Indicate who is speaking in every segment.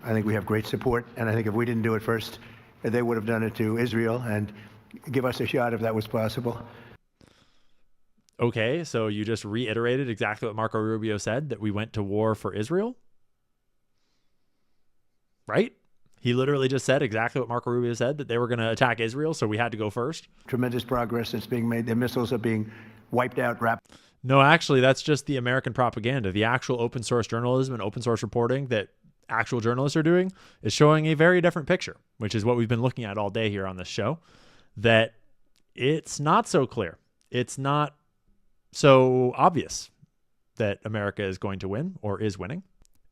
Speaker 1: I think we have great support, and I think if we didn't do it first, they would have done it to Israel and give us a shot if that was possible.
Speaker 2: Okay, so you just reiterated exactly what Marco Rubio said, that we went to war for Israel? Right? He literally just said exactly what Marco Rubio said, that they were going to attack Israel, so we had to go first.
Speaker 1: Tremendous progress that's being made. Their missiles are being wiped out rapidly.
Speaker 2: No, actually, that's just the American propaganda. The actual open source journalism and open source reporting that actual journalists are doing is showing a very different picture, which is what we've been looking at all day here on this show, that it's not so clear. It's not so obvious that America is going to win or is winning.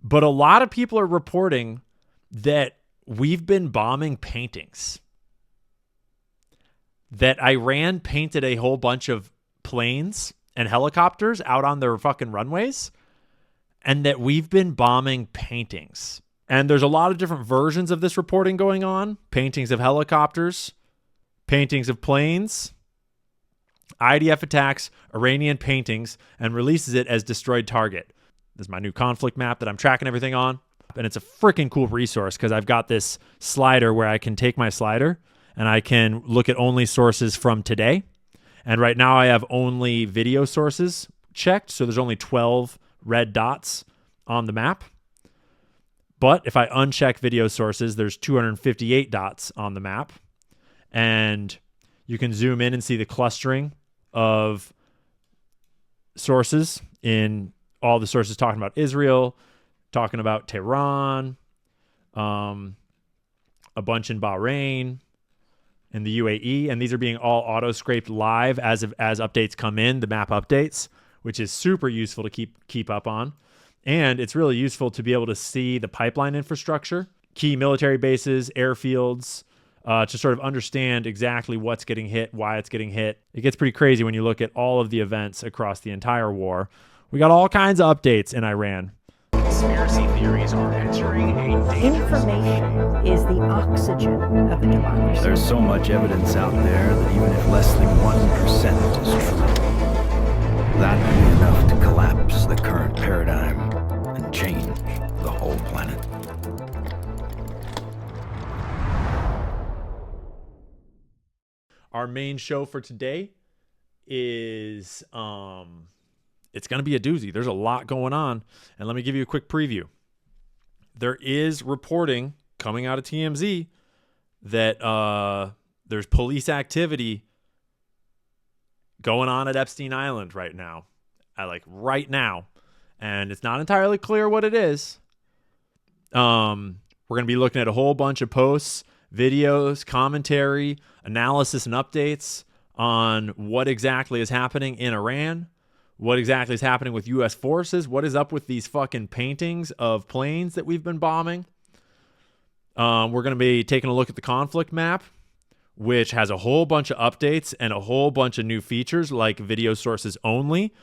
Speaker 2: But a lot of people are reporting that we've been bombing paintings, that Iran painted a whole bunch of planes and helicopters out on their fucking runways, and that we've been bombing paintings. And there's a lot of different versions of this reporting going on. Paintings of helicopters, paintings of planes. IDF attacks Iranian paintings and releases it as destroyed target. This is my new conflict map that I'm tracking everything on. And it's a freaking cool resource because I've got this slider where I can take my slider and I can look at only sources from today. And right now I have only video sources checked. So there's only 12 red dots on the map. But if I uncheck video sources, there's 258 dots on the map. And you can zoom in and see the clustering of sources in all the sources talking about Israel, talking about Tehran, a bunch in Bahrain, in the UAE, and these are being all auto-scraped live as updates come in, the map updates, which is super useful to keep up on. And it's really useful to be able to see the pipeline infrastructure, key military bases, airfields, to sort of understand exactly what's getting hit, why it's getting hit. It gets pretty crazy when you look at all of the events across the entire war. We got all kinds of updates in Iran.
Speaker 3: Conspiracy theories are entering a dangerous...
Speaker 4: Information is the oxygen of the democracy.
Speaker 5: There's so much evidence out there that even if less than 1% is true, that would be enough to collapse the current paradigm and change the whole planet.
Speaker 2: Our main show for today is it's going to be a doozy. There's a lot going on. And let me give you a quick preview. There is reporting coming out of TMZ that there's police activity going on at Epstein Island right now. Right now. And it's not entirely clear what it is. We're going to be looking at a whole bunch of posts, videos, commentary, analysis, and updates on what exactly is happening in Iran, what exactly is happening with U.S. forces, what is up with these fucking paintings of planes that we've been bombing. We're going to be taking a look at the conflict map, which has a whole bunch of updates and a whole bunch of new features like video sources only,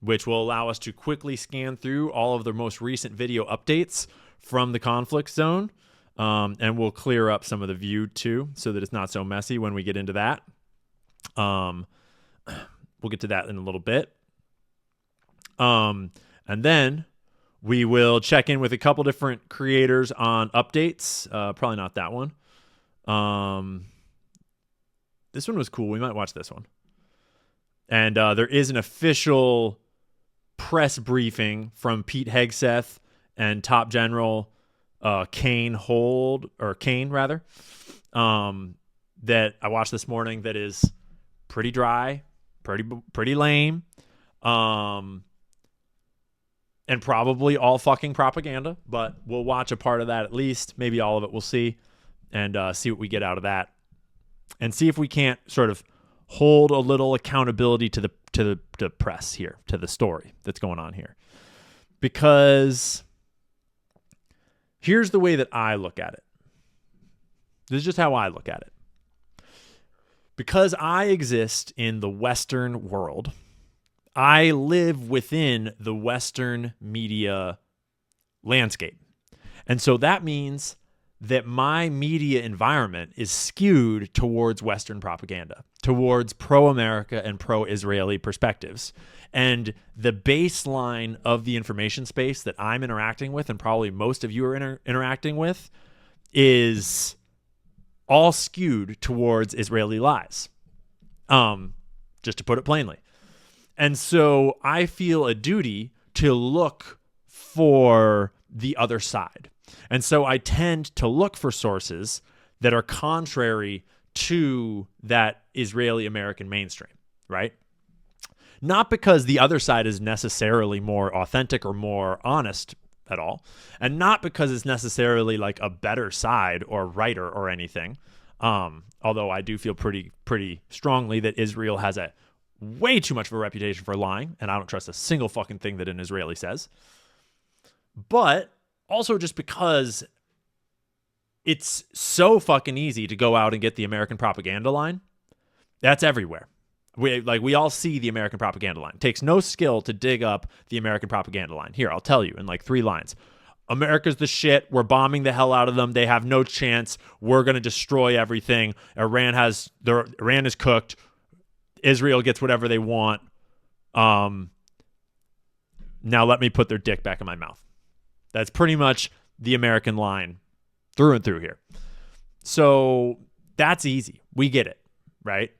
Speaker 2: which will allow us to quickly scan through all of the most recent video updates from the conflict zone. And we'll clear up some of the view too, so that it's not so messy when we get into that. We'll get to that in a little bit. And then we will check in with a couple different creators on updates. Probably not that one. This one was cool. We might watch this one. And there is an official press briefing from Pete Hegseth and Top General Kane, that I watched this morning, that is pretty dry, pretty lame, and probably all fucking propaganda, but we'll watch a part of that at least, maybe all of it, we'll see, and see what we get out of that, and see if we can't sort of hold a little accountability to the press here, to the story that's going on here. Because here's the way that I look at it. This is just how I look at it. Because I exist in the Western world, I live within the Western media landscape. And so that means that my media environment is skewed towards Western propaganda, towards pro-America and pro-Israeli perspectives. And the baseline of the information space that I'm interacting with, and probably most of you are interacting with, is all skewed towards Israeli lies. Just to put it plainly. And so I feel a duty to look for the other side. And so I tend to look for sources that are contrary to that Israeli American mainstream, right? Not because the other side is necessarily more authentic or more honest at all, and not because it's necessarily like a better side or righter or anything. Although I do feel pretty strongly that Israel has a way too much of a reputation for lying, and I don't trust a single fucking thing that an Israeli says. But also just because it's so fucking easy to go out and get the American propaganda line. That's everywhere. We all see the American propaganda line. It takes no skill to dig up the American propaganda line. Here, I'll tell you in like 3 lines. America's the shit. We're bombing the hell out of them. They have no chance. We're going to destroy everything. Iran is cooked. Israel gets whatever they want. Now let me put their dick back in my mouth. That's pretty much the American line through and through here. So that's easy. We get it, right?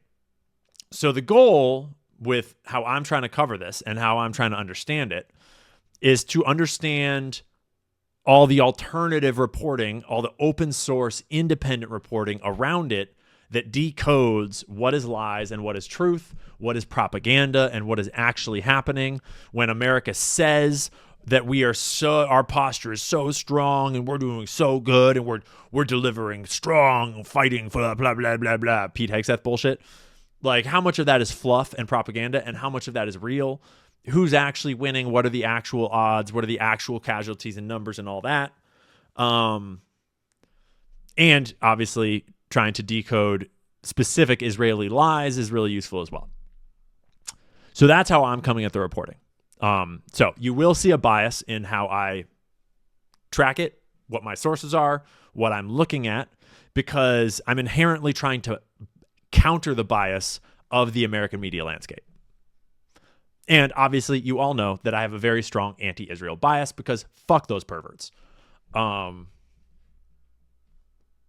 Speaker 2: So the goal with how I'm trying to cover this and how I'm trying to understand it is to understand all the alternative reporting, all the open source, independent reporting around it that decodes what is lies and what is truth, what is propaganda and what is actually happening when America says that our posture is so strong and we're doing so good and we're delivering strong, fighting for blah, blah, blah, blah, Pete Hegseth bullshit. Like, how much of that is fluff and propaganda and how much of that is real? Who's actually winning? What are the actual odds? What are the actual casualties and numbers and all that? And obviously trying to decode specific Israeli lies is really useful as well. So that's how I'm coming at the reporting. So you will see a bias in how I track it, what my sources are, what I'm looking at, because I'm inherently trying to counter the bias of the American media landscape. And obviously you all know that I have a very strong anti-Israel bias because fuck those perverts.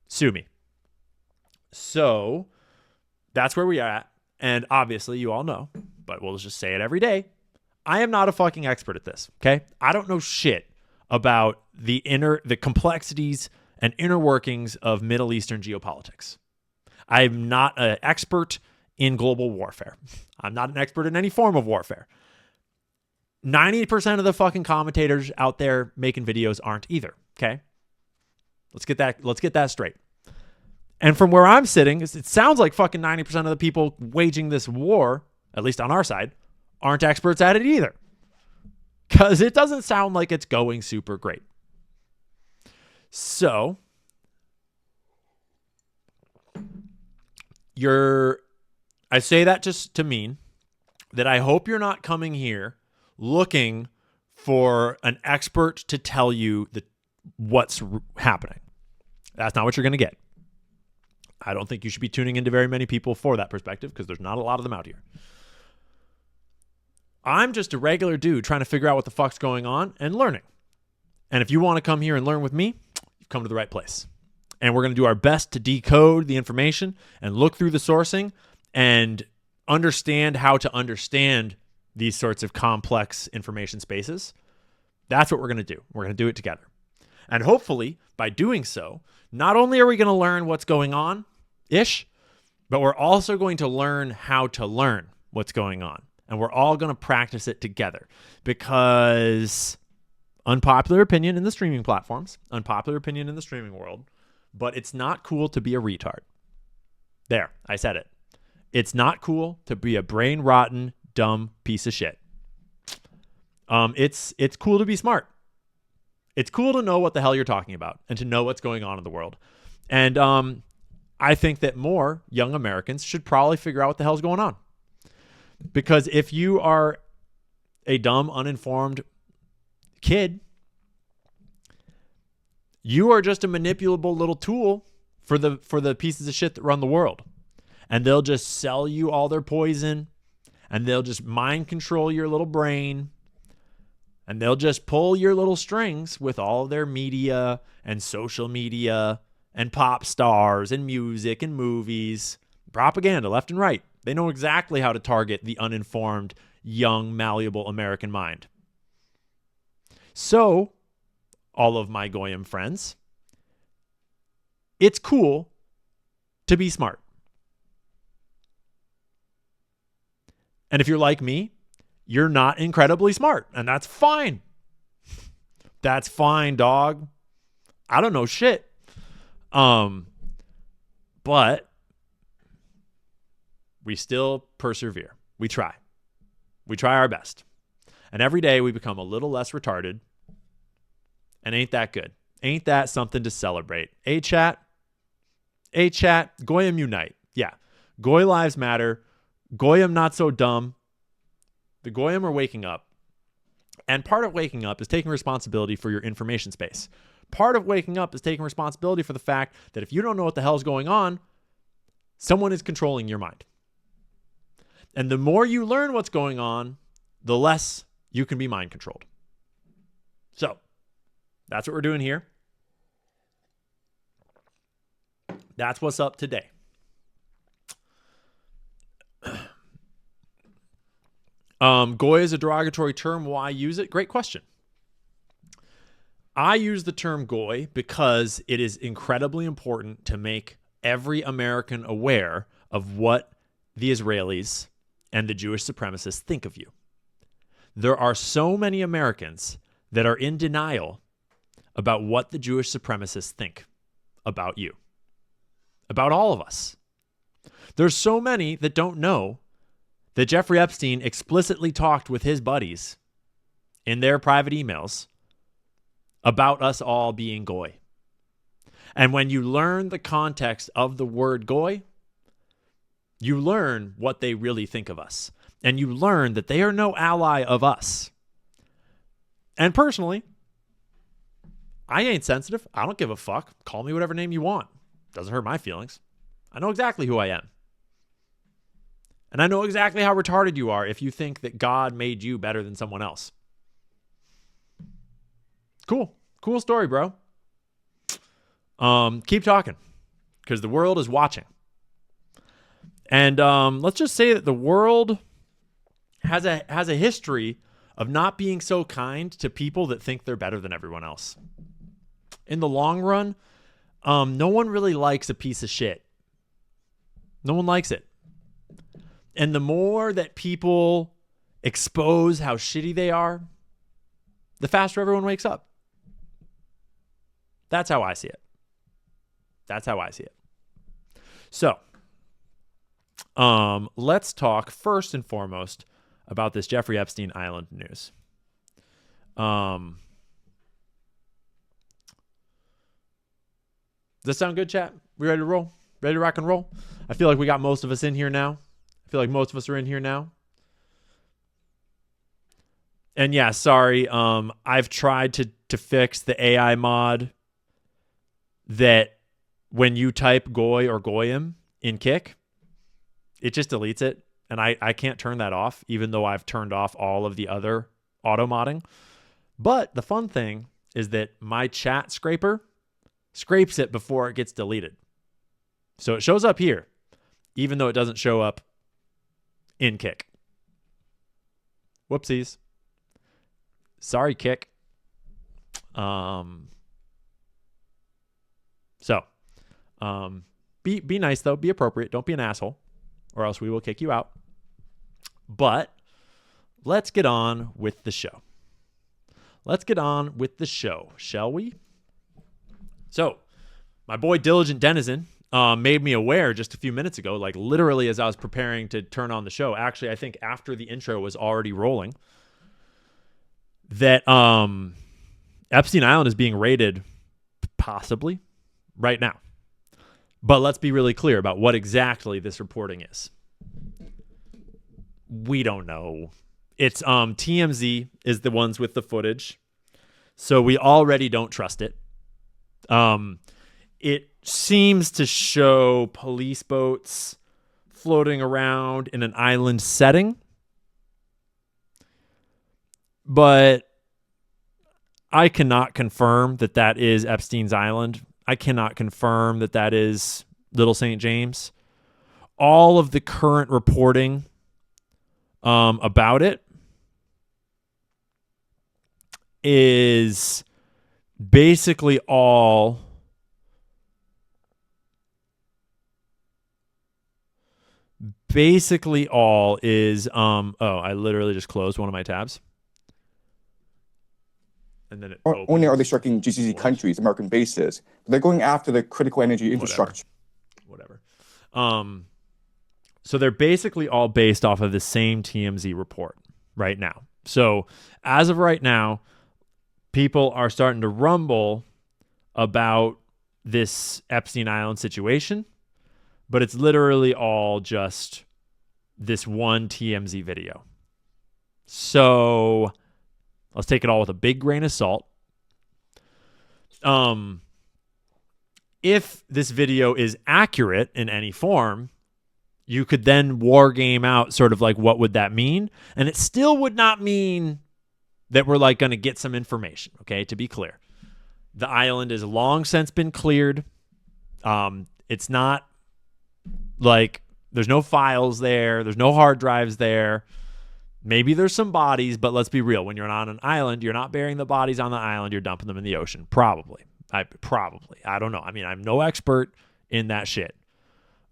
Speaker 2: Sue me. So that's where we are at. And obviously you all know, but we'll just say it every day. I am not a fucking expert at this, okay? I don't know shit about the complexities and inner workings of Middle Eastern geopolitics. I'm not an expert in global warfare. I'm not an expert in any form of warfare. 90% of the fucking commentators out there making videos aren't either, okay? Let's get that straight. And from where I'm sitting, it sounds like fucking 90% of the people waging this war, at least on our side, aren't experts at it either. Because it doesn't sound like it's going super great. So, I say that just to mean that I hope you're not coming here looking for an expert to tell you what's happening. That's not what you're going to get. I don't think you should be tuning into very many people for that perspective because there's not a lot of them out here. I'm just a regular dude trying to figure out what the fuck's going on and learning. And if you want to come here and learn with me, you've come to the right place. And we're going to do our best to decode the information and look through the sourcing and understand how to understand these sorts of complex information spaces. That's what we're going to do. We're going to do it together. And hopefully, by doing so, not only are we going to learn what's going on-ish, but we're also going to learn how to learn what's going on. And we're all going to practice it together because unpopular opinion in the streaming platforms, unpopular opinion in the streaming world, but it's not cool to be a retard. There, I said it. It's not cool to be a brain rotten, dumb piece of shit. It's cool to be smart. It's cool to know what the hell you're talking about and to know what's going on in the world. And I think that more young Americans should probably figure out what the hell's going on. Because if you are a dumb, uninformed kid, you are just a manipulable little tool for the pieces of shit that run the world. and they'll just sell you all their poison, and they'll just mind control your little brain, and they'll just pull your little strings with all of their media and social media and pop stars and music and movies, propaganda left and right. They know exactly how to target the uninformed, young, malleable American mind. So, all of my Goyim friends, it's cool to be smart. And if you're like me, you're not incredibly smart, and that's fine. That's fine, dog. I don't know shit. But we still persevere. We try. We try our best. And every day we become a little less retarded. And ain't that good? Ain't that something to celebrate? Chat? Chat? Goyim unite. Yeah. Goy lives matter. Goyim not so dumb. The Goyim are waking up. And part of waking up is taking responsibility for your information space. Part of waking up is taking responsibility for the fact that if you don't know what the hell's going on, someone is controlling your mind. And the more you learn what's going on, the less you can be mind controlled. So, that's what we're doing here. That's what's up today. Goy is a derogatory term. Why use it? Great question. I use the term Goy because it is incredibly important to make every American aware of what the Israelis and the Jewish supremacists think of you. There are so many Americans that are in denial about what the Jewish supremacists think about you, about all of us. There's so many that don't know that Jeffrey Epstein explicitly talked with his buddies in their private emails about us all being Goy. And when you learn the context of the word Goy, you learn what they really think of us. And you learn that they are no ally of us. And personally, I ain't sensitive. I don't give a fuck. Call me whatever name you want. Doesn't hurt my feelings. I know exactly who I am. And I know exactly how retarded you are if you think that God made you better than someone else. Cool. Cool story, bro. Keep talking, because the world is watching. And let's just say that the world has a history of not being so kind to people that think they're better than everyone else. In the long run, no one really likes a piece of shit. No one likes it. And the more that people expose how shitty they are, the faster everyone wakes up. That's how I see it. That's how I see it. So, let's talk first and foremost about this Jeffrey Epstein Island news. Does that sound good, chat? We ready to roll? Ready to rock and roll? I feel like we got most of us in here now. I feel like most of us are in here now. And yeah, sorry. I've tried to fix the AI mod that when you type Goy or Goyim in Kik, it just deletes it. And I can't turn that off, even though I've turned off all of the other auto modding. But the fun thing is that my chat scraper scrapes it before it gets deleted. So it shows up here, even though it doesn't show up in Kik. Whoopsies. Sorry, Kik. Be nice though. Be appropriate. Don't be an asshole, or else we will kick you out. But let's get on with the show. Let's get on with the show, shall we? So, my boy Diligent Denizen made me aware just a few minutes ago, like literally as I was preparing to turn on the show. Actually, I think after the intro was already rolling, that Epstein Island is being raided possibly right now. But let's be really clear about what exactly this reporting is. We don't know. It's TMZ is the ones with the footage. So we already don't trust it. It seems to show police boats floating around in an island setting. But I cannot confirm that that is Epstein's Island. I cannot confirm that that is Little St. James. All of the current reporting about it is basically all is I literally just closed one of my tabs. And then it
Speaker 6: only are they striking GCC countries, American bases. They're going after the critical energy infrastructure.
Speaker 2: Whatever. So they're basically all based off of the same TMZ report right now. So as of right now, people are starting to rumble about this Epstein Island situation, but it's literally all just this one TMZ video. So let's take it all with a big grain of salt. If this video is accurate in any form, you could then war game out sort of like what would that mean? And it still would not mean that we're like going to get some information, okay? To be clear. The island has long since been cleared. It's not like there's no files there. There's no hard drives there. Maybe there's some bodies, but let's be real. When you're on an island, you're not burying the bodies on the island. You're dumping them in the ocean. Probably. I don't know. I mean, I'm no expert in that shit.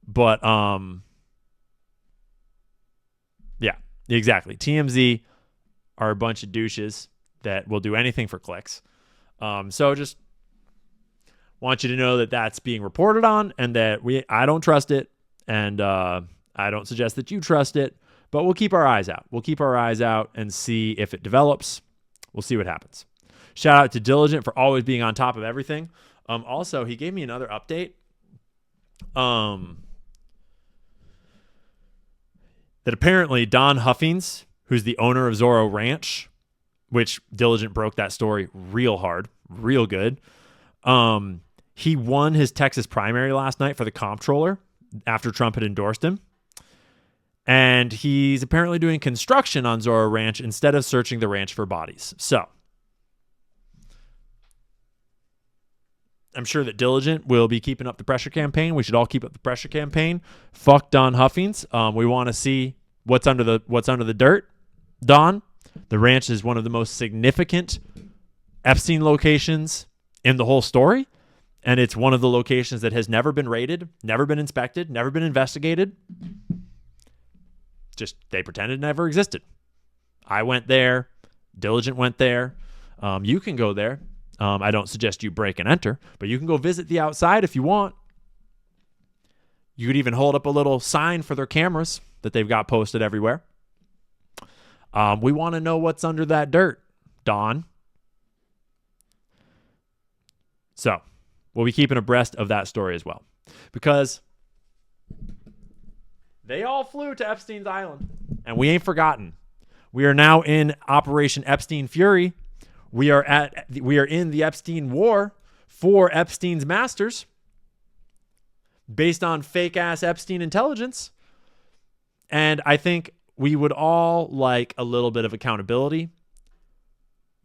Speaker 2: But, yeah, exactly. TMZ are a bunch of douches that will do anything for clicks. So just want you to know that that's being reported on and that I don't trust it. And I don't suggest that you trust it. But we'll keep our eyes out. We'll keep our eyes out and see if it develops. We'll see what happens. Shout out to Diligent for always being on top of everything. Also, he gave me another update. That apparently Don Huffings, who's the owner of Zorro Ranch, which Diligent broke that story real hard, real good. He won his Texas primary last night for the comptroller after Trump had endorsed him. And he's apparently doing construction on Zorro Ranch instead of searching the ranch for bodies. So I'm sure that Diligent will be keeping up the pressure campaign. We should all keep up the pressure campaign. Fuck Don Huffings. We want to see what's under the dirt. Don, the ranch is one of the most significant Epstein locations in the whole story. And it's one of the locations that has never been raided, never been inspected, never been investigated. Just they pretended it never existed. I went there. Diligent went there. You can go there. I don't suggest you break and enter, but you can go visit the outside if you want. You could even hold up a little sign for their cameras that they've got posted everywhere. We want to know what's under that dirt, Don. So we'll be keeping abreast of that story as well, because they all flew to Epstein's Island, and we ain't forgotten. We are now in Operation Epstein Fury. We are in the Epstein War for Epstein's masters, based on fake ass Epstein intelligence. And I think we would all like a little bit of accountability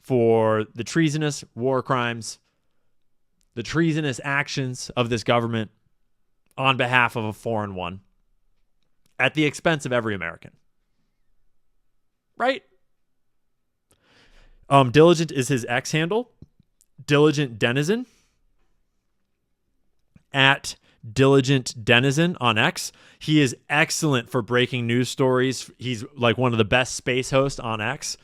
Speaker 2: for the treasonous war crimes, the treasonous actions of this government on behalf of a foreign one, at the expense of every American. Right? Diligent is his X handle. Diligent Denizen. At Diligent Denizen on X. He is excellent for breaking news stories. He's like one of the best space hosts on X.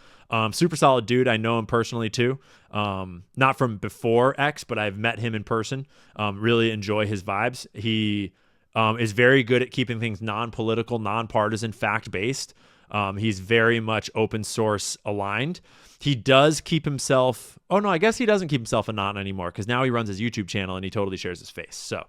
Speaker 2: Super solid dude. I know him personally too. Not from before X, but I've met him in person. Really enjoy his vibes. He is very good at keeping things non-political, non-partisan, fact-based. He's very much open source aligned. He does keep himself... Oh, no, I guess he doesn't keep himself anon anymore, because now he runs his YouTube channel and he totally shares his face. So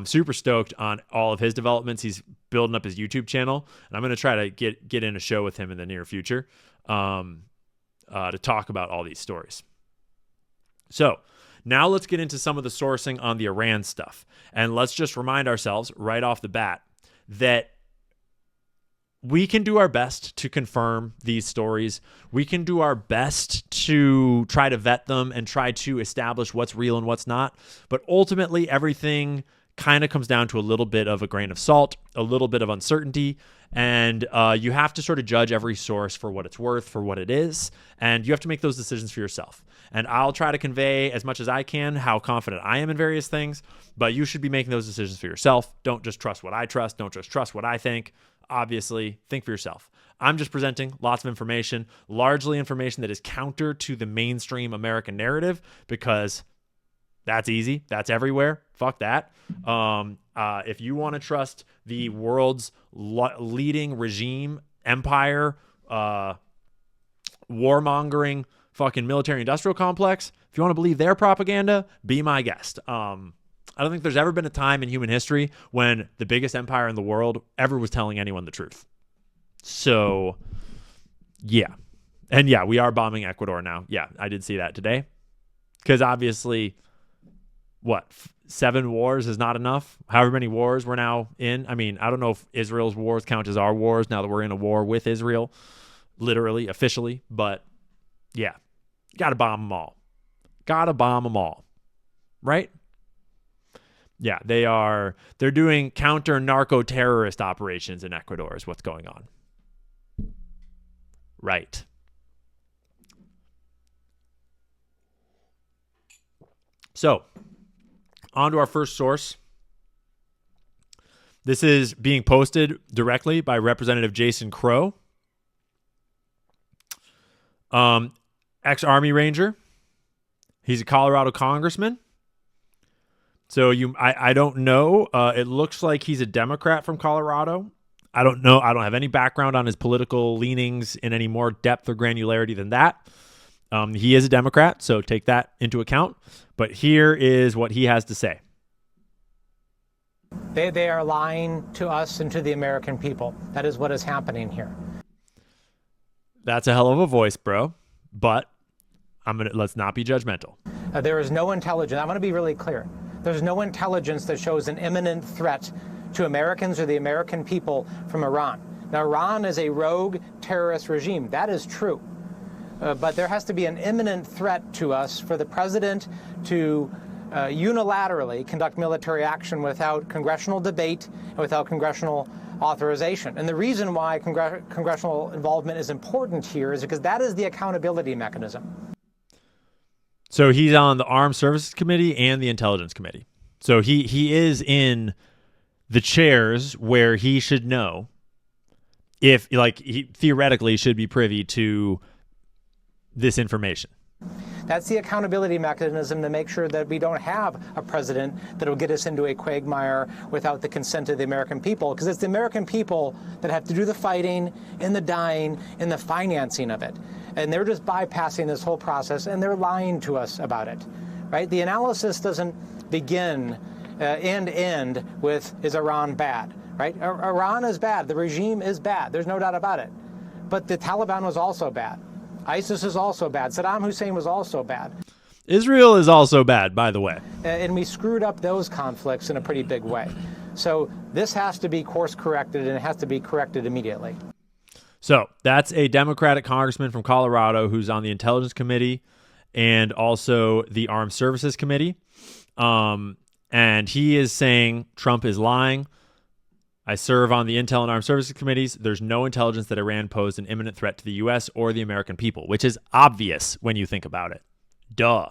Speaker 2: super stoked on all of his developments. He's building up his YouTube channel, and I'm going to try to get in a show with him in the near future to talk about all these stories. So now let's get into some of the sourcing on the Iran stuff. And let's just remind ourselves right off the bat that we can do our best to confirm these stories. We can do our best to try to vet them and try to establish what's real and what's not. But ultimately, everything kind of comes down to a little bit of a grain of salt, a little bit of uncertainty. And you have to sort of judge every source for what it's worth, for what it is. And you have to make those decisions for yourself. And I'll try to convey as much as I can how confident I am in various things. But you should be making those decisions for yourself. Don't just trust what I trust. Don't just trust what I think. Obviously, think for yourself. I'm just presenting lots of information, largely information that is counter to the mainstream American narrative, because that's easy. That's everywhere. Fuck that. If you want to trust the world's leading regime, empire, warmongering, fucking military industrial complex, if you want to believe their propaganda, be my guest. I don't think there's ever been a time in human history when the biggest empire in the world ever was telling anyone the truth. So, yeah. And yeah, we are bombing Ecuador now. Yeah, I did see that today. Because obviously, 7 wars is not enough? However many wars we're now in. I mean, I don't know if Israel's wars count as our wars now that we're in a war with Israel. Literally, officially. But, yeah. Gotta bomb them all. Gotta bomb them all. Right? Yeah, they're doing counter narco terrorist operations in Ecuador is what's going on. Right. So, on to our first source. This is being posted directly by Representative Jason Crow, ex-Army Ranger. He's a Colorado congressman. So I don't know. It looks like he's a Democrat from Colorado. I don't know. I don't have any background on his political leanings in any more depth or granularity than that. He is a Democrat, so take that into account. But here is what he has to say.
Speaker 7: They are lying to us and to the American people. That is what is happening here.
Speaker 2: That's a hell of a voice, bro. But let's not be judgmental.
Speaker 7: There is no intelligence. I want to be really clear. There's no intelligence that shows an imminent threat to Americans or the American people from Iran. Now, Iran is a rogue terrorist regime. That is true. But there has to be an imminent threat to us for the president to unilaterally conduct military action without congressional debate and without congressional authorization. And the reason why congressional involvement is important here is because that is the accountability mechanism.
Speaker 2: So he's on the Armed Services Committee and the Intelligence Committee. So he is in the chairs where he should know if, he theoretically should be privy to this information.
Speaker 7: That's the accountability mechanism to make sure that we don't have a president that will get us into a quagmire without the consent of the American people, because it's the American people that have to do the fighting and the dying and the financing of it. And they're just bypassing this whole process, and they're lying to us about it, right? The analysis doesn't begin and end with, is Iran bad, right? Iran is bad. The regime is bad. There's no doubt about it. But the Taliban was also bad. ISIS is also bad. Saddam Hussein was also bad.
Speaker 2: Israel is also bad, by the way.
Speaker 7: And we screwed up those conflicts in a pretty big way. So this has to be course corrected, and it has to be corrected immediately.
Speaker 2: So that's a Democratic congressman from Colorado who's on the Intelligence Committee and also the Armed Services Committee. And he is saying Trump is lying. I serve on the Intel and Armed Services Committees. There's no intelligence that Iran posed an imminent threat to the U.S. or the American people, which is obvious when you think about it. Duh.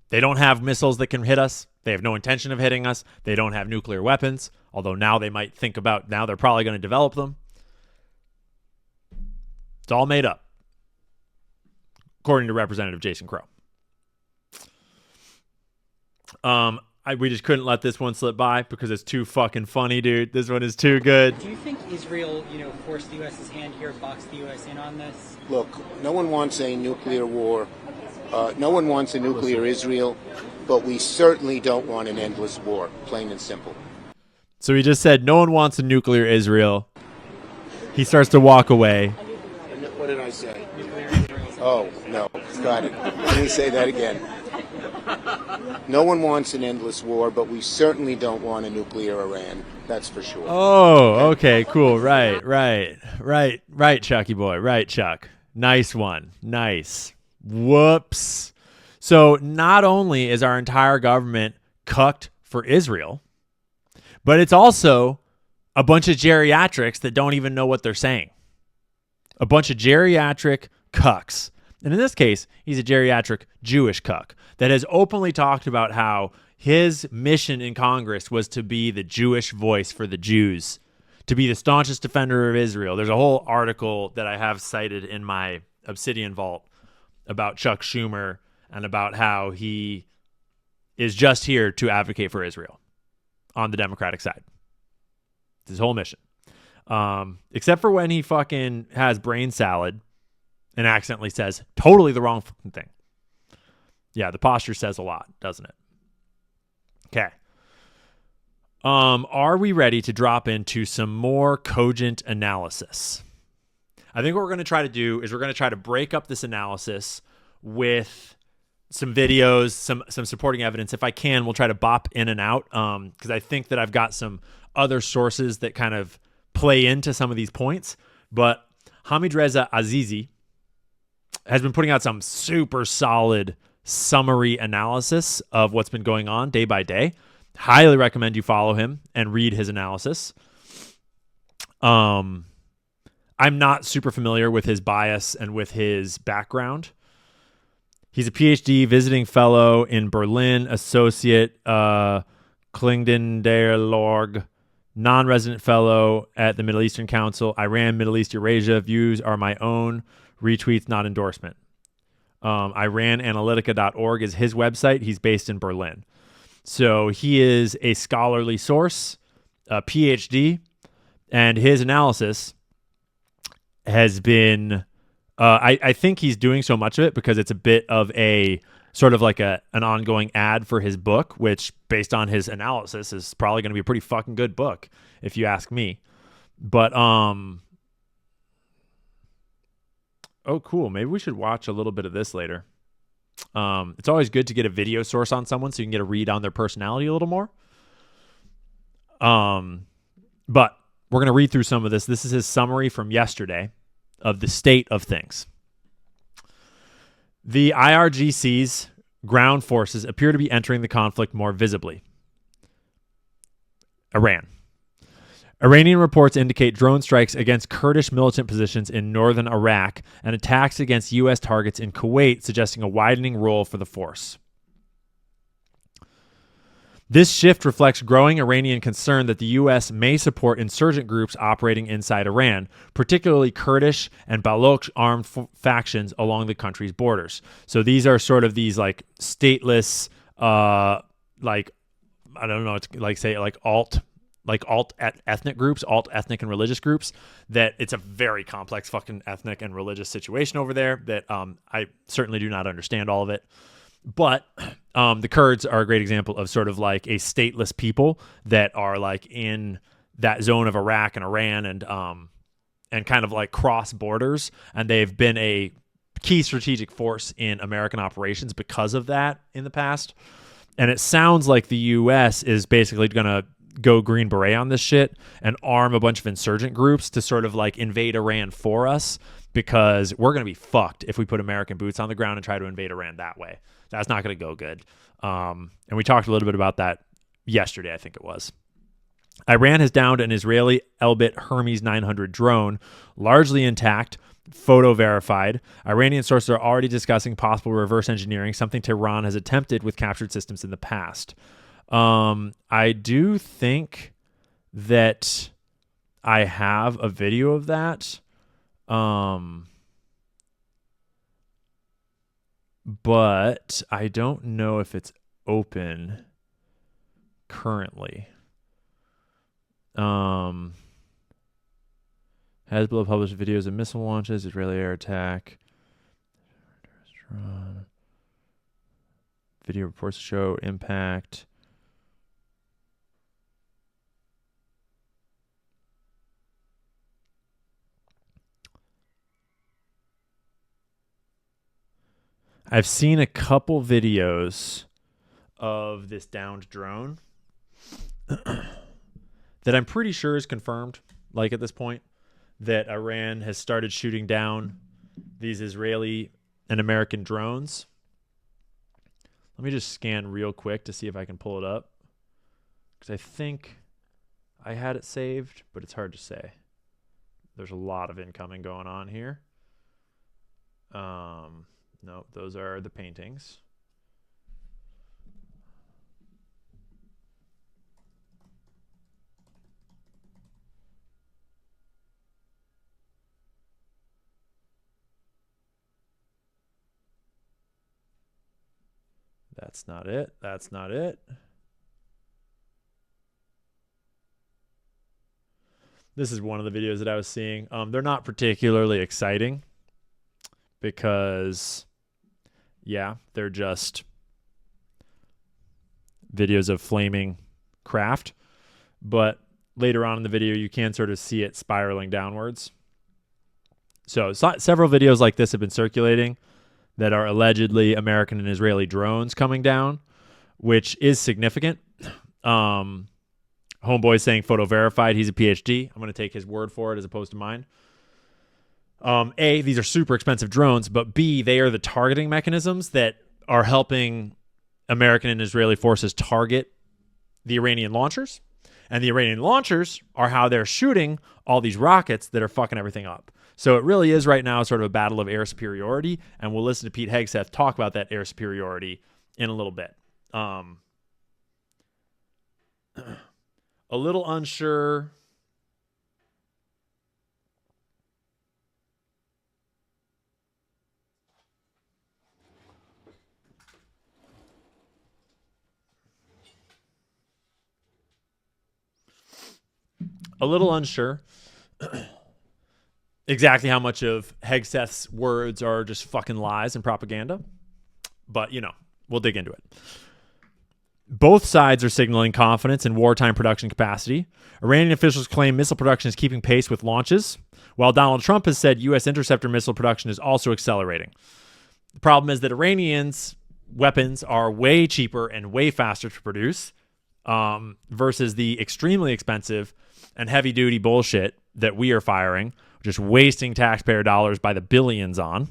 Speaker 2: They don't have missiles that can hit us. They have no intention of hitting us. They don't have nuclear weapons, although now they might think about, now they're probably going to develop them. It's all made up, according to Representative Jason Crow. We just couldn't let this one slip by because it's too fucking funny, dude. This one is too good.
Speaker 8: Do you think Israel, forced the U.S.'s hand here, boxed the U.S. in on this?
Speaker 9: Look, no one wants a nuclear war. No one wants a nuclear Israel, but we certainly don't want an endless war, plain and simple.
Speaker 2: So he just said no one wants a nuclear Israel. He starts to walk away.
Speaker 9: What did I say? Oh, no. Got it. Can you say that again? No one wants an endless war, but we certainly don't want a nuclear Iran. That's for sure.
Speaker 2: Oh, okay, cool. Right, Chucky boy. Right, Chuck. Nice one. Nice. Whoops. So not only is our entire government cucked for Israel, but it's also a bunch of geriatrics that don't even know what they're saying. A bunch of geriatric cucks. And in this case, he's a geriatric Jewish cuck that has openly talked about how his mission in Congress was to be the Jewish voice for the Jews, to be the staunchest defender of Israel. There's a whole article that I have cited in my Obsidian Vault about Chuck Schumer and about how he is just here to advocate for Israel on the Democratic side. It's his whole mission. Except for when he fucking has brain salad and accidentally says totally the wrong fucking thing. Yeah, the posture says a lot, doesn't it? Okay. Are we ready to drop into some more cogent analysis? I think what we're going to try to do is we're going to try to break up this analysis with some videos, some supporting evidence. If I can, we'll try to bop in and out because I think that I've got some other sources that kind of play into some of these points. But Hamid Reza Azizi has been putting out some super solid summary analysis of what's been going on day by day. Highly recommend you follow him and read his analysis. I'm not super familiar with his bias and with his background. He's a PhD visiting fellow in Berlin, associate Klingden der Lorg, non-resident fellow at the Middle Eastern Council, Iran, Middle East, Eurasia. Views are my own. Retweets, not endorsement. IranAnalytica.org is his website. He's based in Berlin. So he is a scholarly source, a PhD, and his analysis has been, I think he's doing so much of it because it's a bit of a sort of like an ongoing ad for his book, which based on his analysis is probably going to be a pretty fucking good book, if you ask me. But, oh, cool. Maybe we should watch a little bit of this later. It's always good to get a video source on someone so you can get a read on their personality a little more. But we're going to read through some of this. This is his summary from yesterday of the state of things. The IRGC's ground forces appear to be entering the conflict more visibly. Iran. Iranian reports indicate drone strikes against Kurdish militant positions in northern Iraq and attacks against U.S. targets in Kuwait, suggesting a widening role for the force. This shift reflects growing Iranian concern that the U.S. may support insurgent groups operating inside Iran, particularly Kurdish and Baloch armed factions along the country's borders. So these are sort of these like stateless, like, I don't know, it's like say like alt ethnic groups, alt ethnic and religious groups, that it's a very complex fucking ethnic and religious situation over there that I certainly do not understand all of it. But the Kurds are a great example of sort of like a stateless people that are like in that zone of Iraq and Iran and kind of like cross borders. And they've been a key strategic force in American operations because of that in the past. And it sounds like the U.S. is basically going to go Green Beret on this shit and arm a bunch of insurgent groups to sort of like invade Iran for us, because we're going to be fucked if we put American boots on the ground and try to invade Iran that way. That's not going to go good. And we talked a little bit about that yesterday, I think it was. Iran has downed an Israeli Elbit Hermes 900 drone, largely intact, photo verified. Iranian sources are already discussing possible reverse engineering, something Tehran has attempted with captured systems in the past. I do think that I have a video of that. But I don't know if it's open currently. Hezbollah published videos of missile launches, Israeli air attack. Video reports show impact. I've seen a couple videos of this downed drone that I'm pretty sure is confirmed, like at this point, that Iran has started shooting down these Israeli and American drones. Let me just scan real quick to see if I can pull it up, because I think I had it saved, but it's hard to say. There's a lot of incoming going on here. No, those are the paintings. That's not it. That's not it. This is one of the videos that I was seeing. They're not particularly exciting because, yeah, they're just videos of flaming craft. But later on in the video, you can sort of see it spiraling downwards. So several videos like this have been circulating that are allegedly American and Israeli drones coming down, which is significant. Homeboy saying photo verified. He's a PhD. I'm going to take his word for it as opposed to mine. A, these are super expensive drones, but B, they are the targeting mechanisms that are helping American and Israeli forces target the Iranian launchers. And the Iranian launchers are how they're shooting all these rockets that are fucking everything up. So it really is right now sort of a battle of air superiority, and we'll listen to Pete Hegseth talk about that air superiority in a little bit. A little unsure. Exactly how much of Hegseth's words are just fucking lies and propaganda. But, you know, we'll dig into it. Both sides are signaling confidence in wartime production capacity. Iranian officials claim missile production is keeping pace with launches, while Donald Trump has said U.S. interceptor missile production is also accelerating. The problem is that Iranians' weapons are way cheaper and way faster to produce versus the extremely expensive and heavy-duty bullshit that we are firing, just wasting taxpayer dollars by the billions on.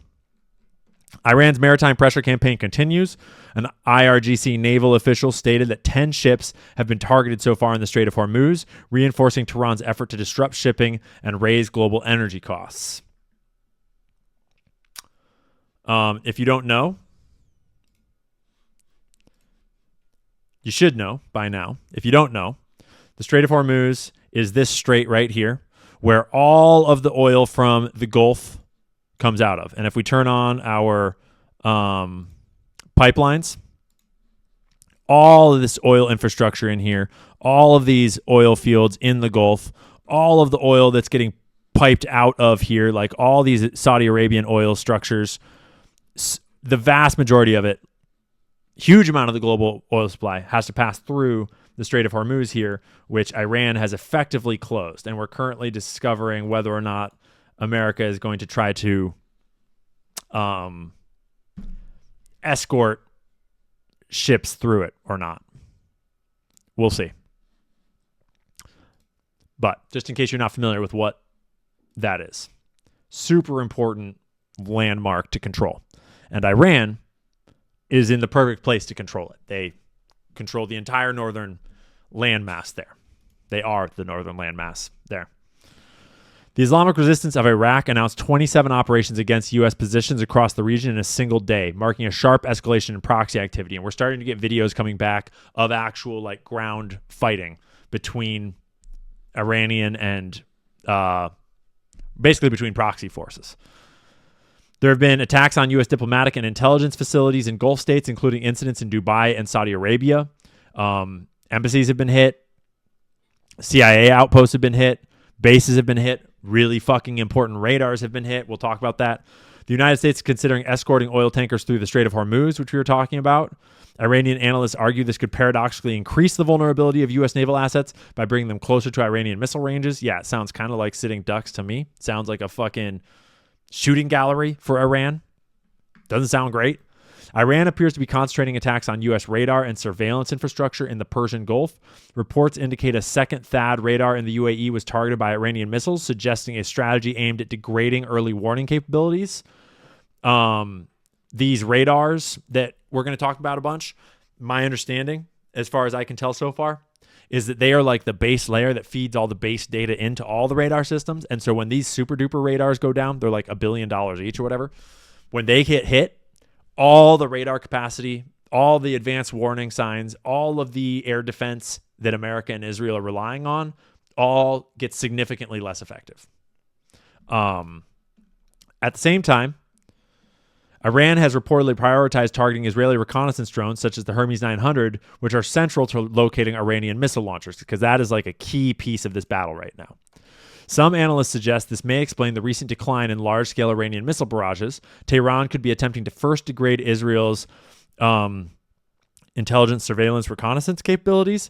Speaker 2: Iran's maritime pressure campaign continues. An IRGC naval official stated that 10 ships have been targeted so far in the Strait of Hormuz, reinforcing Tehran's effort to disrupt shipping and raise global energy costs. If you don't know, you should know by now. If you don't know, the Strait of Hormuz is this strait right here, where all of the oil from the Gulf comes out of. And if we turn on our pipelines, all of this oil infrastructure in here, all of these oil fields in the Gulf, all of the oil that's getting piped out of here, like all these Saudi Arabian oil structures, the vast majority of it, huge amount of the global oil supply has to pass through the Strait of Hormuz here, which Iran has effectively closed. And we're currently discovering whether or not America is going to try to escort ships through it or not. We'll see. But just in case you're not familiar with what that is, super important landmark to control. And Iran is in the perfect place to control it. They control the entire northern landmass there. They are the northern landmass there. The Islamic Resistance of Iraq announced 27 operations against U.S. positions across the region in a single day, marking a sharp escalation in proxy activity. And we're starting to get videos coming back of actual like ground fighting between Iranian and basically between proxy forces. There have been attacks on U.S. diplomatic and intelligence facilities in Gulf states, including incidents in Dubai and Saudi Arabia. Embassies have been hit. CIA outposts have been hit. Bases have been hit. Really fucking important radars have been hit. We'll talk about that. The United States is considering escorting oil tankers through the Strait of Hormuz, which we were talking about. Iranian analysts argue this could paradoxically increase the vulnerability of U.S. naval assets by bringing them closer to Iranian missile ranges. Yeah, it sounds kind of like sitting ducks to me. Sounds like a fucking shooting gallery for Iran. Doesn't sound great. Iran appears to be concentrating attacks on U.S. radar and surveillance infrastructure in the Persian Gulf. Reports indicate a second THAAD radar in the UAE was targeted by Iranian missiles, suggesting a strategy aimed at degrading early warning capabilities. These radars that we're going to talk about a bunch, my understanding, as far as I can tell so far, is that they are like the base layer that feeds all the base data into all the radar systems. And so when these super duper radars go down, they're like $1 billion each or whatever. When they get hit, all the radar capacity, all the advanced warning signs, all of the air defense that America and Israel are relying on, all get significantly less effective. At the same time, Iran has reportedly prioritized targeting Israeli reconnaissance drones such as the Hermes 900, which are central to locating Iranian missile launchers, because that is like a key piece of this battle right now. Some analysts suggest this may explain the recent decline in large-scale Iranian missile barrages. Tehran could be attempting to first degrade Israel's intelligence, surveillance, reconnaissance capabilities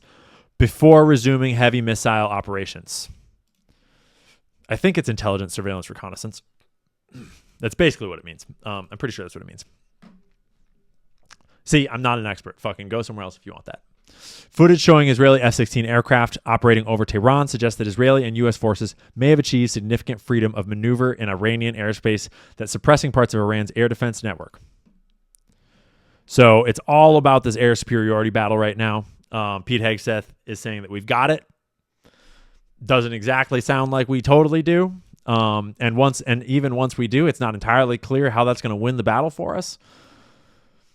Speaker 2: before resuming heavy missile operations. I think it's intelligence, surveillance, reconnaissance. That's basically what it means. I'm pretty sure that's what it means. See, I'm not an expert. Fucking go somewhere else if you want that. Footage showing Israeli F-16 aircraft operating over Tehran suggests that Israeli and U.S. forces may have achieved significant freedom of maneuver in Iranian airspace that's suppressing parts of Iran's air defense network. So it's all about this air superiority battle right now. Pete Hegseth is saying that we've got it. Doesn't exactly sound like we totally do. And even once we do, it's not entirely clear how that's going to win the battle for us.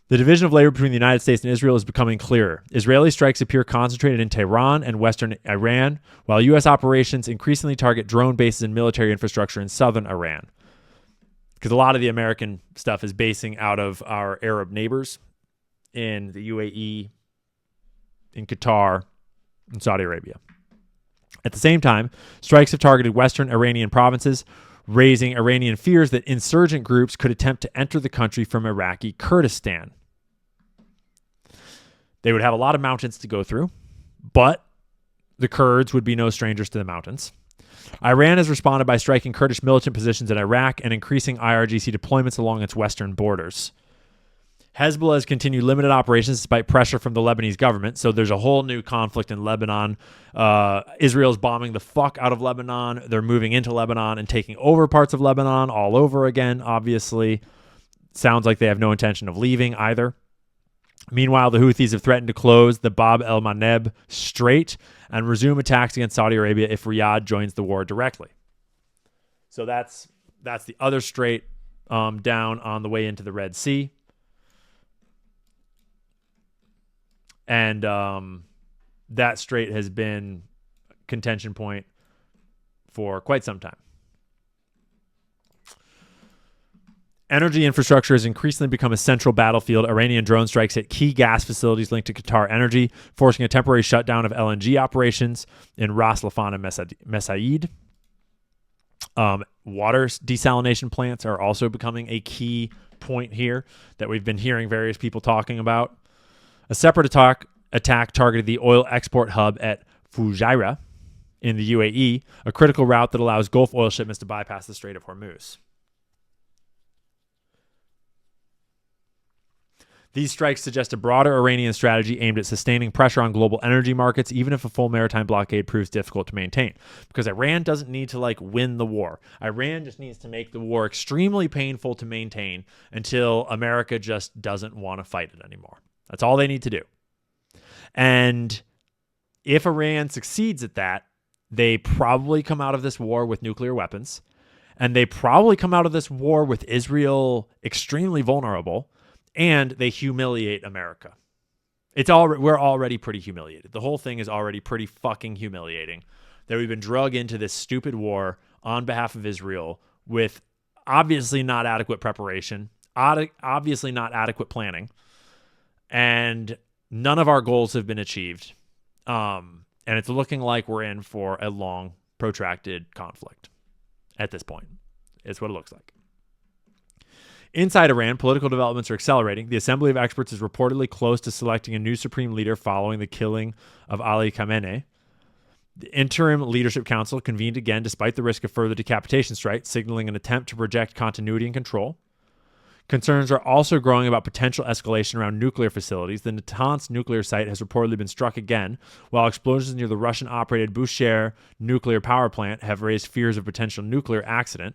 Speaker 2: The division of labor between the United States and Israel is becoming clearer. Israeli strikes appear concentrated in Tehran and western Iran, while U.S. operations increasingly target drone bases and military infrastructure in southern Iran. Because a lot of the American stuff is basing out of our Arab neighbors in the UAE, in Qatar, and Saudi Arabia. At the same time, strikes have targeted western Iranian provinces, raising Iranian fears that insurgent groups could attempt to enter the country from Iraqi Kurdistan. They would have a lot of mountains to go through, but the Kurds would be no strangers to the mountains. Iran has responded by striking Kurdish militant positions in Iraq and increasing IRGC deployments along its western borders. Hezbollah has continued limited operations despite pressure from the Lebanese government, so there's a whole new conflict in Lebanon. Israel's bombing the fuck out of Lebanon. They're moving into Lebanon and taking over parts of Lebanon all over again, obviously. Sounds like they have no intention of leaving either. Meanwhile, the Houthis have threatened to close the Bab el-Mandeb Strait and resume attacks against Saudi Arabia if Riyadh joins the war directly. So that's the other strait down on the way into the Red Sea. And that strait has been a contention point for quite some time. Energy infrastructure has increasingly become a central battlefield. Iranian drone strikes hit key gas facilities linked to Qatar Energy, forcing a temporary shutdown of LNG operations in Ras Laffan and Mesaid. Water desalination plants are also becoming a key point here that we've been hearing various people talking about. A separate attack targeted the oil export hub at Fujairah in the UAE, a critical route that allows Gulf oil shipments to bypass the Strait of Hormuz. These strikes suggest a broader Iranian strategy aimed at sustaining pressure on global energy markets, even if a full maritime blockade proves difficult to maintain. Because Iran doesn't need to win the war. Iran just needs to make the war extremely painful to maintain until America just doesn't want to fight it anymore. That's all they need to do. And if Iran succeeds at that, they probably come out of this war with nuclear weapons, and they probably come out of this war with Israel extremely vulnerable, and they humiliate America. We're already pretty humiliated. The whole thing is already pretty fucking humiliating that we've been drug into this stupid war on behalf of Israel with obviously not adequate preparation, obviously not adequate planning, and none of our goals have been achieved. And it's looking like we're in for a long, protracted conflict at this point. It's what it looks like. Inside Iran, political developments are accelerating. The Assembly of Experts is reportedly close to selecting a new supreme leader following the killing of Ali Khamenei. The Interim Leadership Council convened again despite the risk of further decapitation strikes, signaling an attempt to project continuity and control. Concerns are also growing about potential escalation around nuclear facilities. The Natanz nuclear site has reportedly been struck again, while explosions near the Russian-operated Bushehr nuclear power plant have raised fears of potential nuclear accident.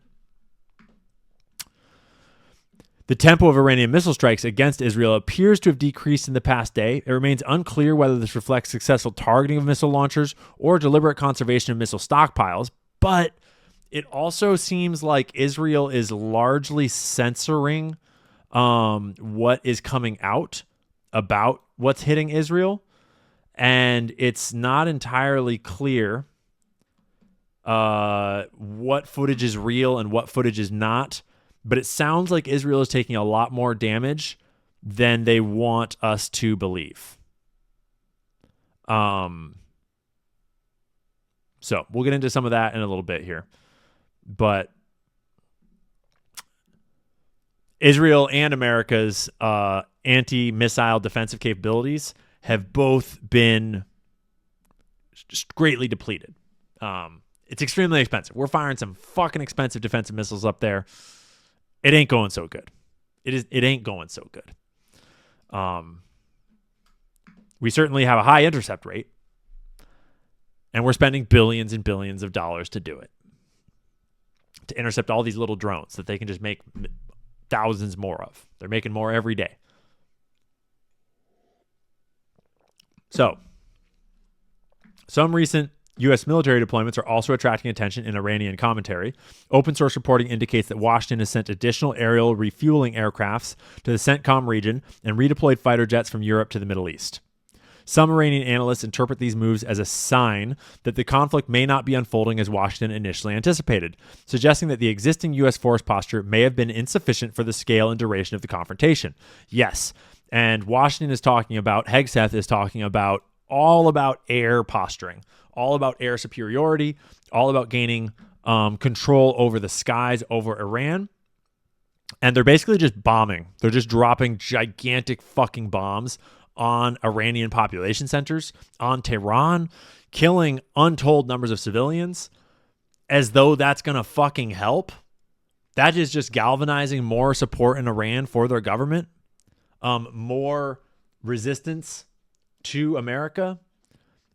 Speaker 2: The tempo of Iranian missile strikes against Israel appears to have decreased in the past day. It remains unclear whether this reflects successful targeting of missile launchers or deliberate conservation of missile stockpiles, but it also seems like Israel is largely censoring what is coming out about what's hitting Israel, and it's not entirely clear what footage is real and what footage is not, but it sounds like Israel is taking a lot more damage than they want us to believe. So we'll get into some of that in a little bit here, but Israel and America's anti-missile defensive capabilities have both been just greatly depleted. It's extremely expensive. We're firing some fucking expensive defensive missiles up there. It ain't going so good. It ain't going so good. We certainly have a high intercept rate, and we're spending billions and billions of dollars to do it, to intercept all these little drones that they can just make thousands more of. They're making more every day. So, some recent U.S. military deployments are also attracting attention in Iranian commentary. Open source reporting indicates that Washington has sent additional aerial refueling aircrafts to the CENTCOM region and redeployed fighter jets from Europe to the Middle East. Some Iranian analysts interpret these moves as a sign that the conflict may not be unfolding as Washington initially anticipated, suggesting that the existing U.S. force posture may have been insufficient for the scale and duration of the confrontation. Yes, and Washington is talking about, Hegseth is talking about, all about air posturing, all about air superiority, all about gaining control over the skies over Iran. And they're basically just bombing. They're just dropping gigantic fucking bombs on Iranian population centers, on Tehran, killing untold numbers of civilians, as though that's going to fucking help. That is just galvanizing more support in Iran for their government, more resistance to America.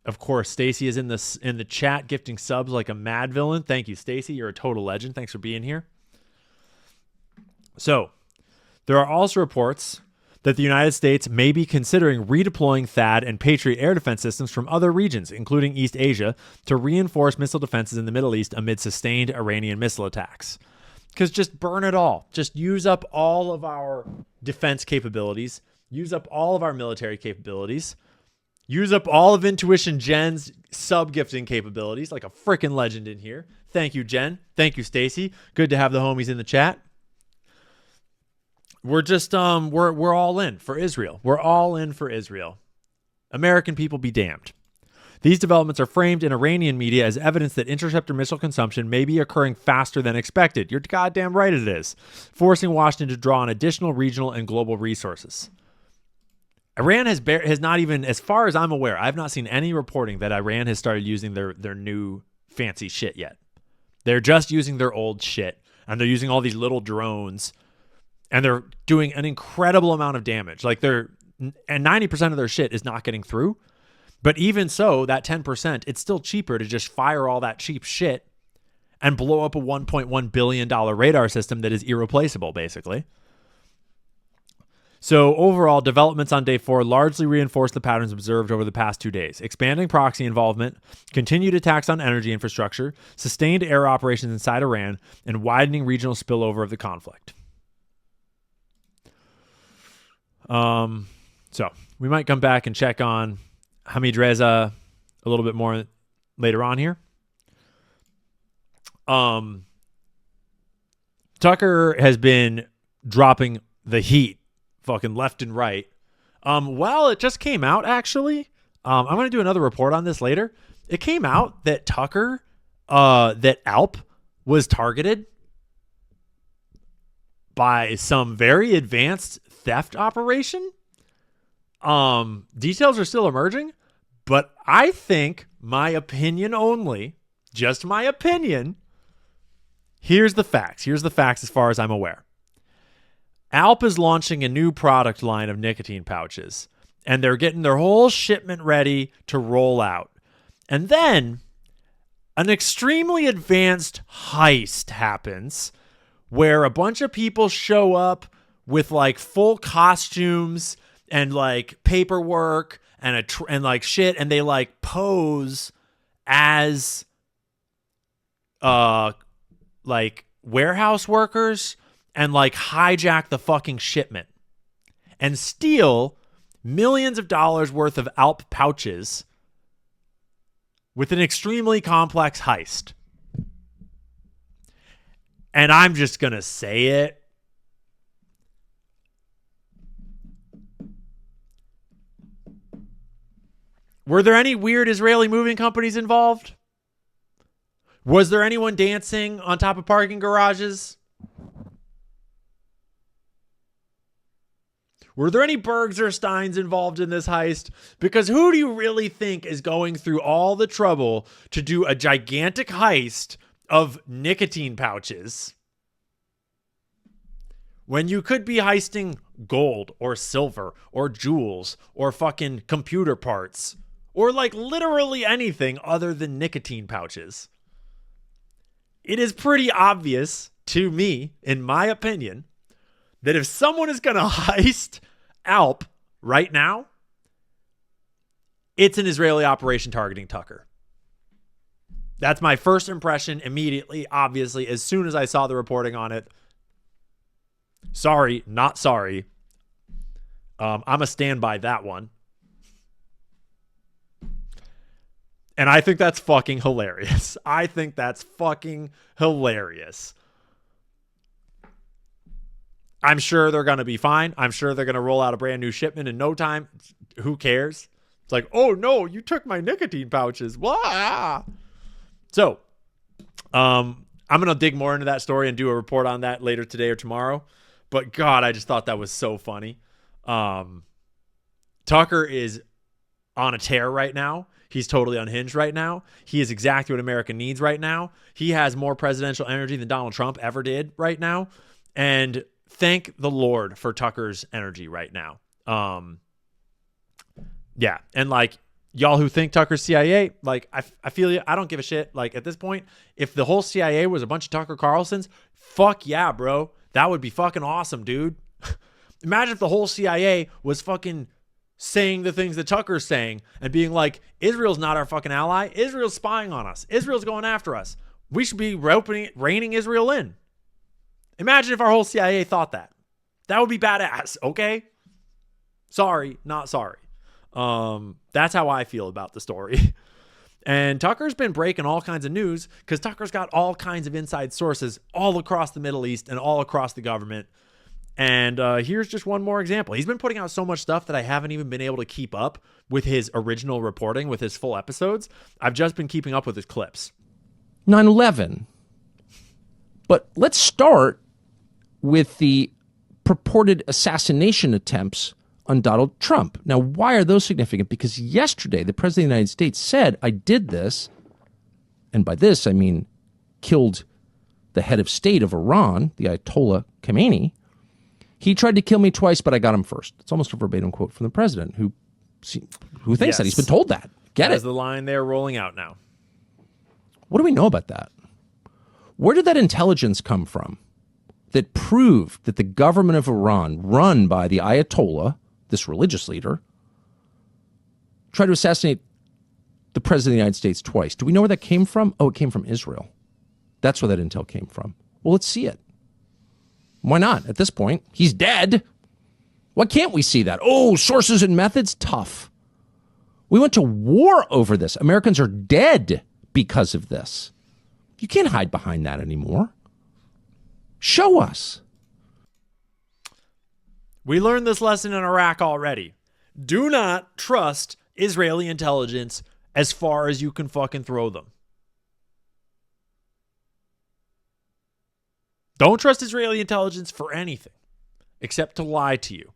Speaker 2: Of course, Stacy is in the chat gifting subs like a mad villain. Thank you, Stacy. You're a total legend. Thanks for being here. So, there are also reports that the United States may be considering redeploying THAAD and Patriot air defense systems from other regions, including East Asia, to reinforce missile defenses in the Middle East amid sustained Iranian missile attacks. Because just burn it all. Just use up all of our defense capabilities. Use up all of our military capabilities. Use up all of Intuition Jen's sub-gifting capabilities, like a freaking legend in here. Thank you, Jen. Thank you, Stacy. Good to have the homies in the chat. We're just we're all in for Israel. We're all in for Israel. American people be damned. These developments are framed in Iranian media as evidence that interceptor missile consumption may be occurring faster than expected. You're goddamn right it is, forcing Washington to draw on additional regional and global resources. Iran has not even, as far as I'm aware, I've not seen any reporting that Iran has started using their new fancy shit yet. They're just using their old shit, and they're using all these little drones, and they're doing an incredible amount of damage. Like and 90% of their shit is not getting through. But even so, that 10%, it's still cheaper to just fire all that cheap shit and blow up a $1.1 billion radar system that is irreplaceable, basically. So overall, developments on day 4 largely reinforce the patterns observed over the past 2 days. Expanding proxy involvement, continued attacks on energy infrastructure, sustained air operations inside Iran, and widening regional spillover of the conflict. So we might come back and check on Hamid Reza a little bit more later on here. Tucker has been dropping the heat fucking left and right. Well, it just came out, actually. I'm going to do another report on this later. It came out that Tucker, that ALP was targeted by some very advanced theft operation. Details are still emerging, but I think, my opinion only, just my opinion, here's the facts. Here's the facts as far as I'm aware. Alp is launching a new product line of nicotine pouches, and they're getting their whole shipment ready to roll out. And then an extremely advanced heist happens where a bunch of people show up with like full costumes and like paperwork and and like shit, and they like pose as like warehouse workers and like hijack the fucking shipment and steal millions of dollars worth of Alp pouches with an extremely complex heist. And I'm just going to say it. Were there any weird Israeli moving companies involved? Was there anyone dancing on top of parking garages? Were there any Bergs or Steins involved in this heist? Because who do you really think is going through all the trouble to do a gigantic heist of nicotine pouches when you could be heisting gold or silver or jewels or fucking computer parts or like literally anything other than nicotine pouches? It is pretty obvious to me, in my opinion, that if someone is going to heist Alp right now, it's an Israeli operation targeting Tucker. That's my first impression immediately, obviously, as soon as I saw the reporting on it. Sorry, not sorry. I'm a stand by that one. And I think that's fucking hilarious. I think that's fucking hilarious. I'm sure they're going to be fine. I'm sure they're going to roll out a brand new shipment in no time. Who cares? It's like, oh no, you took my nicotine pouches. Blah. So, I'm going to dig more into that story and do a report on that later today or tomorrow. But God, I just thought that was so funny. Tucker is on a tear right now. He's totally unhinged right now. He is exactly what America needs right now. He has more presidential energy than Donald Trump ever did right now. And thank the Lord for Tucker's energy right now. Yeah. And like y'all who think Tucker's CIA, like I feel you. I don't give a shit. Like at this point, if the whole CIA was a bunch of Tucker Carlsons, fuck yeah, bro. That would be fucking awesome, dude. Imagine if the whole CIA was fucking saying the things that Tucker's saying and being like, Israel's not our fucking ally. Israel's spying on us. Israel's going after us. We should be reining Israel in. Imagine if our whole CIA thought that. That would be badass, okay? Sorry, not sorry. That's how I feel about the story. And Tucker's been breaking all kinds of news because Tucker's got all kinds of inside sources all across the Middle East and all across the government. And here's just one more example. He's been putting out so much stuff that I haven't even been able to keep up with his original reporting, with his full episodes. I've just been keeping up with his clips.
Speaker 10: 9/11. But let's start with the purported assassination attempts on Donald Trump. Now, why are those significant? Because yesterday, the President of the United States said, I did this, and by this, I mean killed the head of state of Iran, the Ayatollah Khamenei. He tried to kill me twice, but I got him first. It's almost a verbatim quote from the president, who thinks that. He's been told that.
Speaker 2: That's the line they're rolling out now.
Speaker 10: What do we know about that? Where did that intelligence come from that proved that the government of Iran, run by the Ayatollah, this religious leader, tried to assassinate the president of the United States twice? Do we know where that came from? Oh, it came from Israel. That's where that intel came from. Well, let's see it. Why not? At this point, he's dead. Why can't we see that? Oh, sources and methods? Tough. We went to war over this. Americans are dead because of this. You can't hide behind that anymore. Show us.
Speaker 2: We learned this lesson in Iraq already. Do not trust Israeli intelligence as far as you can fucking throw them. Don't trust Israeli intelligence for anything except to lie to you.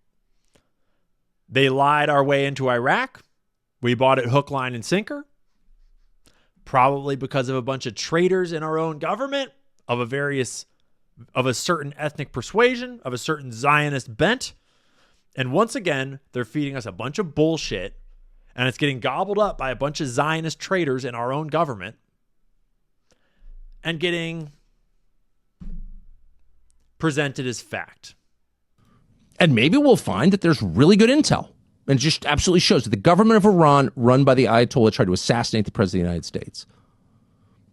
Speaker 2: They lied our way into Iraq. We bought it hook, line, and sinker. Probably because of a bunch of traitors in our own government of a various of a certain ethnic persuasion, of a certain Zionist bent. And once again, they're feeding us a bunch of bullshit, and it's getting gobbled up by a bunch of Zionist traitors in our own government and getting presented as fact.
Speaker 10: And maybe we'll find that there's really good intel. And it just absolutely shows that the government of Iran, run by the Ayatollah, tried to assassinate the President of the United States.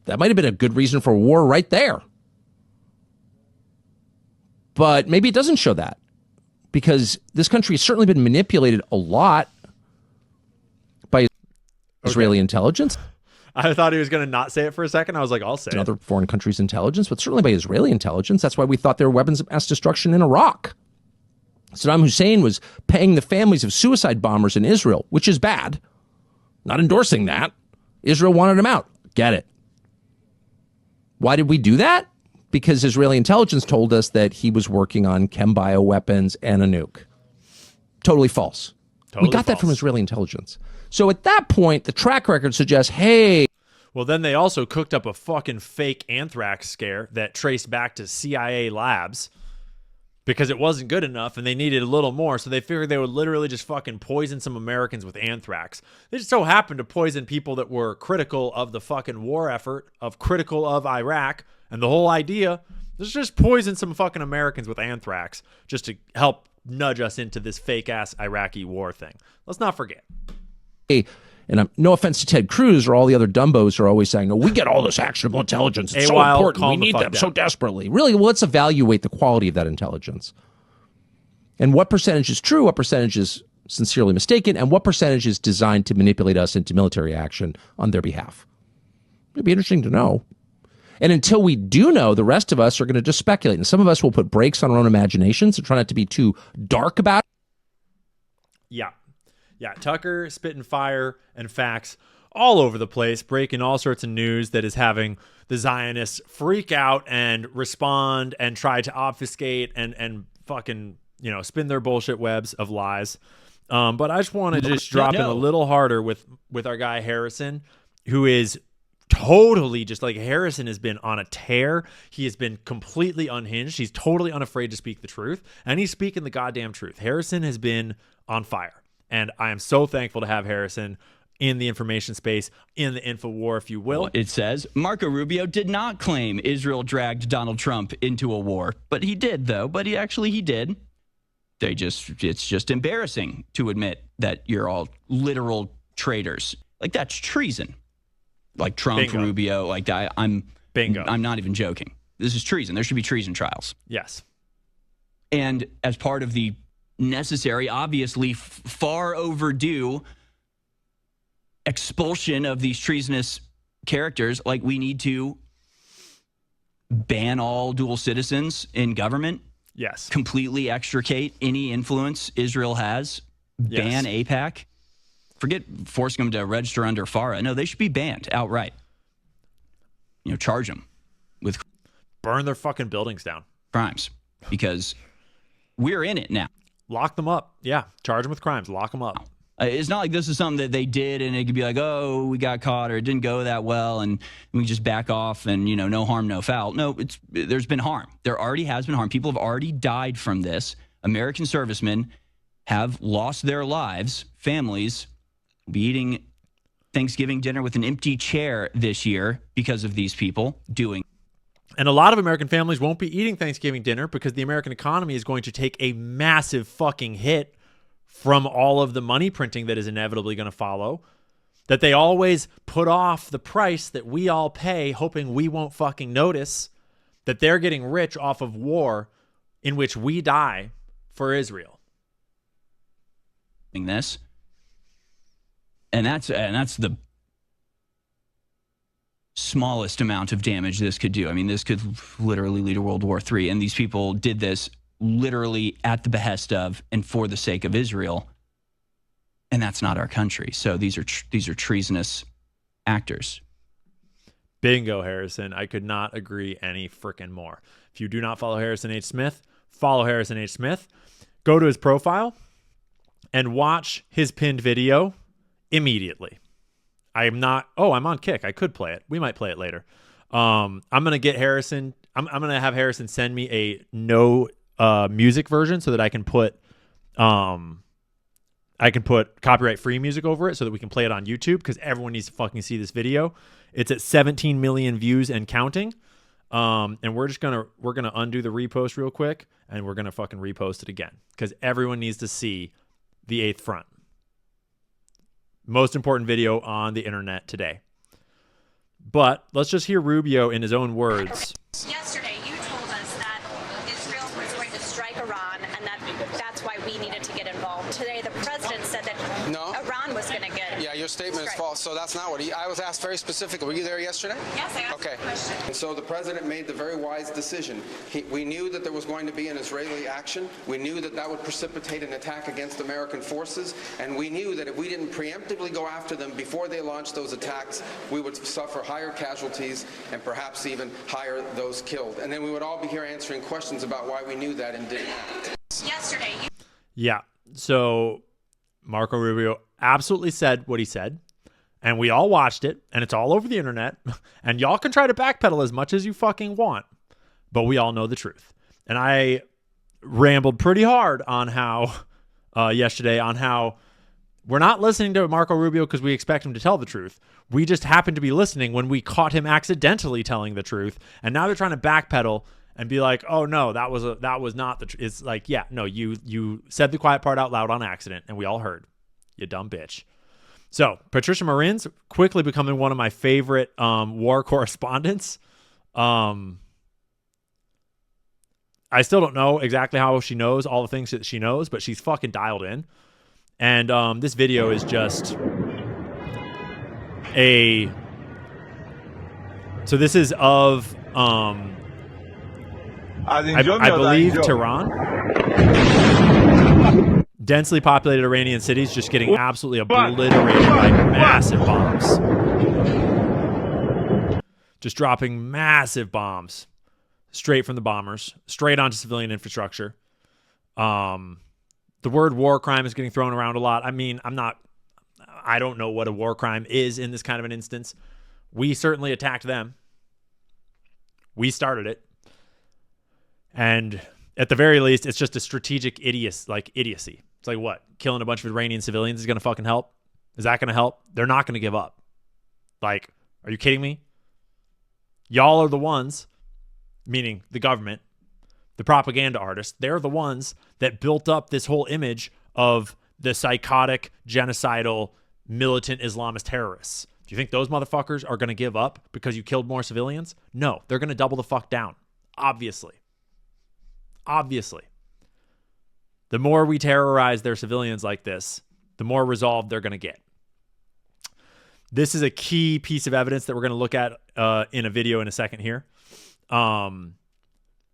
Speaker 10: That might have been a good reason for war right there. But maybe it doesn't show that, because this country has certainly been manipulated a lot by Israeli intelligence.
Speaker 2: I thought he was going to not say it for a second. I was like, I'll say it.
Speaker 10: Other foreign countries' intelligence, but certainly by Israeli intelligence. That's why we thought there were weapons of mass destruction in Iraq. Saddam Hussein was paying the families of suicide bombers in Israel, which is bad. Not endorsing that. Israel wanted him out. Get it. Why did we do that? Because Israeli intelligence told us that he was working on chem bioweapons and a nuke. Totally false. We got that from Israeli intelligence. So at that point, the track record suggests, hey.
Speaker 2: Well, then they also cooked up a fucking fake anthrax scare that traced back to CIA labs because it wasn't good enough and they needed a little more. So they figured they would literally just fucking poison some Americans with anthrax. They just so happened to poison people that were critical of the fucking war effort, critical of Iraq. And the whole idea is just poison some fucking Americans with anthrax just to help nudge us into this fake ass Iraqi war thing. Let's not forget.
Speaker 10: And no offense to Ted Cruz or all the other dumbos who are always saying, no, we get all this actionable intelligence. It's so important. We need them so desperately. Really, let's evaluate the quality of that intelligence. And what percentage is true, what percentage is sincerely mistaken, and what percentage is designed to manipulate us into military action on their behalf. It'd be interesting to know. And until we do know, the rest of us are going to just speculate. And some of us will put brakes on our own imaginations and try not to be too dark about it.
Speaker 2: Yeah. Yeah, Tucker spitting fire and facts all over the place, breaking all sorts of news that is having the Zionists freak out and respond and try to obfuscate and fucking, spin their bullshit webs of lies. But I just want to just drop in a little harder with our guy Harrison, who is totally just like Harrison has been on a tear. He has been completely unhinged. He's totally unafraid to speak the truth, and he's speaking the goddamn truth. Harrison has been on fire. And I am so thankful to have Harrison in the information space, in the info war, if you will.
Speaker 11: It says Marco Rubio did not claim Israel dragged Donald Trump into a war, but he did, though. But he did. It's just embarrassing to admit that you're all literal traitors. Like, that's treason. Like Trump, Bingo. Rubio, like
Speaker 2: Bingo.
Speaker 11: I'm not even joking. This is treason. There should be treason trials.
Speaker 2: Yes.
Speaker 11: And as part of the necessary, obviously far overdue expulsion of these treasonous characters, like, we need to ban all dual citizens in government.
Speaker 2: Yes.
Speaker 11: Completely extricate any influence Israel has. Ban AIPAC. Forget forcing them to register under FARA. No, they should be banned outright. Charge them with
Speaker 2: burn their fucking buildings down.
Speaker 11: Crimes, because we're in it now.
Speaker 2: Lock them up. Yeah. Charge them with crimes. Lock them up.
Speaker 11: It's not like this is something that they did and it could be like, oh, we got caught or it didn't go that well and we just back off and, no harm, no foul. No, there's been harm. There already has been harm. People have already died from this. American servicemen have lost their lives. Families will be eating Thanksgiving dinner with an empty chair this year because of these people doing.
Speaker 2: And a lot of American families won't be eating Thanksgiving dinner because the American economy is going to take a massive fucking hit from all of the money printing that is inevitably going to follow. That they always put off the price that we all pay, hoping we won't fucking notice that they're getting rich off of war in which we die for Israel.
Speaker 11: This. And that's the smallest amount of damage this could do. I mean, this could literally lead to World War III. And these people did this literally at the behest of and for the sake of Israel. And that's not our country. So these are treasonous actors.
Speaker 2: Bingo, Harrison. I could not agree any freaking more. If you do not follow Harrison H. Smith, follow Harrison H. Smith. Go to his profile and watch his pinned video immediately. I'm on Kick. I could play it. We might play it later. I'm going to get Harrison I'm gonna have Harrison send me a no music version so that I can put copyright free music over it so that we can play it on YouTube, because everyone needs to fucking see this video. It's at 17 million views and counting. And we're gonna undo the repost real quick, and we're gonna fucking repost it again, because everyone needs to see the 8th front. Most important video on the internet today. But let's just hear Rubio in his own words.
Speaker 12: Yesterday, you told us that Israel was going to strike Iran, and that's why we needed to get involved. Today, the president said that Iran was going to get.
Speaker 13: Yeah, your statement is false. So that's not what I was asked very specifically. Were you there yesterday?
Speaker 12: Yes, I asked
Speaker 13: okay.
Speaker 12: the question.
Speaker 13: And so the president made the very wise decision. We knew that there was going to be an Israeli action. We knew that that would precipitate an attack against American forces. And we knew that if we didn't preemptively go after them before they launched those attacks, we would suffer higher casualties and perhaps even higher those killed. And then we would all be here answering questions about why we knew that and didn't act.
Speaker 12: Yesterday,
Speaker 2: Yeah. So Marco Rubio absolutely said what he said, and we all watched it, and it's all over the internet, and y'all can try to backpedal as much as you fucking want, but we all know the truth. And I rambled pretty hard on how yesterday on how we're not listening to Marco Rubio because we expect him to tell the truth. We just happened to be listening when we caught him accidentally telling the truth, and now they're trying to backpedal and be like, "Oh no, that was not the truth." It's like, yeah, no, you said the quiet part out loud on accident, and we all heard. You dumb bitch. So Patricia Marin's quickly becoming one of my favorite war correspondents. I still don't know exactly how she knows all the things that she knows, but she's fucking dialed in. And this video is just so this is of I believe Tehran. Densely populated Iranian cities just getting absolutely obliterated by massive bombs. Just dropping massive bombs straight from the bombers, straight onto civilian infrastructure. The word war crime is getting thrown around a lot. I mean, I don't know what a war crime is in this kind of an instance. We certainly attacked them. We started it. And at the very least, it's just a strategic idiocy. It's like, what? Killing a bunch of Iranian civilians is going to fucking help? Is that going to help? They're not going to give up. Like, are you kidding me? Y'all are the ones, meaning the government, the propaganda artists, they're the ones that built up this whole image of the psychotic, genocidal, militant Islamist terrorists. Do you think those motherfuckers are going to give up because you killed more civilians? No, they're going to double the fuck down. Obviously. The more we terrorize their civilians like this, the more resolved they're going to get. This is a key piece of evidence that we're going to look at in a video in a second here. And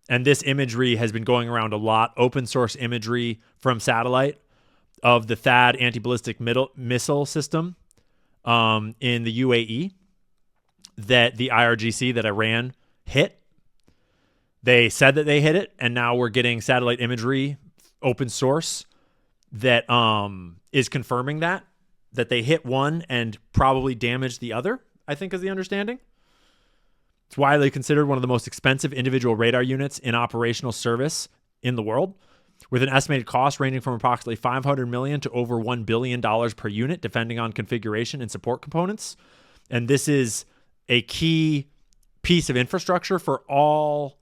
Speaker 2: this imagery has been going around a lot. Open source imagery from satellite of the THAAD anti-ballistic missile system in the UAE that the IRGC, that Iran hit. They said that they hit it, and now we're getting satellite imagery, open source, that is confirming that they hit one and probably damaged the other, I think is the understanding. It's widely considered one of the most expensive individual radar units in operational service in the world, with an estimated cost ranging from approximately $500 million to over $1 billion per unit, depending on configuration and support components. And this is a key piece of infrastructure for all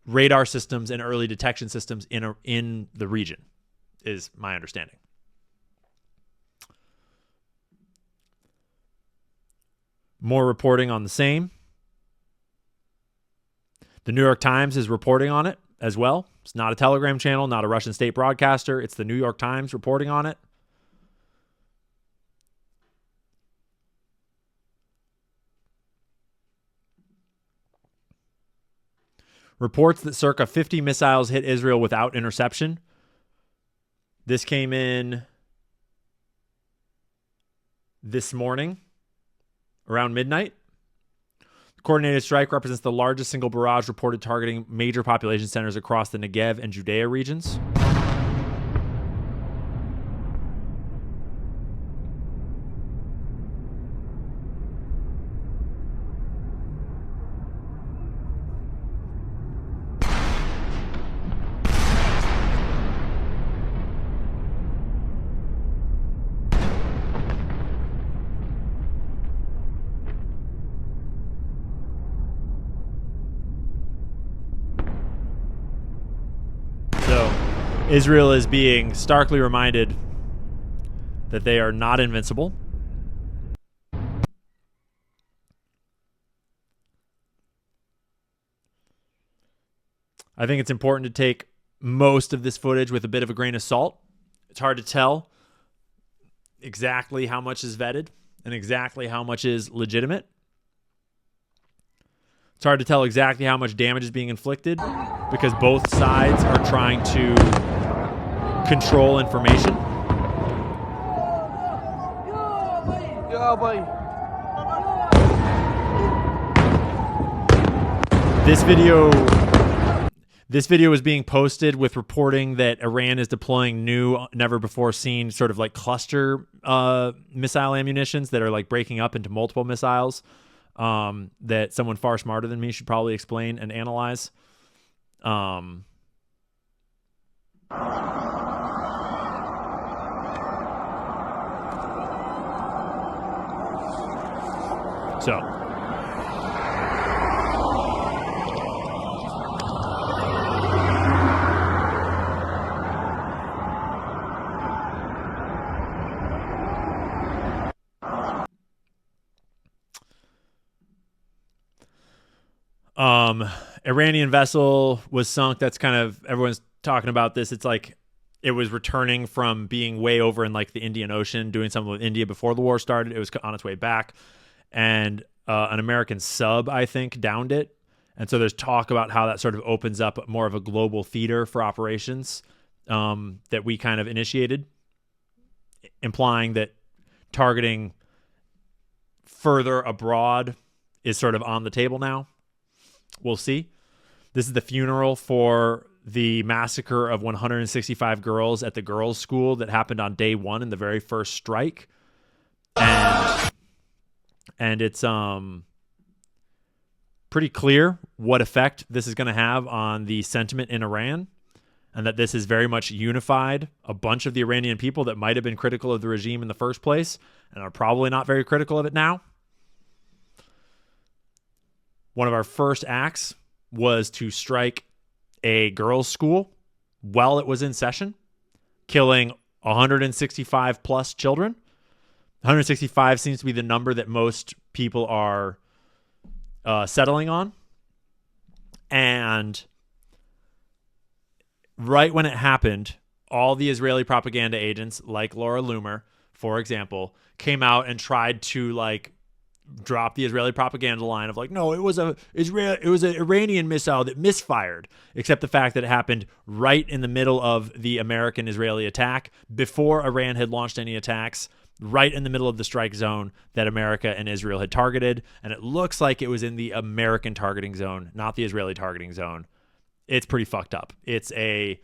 Speaker 2: radar systems and early detection systems in the region, is my understanding. More reporting on the same. The New York Times is reporting on it as well. It's not a Telegram channel, not a Russian state broadcaster. It's the New York Times reporting on it. Reports that circa 50 missiles hit Israel without interception. This came in this morning around midnight. The coordinated strike represents the largest single barrage reported targeting major population centers across the Negev and Judea regions. Israel is being starkly reminded that they are not invincible. I think it's important to take most of this footage with a bit of a grain of salt. It's hard to tell exactly how much is vetted and exactly how much is legitimate. It's hard to tell exactly how much damage is being inflicted because both sides are trying to control information. This video is being posted with reporting that Iran is deploying new, never before seen sort of like cluster missile ammunitions that are like breaking up into multiple missiles that someone far smarter than me should probably explain and analyze. So. Iranian vessel was sunk. That's kind of, everyone's talking about this. It's like it was returning from being way over in like the Indian Ocean, doing something with India before the war started. It was on its way back, and an American sub, I think, downed it. And so there's talk about how that sort of opens up more of a global theater for operations that we kind of initiated, implying that targeting further abroad is sort of on the table now. We'll see. This is the funeral for the massacre of 165 girls at the girls' school that happened on day one in the very first strike. And it's pretty clear what effect this is going to have on the sentiment in Iran, and that this has very much unified a bunch of the Iranian people that might have been critical of the regime in the first place and are probably not very critical of it now. One of our first acts was to strike a girls' school while it was in session, killing 165 plus children. 165 seems to be the number that most people are settling on. And right when it happened, all the Israeli propaganda agents, like Laura Loomer, for example, came out and tried to like drop the Israeli propaganda line of like, no, it was an Iranian missile that misfired, except the fact that it happened right in the middle of the American-Israeli attack, before Iran had launched any attacks, right in the middle of the strike zone that America and Israel had targeted. And it looks like it was in the American targeting zone, not the Israeli targeting zone. It's pretty fucked up. It's a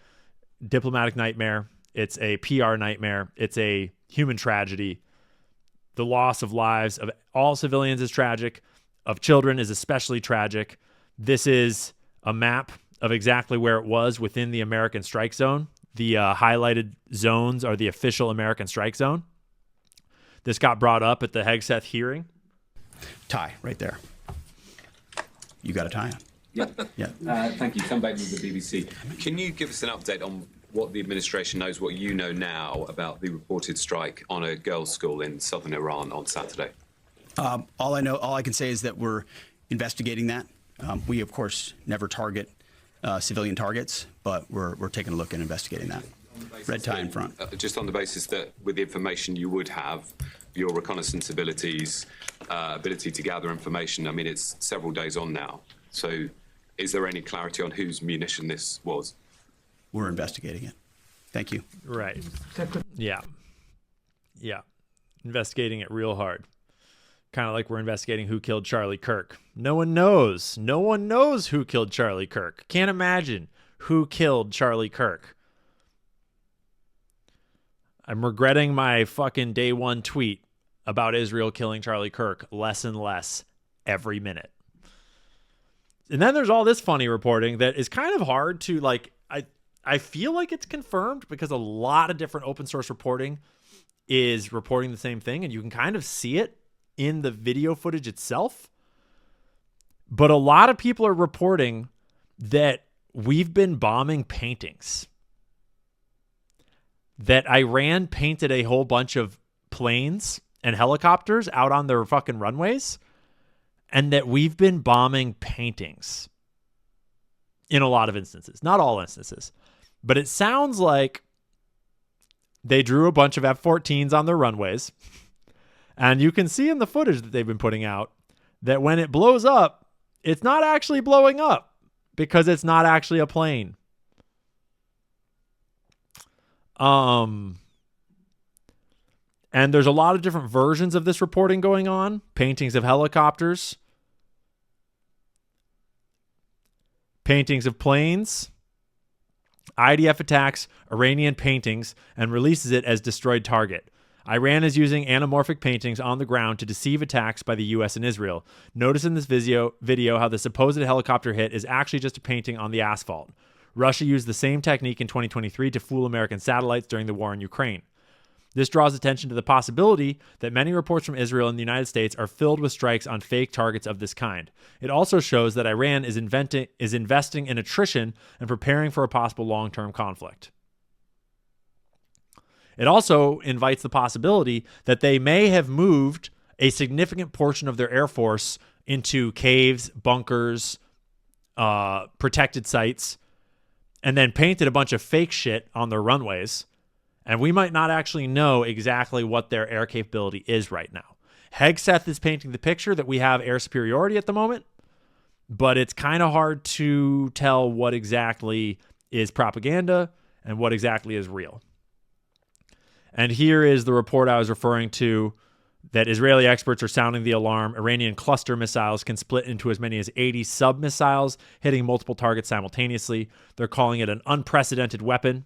Speaker 2: diplomatic nightmare. It's a PR nightmare. It's a human tragedy. The loss of lives of all civilians is tragic. Of children is especially tragic. This is a map of exactly where it was within the American strike zone. The highlighted zones are the official American strike zone. This got brought up at the Hegseth hearing.
Speaker 14: Tie right there. You got a tie on.
Speaker 15: Yeah. Thank you. Come back with the BBC. Can you give us an update on what the administration knows, what you know now about the reported strike on a girls' school in southern Iran on Saturday?
Speaker 14: All I can say is that we're investigating that. We, of course, never target civilian targets, but we're taking a look and investigating that. Red tie in front.
Speaker 15: Just on the basis that with the information you would have, your reconnaissance abilities, ability to gather information, I mean, it's several days on now. So is there any clarity on whose munition this was?
Speaker 14: We're investigating it. Thank you.
Speaker 2: Right. Yeah. Yeah. Investigating it real hard. Kind of like we're investigating who killed Charlie Kirk. No one knows. No one knows who killed Charlie Kirk. Can't imagine who killed Charlie Kirk. I'm regretting my fucking day one tweet about Israel killing Charlie Kirk less and less every minute. And then there's all this funny reporting that is kind of hard to like, I feel like it's confirmed because a lot of different open source reporting is reporting the same thing, and you can kind of see it in the video footage itself. But a lot of people are reporting that we've been bombing paintings. that Iran painted a whole bunch of planes and helicopters out on their fucking runways, and that we've been bombing paintings in a lot of instances. Not all instances. But it sounds like they drew a bunch of F-14s on their runways, and you can see in the footage that they've been putting out that when it blows up, it's not actually blowing up because it's not actually a plane. And there's a lot of different versions of this reporting going on. Paintings of helicopters, paintings of planes, IDF attacks Iranian paintings and releases it as destroyed target. Iran is using anamorphic paintings on the ground to deceive attacks by the U.S. and Israel. Notice in this video how the supposed helicopter hit is actually just a painting on the asphalt. Russia used the same technique in 2023 to fool American satellites during the war in Ukraine. This draws attention to the possibility that many reports from Israel and the United States are filled with strikes on fake targets of this kind. It also shows that Iran is investing in attrition and preparing for a possible long-term conflict. It also invites the possibility that they may have moved a significant portion of their Air Force into caves, bunkers, protected sites, and then painted a bunch of fake shit on their runways. And we might not actually know exactly what their air capability is right now. Hegseth is painting the picture that we have air superiority at the moment, but it's kind of hard to tell what exactly is propaganda and what exactly is real. And here is the report I was referring to, that Israeli experts are sounding the alarm. Iranian cluster missiles can split into as many as 80 sub-missiles, hitting multiple targets simultaneously. They're calling it an unprecedented weapon,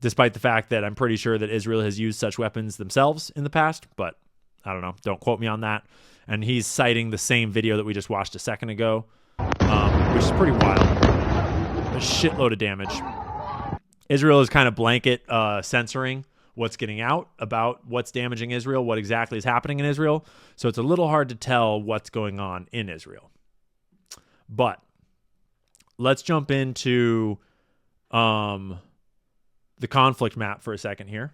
Speaker 2: despite the fact that I'm pretty sure that Israel has used such weapons themselves in the past, but I don't know. Don't quote me on that. And he's citing the same video that we just watched a second ago, which is pretty wild. A shitload of damage. Israel is kind of blanket censoring what's getting out about what's damaging Israel, what exactly is happening in Israel. So it's a little hard to tell what's going on in Israel. But let's jump into the conflict map for a second here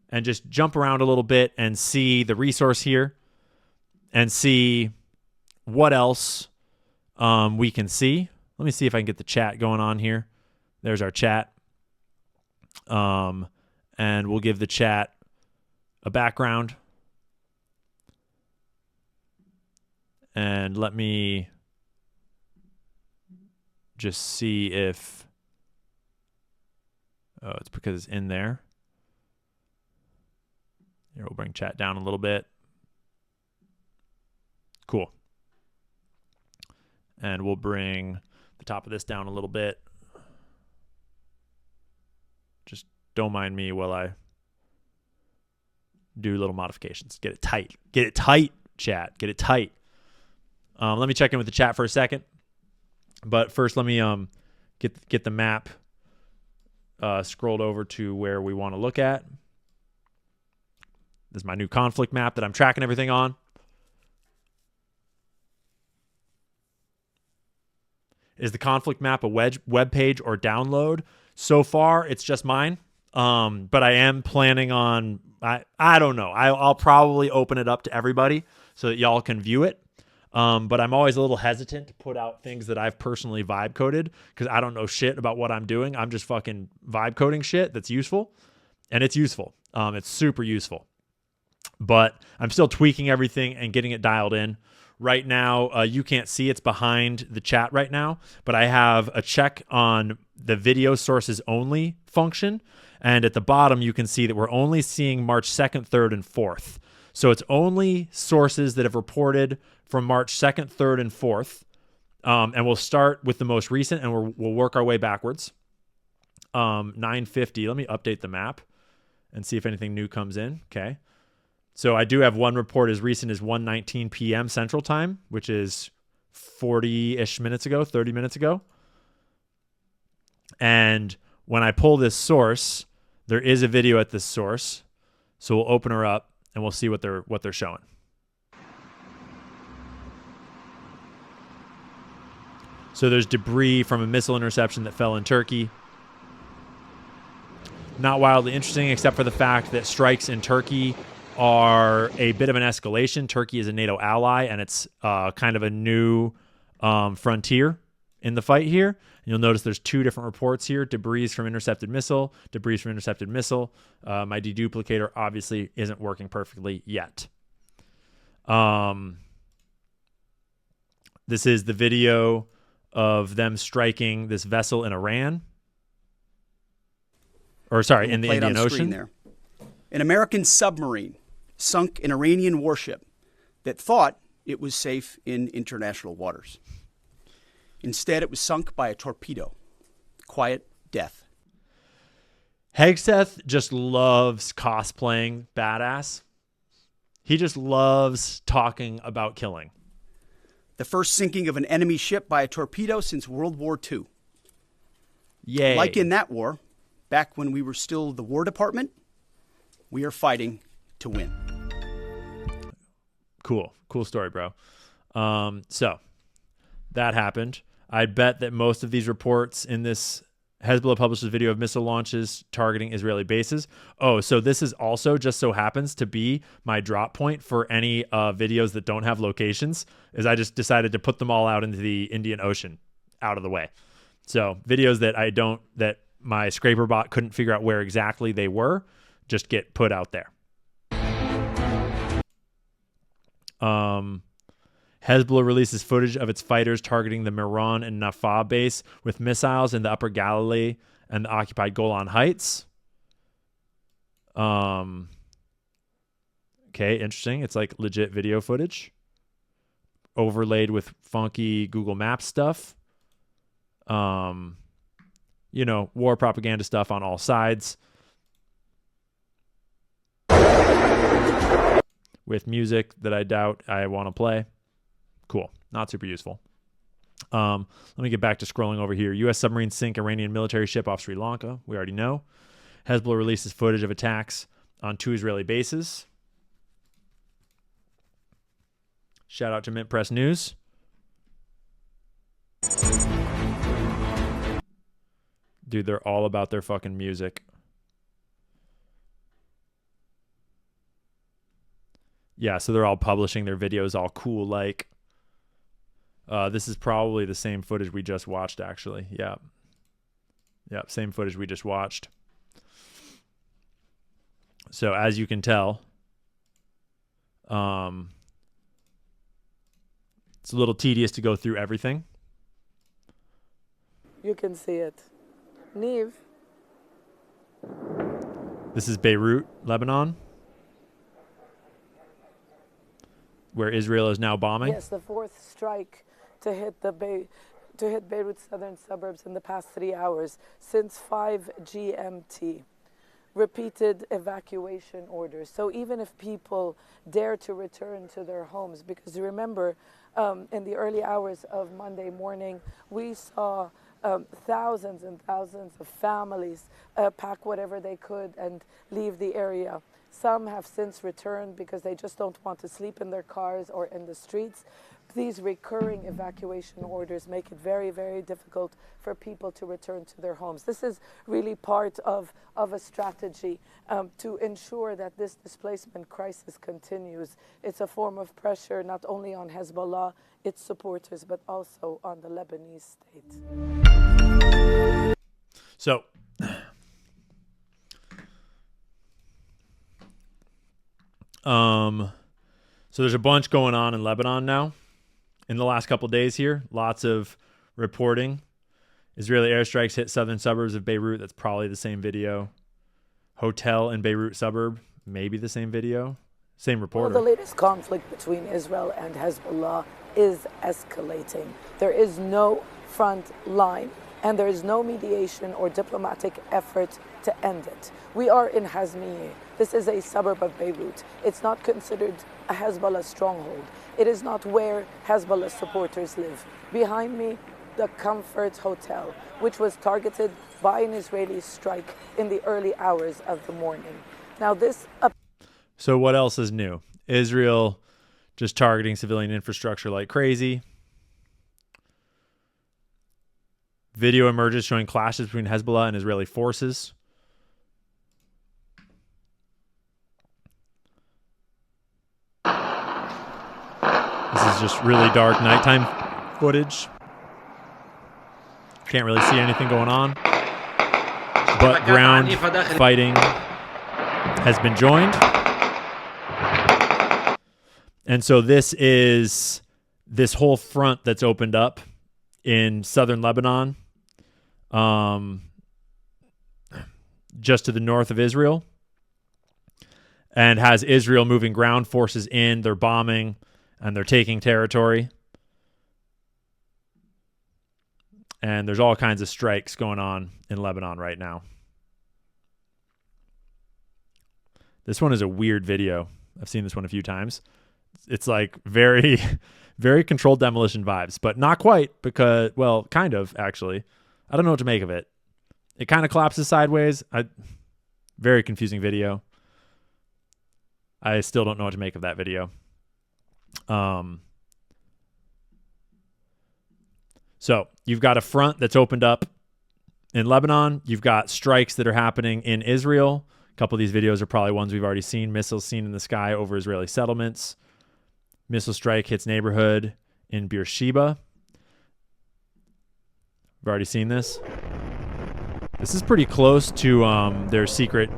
Speaker 2: and just jump around a little bit and see the resource here and see what else we can see. Let me see if I can get the chat going on here. There's our chat. And we'll give the chat a background. And let me just see if... Oh, it's because it's in there. Here, we'll bring chat down a little bit. Cool. And we'll bring the top of this down a little bit. Just don't mind me while I do little modifications. Get it tight. Get it tight, chat. Get it tight. Let me check in with the chat for a second. But first, let me get the map scrolled over to where we want to look at. This is my new conflict map that I'm tracking everything on. Is the conflict map a web page or download? So far, it's just mine. But I am planning on, I don't know. I'll probably open it up to everybody so that y'all can view it. But I'm always a little hesitant to put out things that I've personally vibe coded because I don't know shit about what I'm doing. I'm just fucking vibe coding shit that's useful. And it's useful. It's super useful. But I'm still tweaking everything and getting it dialed in. Right now, you can't see it's behind the chat right now, but I have a check on the video sources only function. And at the bottom, you can see that we're only seeing March 2nd, 3rd, and 4th. So it's only sources that have reported from March 2nd, 3rd, and 4th. And we'll start with the most recent, and we'll work our way backwards. 9:50. Let me update the map and see if anything new comes in. Okay. So I do have one report as recent as 1:19 p.m. Central Time, which is 40-ish minutes ago, 30 minutes ago. And when I pull this source, there is a video at this source. So we'll open her up and we'll see what they're showing. So there's debris from a missile interception that fell in Turkey. not wildly interesting, except for the fact that strikes in Turkey are a bit of an escalation. Turkey is a NATO ally, and it's kind of a new frontier in the fight here. You'll notice there's two different reports here: debris from intercepted missile, debris from intercepted missile. My deduplicator obviously isn't working perfectly yet. This is the video of them striking this vessel in Iran. Or sorry, in the Indian Ocean.
Speaker 14: There. An American submarine sunk an Iranian warship that thought it was safe in international waters. Instead, it was sunk by a torpedo. Quiet death.
Speaker 2: Hegseth just loves cosplaying badass. He just loves talking about killing.
Speaker 14: The first sinking of an enemy ship by a torpedo since World War II.
Speaker 2: Yay.
Speaker 14: Like in that war, back when we were still the War Department, we are fighting to win.
Speaker 2: Cool story, bro. So that happened. I bet that most of these reports in this Hezbollah publishes video of missile launches targeting Israeli bases. Oh, so this is also just so happens to be my drop point for any videos that don't have locations, is I just decided to put them all out into the Indian Ocean out of the way. So videos that my scraper bot couldn't figure out where exactly they were just get put out there. Hezbollah releases footage of its fighters targeting the Meron and Nafah base with missiles in the Upper Galilee and the occupied Golan Heights. Okay, interesting. It's like legit video footage overlaid with funky Google Maps stuff. War propaganda stuff on all sides. With music that I doubt I want to play. Cool. Not super useful. Let me get back to scrolling over here. U.S. submarines sink Iranian military ship off Sri Lanka. We already know. Hezbollah releases footage of attacks on 2 Israeli bases. Shout out to Mint Press News. Dude, they're all about their fucking music. Yeah, so they're all publishing their videos all cool like. This is probably the same footage we just watched, actually. Yeah. Yep, same footage we just watched. So as you can tell, it's a little tedious to go through everything.
Speaker 16: You can see it. Neve.
Speaker 2: This is Beirut, Lebanon, where Israel is now bombing.
Speaker 16: Yes, the 4th strike to hit Beirut's southern suburbs in the past 3 hours since 5 GMT. Repeated evacuation orders. So even if people dare to return to their homes, because you remember in the early hours of Monday morning, we saw thousands and thousands of families pack whatever they could and leave the area. Some have since returned because they just don't want to sleep in their cars or in the streets. These recurring evacuation orders make it very, very difficult for people to return to their homes. This is really part of a strategy to ensure that this displacement crisis continues. It's a form of pressure not only on Hezbollah, its supporters, but also on the Lebanese state.
Speaker 2: So there's a bunch going on in Lebanon now. In the last couple of days here, lots of reporting. Israeli airstrikes hit southern suburbs of Beirut. That's probably the same video. Hotel in Beirut suburb, maybe the same video. Same reporter.
Speaker 16: Well, the latest conflict between Israel and Hezbollah is escalating. There is no front line, and there is no mediation or diplomatic effort to end it. We are in Hazmiye. This is a suburb of Beirut. It's not considered a Hezbollah stronghold. It is not where Hezbollah supporters live. Behind me, the Comfort Hotel, which was targeted by an Israeli strike in the early hours of the morning. Now this...
Speaker 2: So what else is new? Israel just targeting civilian infrastructure like crazy. Video emerges showing clashes between Hezbollah and Israeli forces. This is just really dark nighttime footage. Can't really see anything going on. But ground fighting has been joined. And so this is this whole front that's opened up in southern Lebanon, just to the north of Israel, and has Israel moving ground forces in. They're bombing and they're taking territory. And there's all kinds of strikes going on in Lebanon right now. This one is a weird video. I've seen this one a few times. It's like very, very controlled demolition vibes, but not quite because, well, kind of, actually. I don't know what to make of it. It kind of collapses sideways. Very confusing video. I still don't know what to make of that video. So you've got a front that's opened up in Lebanon. You've got strikes that are happening in Israel. A couple of these videos are probably ones we've already seen. Missiles seen in the sky over Israeli settlements. Missile strike hits neighborhood in Beersheba. We've already seen this. This is pretty close to their secret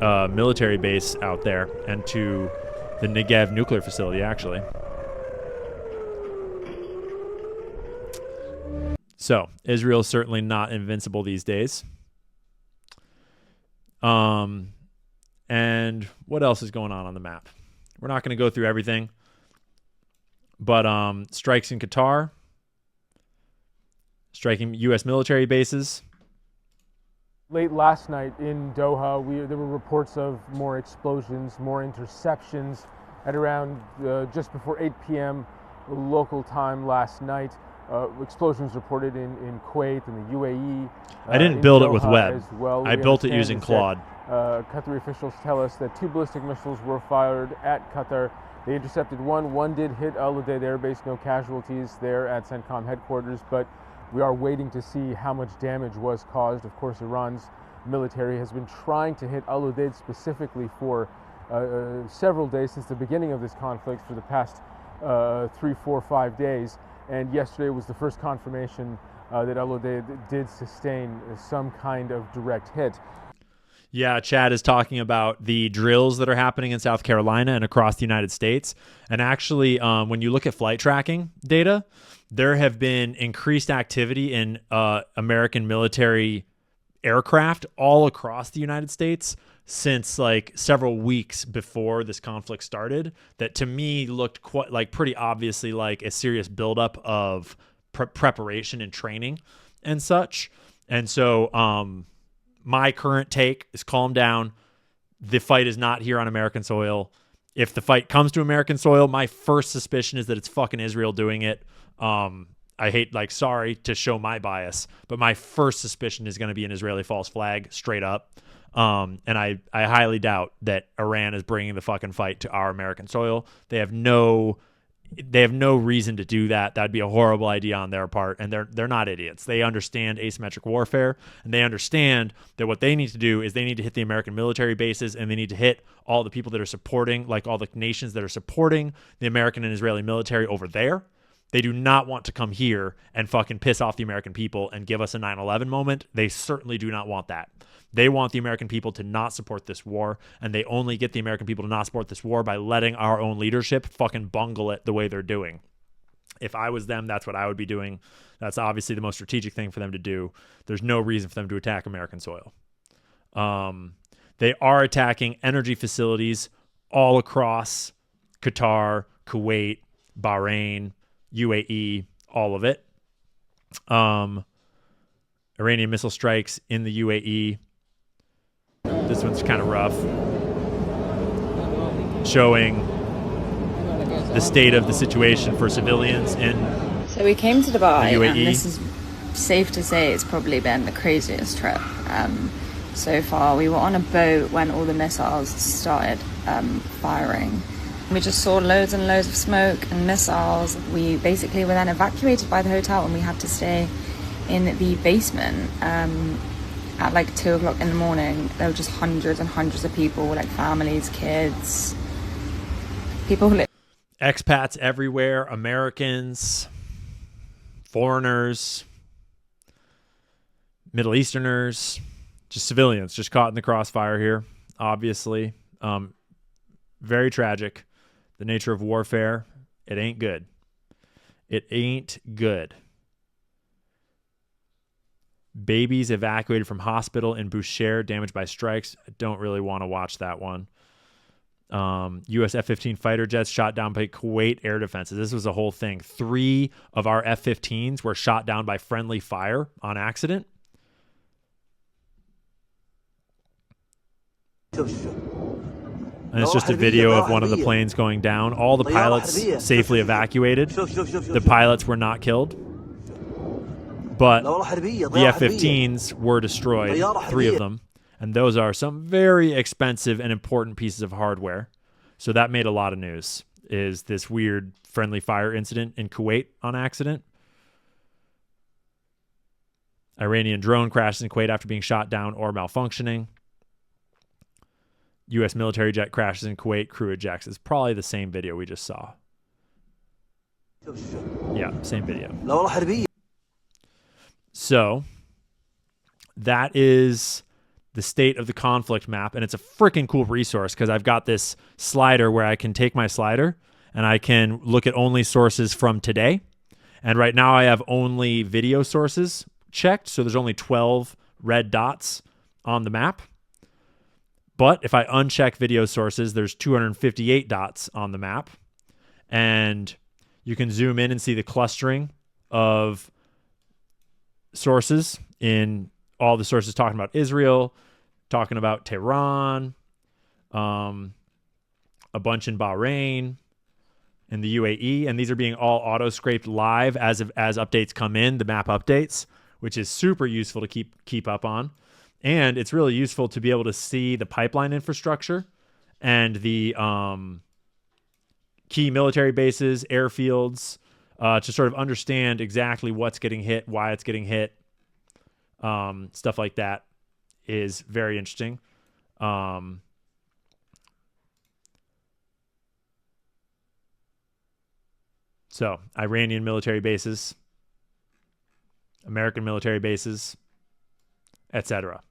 Speaker 2: military base out there and to the Negev nuclear facility, actually. So, Israel's certainly not invincible these days. And what else is going on the map? We're not going to go through everything. But strikes in Qatar. Striking U.S. military bases.
Speaker 17: Late last night in Doha, there were reports of more explosions, more interceptions at around just before 8 p.m. local time last night. Explosions reported in Kuwait and the UAE.
Speaker 2: I didn't build it with Webb.
Speaker 17: Well.
Speaker 2: I built it using Claude.
Speaker 17: Qatari officials tell us that 2 ballistic missiles were fired at Qatar. They intercepted one. One did hit Al Udeid Air Base. No casualties there at CENTCOM headquarters, but we are waiting to see how much damage was caused. Of course, Iran's military has been trying to hit Al Udeid specifically for several days since the beginning of this conflict, for the past 3, 4, 5 days. And yesterday was the first confirmation that Al Udeid did sustain some kind of direct hit.
Speaker 2: Yeah, Chad is talking about the drills that are happening in South Carolina and across the United States. And actually, when you look at flight tracking data, there have been increased activity in American military aircraft all across the United States since like several weeks before this conflict started, that to me looked quite like pretty obviously like a serious buildup of preparation and training and such. And so my current take is calm down. The fight is not here on American soil. If the fight comes to American soil, my first suspicion is that it's fucking Israel doing it. I hate, like, sorry to show my bias, but my first suspicion is going to be an Israeli false flag, straight up. And I highly doubt that Iran is bringing the fucking fight to our American soil. They have no reason to do that. That'd be a horrible idea on their part. And they're not idiots. They understand asymmetric warfare, and they understand that what they need to do is they need to hit the American military bases, and they need to hit all the people that are supporting, like all the nations that are supporting the American and Israeli military over there. They do not want to come here and fucking piss off the American people and give us a 9/11 moment. They certainly do not want that. They want the American people to not support this war, and they only get the American people to not support this war by letting our own leadership fucking bungle it the way they're doing. If I was them, that's what I would be doing. That's obviously the most strategic thing for them to do. There's no reason for them to attack American soil. They are attacking energy facilities all across Qatar, Kuwait, Bahrain, UAE, all of it. Iranian missile strikes in the UAE. This one's kind of rough, showing the state of the situation for civilians in
Speaker 18: So we came to Dubai,
Speaker 2: the UAE.
Speaker 18: and this is safe to say it's probably been the craziest trip so far. We were on a boat when all the missiles started firing. We just saw loads and loads of smoke and missiles. We basically were then evacuated by the hotel, and we had to stay in the basement. At like 2 o'clock in the morning, there were just hundreds and hundreds of people, like families, kids, people who
Speaker 2: expats everywhere, Americans, foreigners, Middle Easterners, just civilians, just caught in the crossfire here, obviously. Very tragic. The nature of warfare, it ain't good. It ain't good. Babies evacuated from hospital in Bushehr, damaged by strikes. I don't really want to watch that one. U.S. F-15 fighter jets shot down by Kuwait air defenses. This was a whole thing. 3 of our F-15s were shot down by friendly fire on accident. And it's just a video of one of the planes going down. All the pilots safely evacuated. The pilots were not killed. But the F-15s were destroyed, 3 of them. And those are some very expensive and important pieces of hardware. So that made a lot of news, is this weird friendly fire incident in Kuwait on accident. Iranian drone crashes in Kuwait after being shot down or malfunctioning. U.S. military jet crashes in Kuwait, crew ejects. It's probably the same video we just saw. Yeah, same video. So that is the state of the conflict map, and it's a freaking cool resource because I've got this slider where I can take my slider and I can look at only sources from today. And right now I have only video sources checked, so there's only 12 red dots on the map. But if I uncheck video sources, there's 258 dots on the map. And you can zoom in and see the clustering of sources in all the sources talking about Israel, talking about Tehran, a bunch in Bahrain, in the UAE. And these are being all auto-scraped live as updates come in, the map updates, which is super useful to keep up on. And it's really useful to be able to see the pipeline infrastructure and the key military bases, airfields, to sort of understand exactly what's getting hit, why it's getting hit. Stuff like that is very interesting. So, Iranian military bases, American military bases, etc.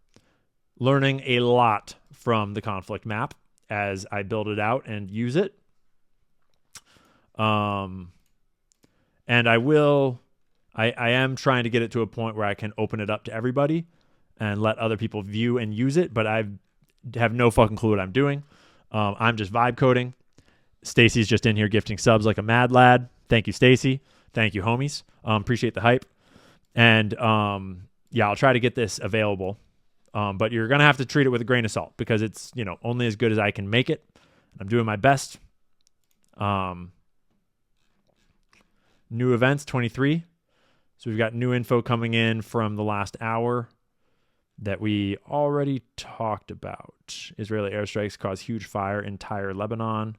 Speaker 2: Learning a lot from the conflict map as I build it out and use it. And I am trying to get it to a point where I can open it up to everybody and let other people view and use it, but I have no fucking clue what I'm doing. I'm just vibe coding. Stacy's just in here gifting subs like a mad lad. Thank you, Stacy. Thank you, homies. Appreciate the hype. And yeah, I'll try to get this available. But you're going to have to treat it with a grain of salt because it's, only as good as I can make it. I'm doing my best. New events, 23. So we've got new info coming in from the last hour that we already talked about. Israeli airstrikes cause huge fire in entire Lebanon.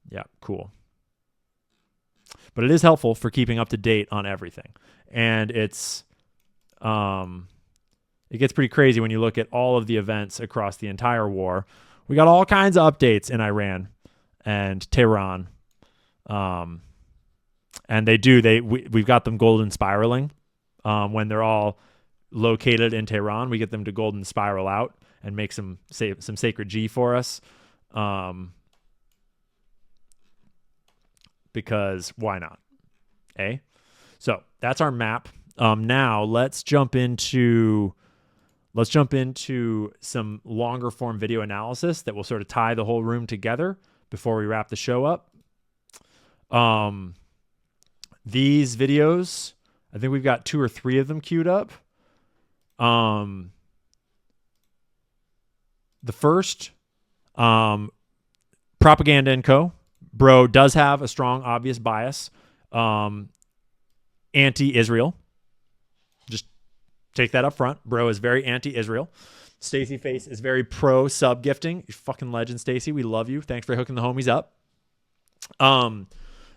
Speaker 2: Yeah, cool. But it is helpful for keeping up to date on everything. And it's it gets pretty crazy when you look at all of the events across the entire war. We got all kinds of updates in Iran and Tehran. And we've got them golden spiraling. When they're all located in Tehran, we get them to golden spiral out and make some sacred G for us. Because why not? So that's our map. Now let's jump into some longer form video analysis that will sort of tie the whole room together before we wrap the show up. These videos, I think we've got 2 or 3 of them queued up. The first, Propaganda & Co. Bro does have a strong, obvious bias. Anti-Israel. Just take that up front. Bro is very anti-Israel. Stacy Face is very pro-sub gifting. You're fucking legend, Stacy. We love you. Thanks for hooking the homies up.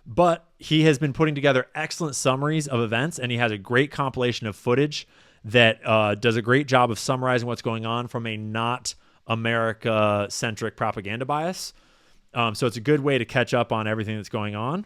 Speaker 2: But he has been putting together excellent summaries of events, and he has a great compilation of footage that does a great job of summarizing what's going on from a not America-centric propaganda bias. So it's a good way to catch up on everything that's going on.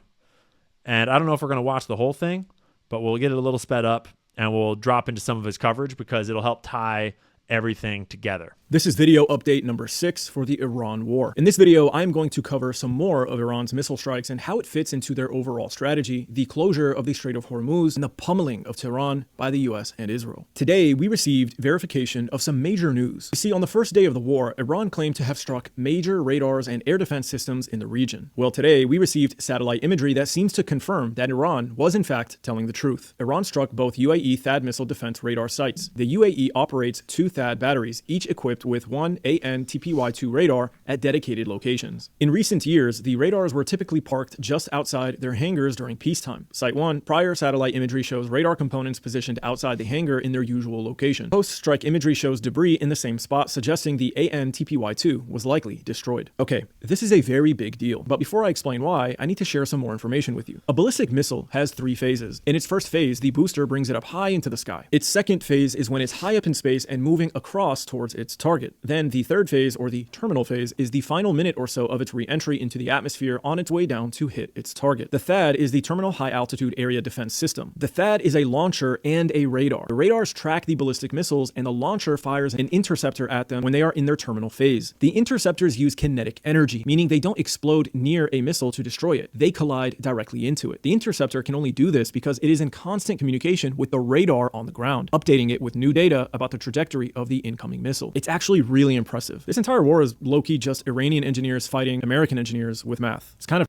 Speaker 2: And I don't know if we're going to watch the whole thing, but we'll get it a little sped up and we'll drop into some of his coverage because it'll help tie everything together.
Speaker 19: This is video update number 6 for the Iran war. In this video, I'm going to cover some more of Iran's missile strikes and how it fits into their overall strategy, the closure of the Strait of Hormuz, and the pummeling of Tehran by the US and Israel. Today, we received verification of some major news. You see, on the first day of the war, Iran claimed to have struck major radars and air defense systems in the region. Well, today, we received satellite imagery that seems to confirm that Iran was in fact telling the truth. Iran struck both UAE THAAD missile defense radar sites. The UAE operates 2 THAAD batteries, each equipped with one AN/TPY-2 radar at dedicated locations. In recent years, the radars were typically parked just outside their hangars during peacetime. Site 1, prior satellite imagery shows radar components positioned outside the hangar in their usual location. Post-strike imagery shows debris in the same spot, suggesting the AN/TPY-2 was likely destroyed. Okay, this is a very big deal, but before I explain why, I need to share some more information with you. A ballistic missile has 3 phases. In its first phase, the booster brings it up high into the sky. Its second phase is when it's high up in space and moving across towards its target. Then the third phase, or the terminal phase, is the final minute or so of its re-entry into the atmosphere on its way down to hit its target. The THAAD is the Terminal High Altitude Area Defense System. The THAAD is a launcher and a radar. The radars track the ballistic missiles, and the launcher fires an interceptor at them when they are in their terminal phase. The interceptors use kinetic energy, meaning they don't explode near a missile to destroy it. They collide directly into it. The interceptor can only do this because it is in constant communication with the radar on the ground, updating it with new data about the trajectory of the incoming missile. It's actually really impressive. This entire war is low-key just Iranian engineers fighting American engineers with math. It's kind of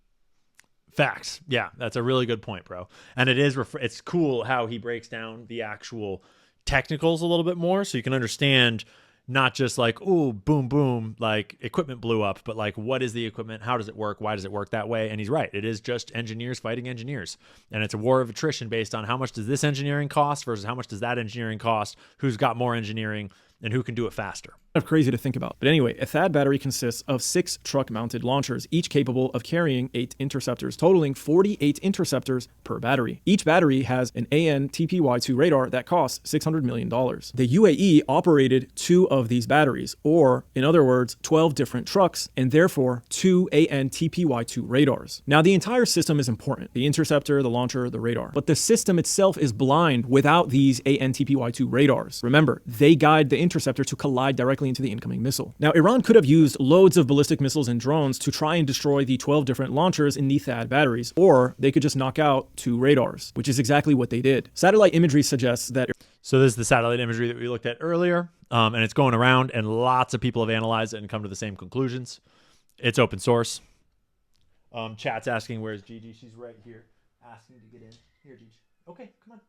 Speaker 2: facts. Yeah, that's a really good point, bro. And it's cool how he breaks down the actual technicals a little bit more so you can understand not just like, oh, boom, boom, like equipment blew up, but like, what is the equipment? How does it work? Why does it work that way? And he's right. It is just engineers fighting engineers. And it's a war of attrition based on how much does this engineering cost versus how much does that engineering cost, who's got more engineering, and who can do it faster.
Speaker 19: Kind of crazy to think about. But anyway, a THAAD battery consists of 6 truck-mounted launchers, each capable of carrying 8 interceptors, totaling 48 interceptors per battery. Each battery has an AN/TPY-2 radar that costs $600 million. The UAE operated 2 of these batteries, or in other words, 12 different trucks, and therefore 2 AN/TPY-2 radars. Now, the entire system is important: the interceptor, the launcher, the radar. But the system itself is blind without these AN/TPY-2 radars. Remember, they guide the interceptor to collide directly into the incoming missile. Now, Iran could have used loads of ballistic missiles and drones to try and destroy the 12 different launchers in the THAAD batteries, or they could just knock out 2 radars, which is exactly what they did. Satellite imagery suggests that...
Speaker 2: So this is the satellite imagery that we looked at earlier, and it's going around, and lots of people have analyzed it and come to the same conclusions. It's open source. Chat's asking, where's Gigi? She's right here, asking to get in. Here, Gigi. Okay, come on.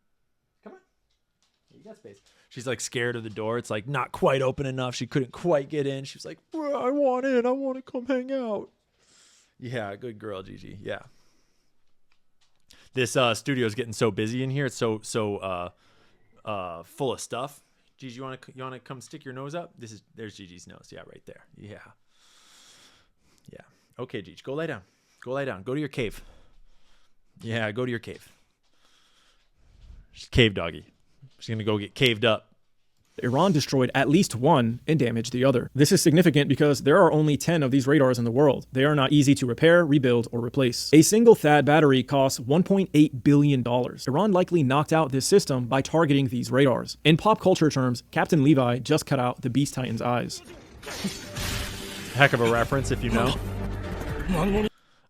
Speaker 2: Come on. You got space. She's like scared of the door. It's like not quite open enough. She couldn't quite get in. She was like, I want in. I want to come hang out. Yeah, good girl, Gigi. Yeah. This studio is getting so busy in here. It's so full of stuff. Gigi, you want to come stick your nose up? There's Gigi's nose. Yeah, right there. Yeah. Yeah. Okay, Gigi, go lay down. Go lay down. Go to your cave. Yeah, go to your cave. She's cave doggy. She's going to go get caved up.
Speaker 19: Iran destroyed at least one and damaged the other. This is significant because there are only 10 of these radars in the world. They are not easy to repair, rebuild, or replace. A single THAAD battery costs $1.8 billion. Iran likely knocked out this system by targeting these radars. In pop culture terms, Captain Levi just cut out the Beast Titan's eyes.
Speaker 2: Heck of a reference if you know.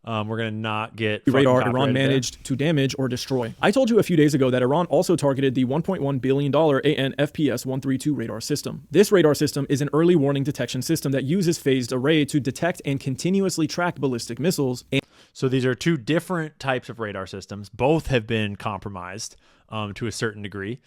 Speaker 2: We're going to not get
Speaker 19: radar Iran managed to damage or destroy. I told you a few days ago that Iran also targeted the $1.1 billion AN/FPS-132 radar system. This radar system is an early warning detection system that uses phased array to detect and continuously track ballistic missiles.
Speaker 2: So these are 2 different types of radar systems. Both have been compromised to a certain degree,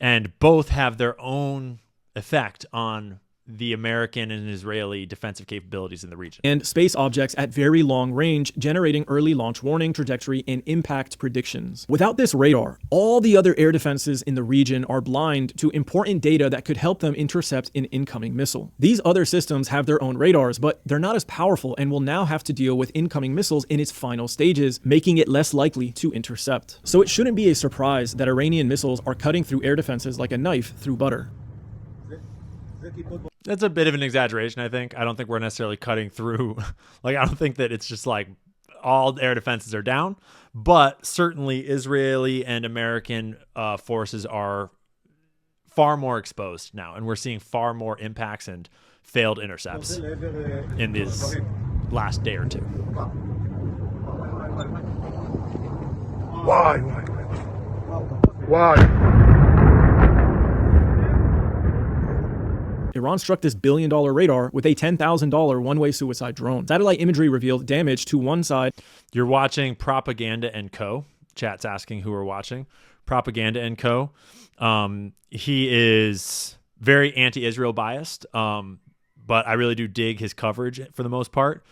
Speaker 2: and both have their own effect on the American and Israeli defensive capabilities in the region.
Speaker 19: And space objects at very long range, generating early launch warning, trajectory, and impact predictions. Without this radar, all the other air defenses in the region are blind to important data that could help them intercept an incoming missile. These other systems have their own radars, but they're not as powerful and will now have to deal with incoming missiles in its final stages, making it less likely to intercept. So it shouldn't be a surprise that Iranian missiles are cutting through air defenses like a knife through butter.
Speaker 2: That's a bit of an exaggeration, I think. I don't think we're necessarily cutting through. Like, I don't think that it's just like all air defenses are down, but certainly Israeli and American forces are far more exposed now, and we're seeing far more impacts and failed intercepts in this last day or two.
Speaker 19: Why? Iran struck this billion-dollar radar with a $10,000 one-way suicide drone. Satellite imagery revealed damage to one side.
Speaker 2: You're watching Propaganda and Co. Chat's asking who we're watching. Propaganda and Co. He is very anti-Israel biased, but I really do dig his coverage for the most part.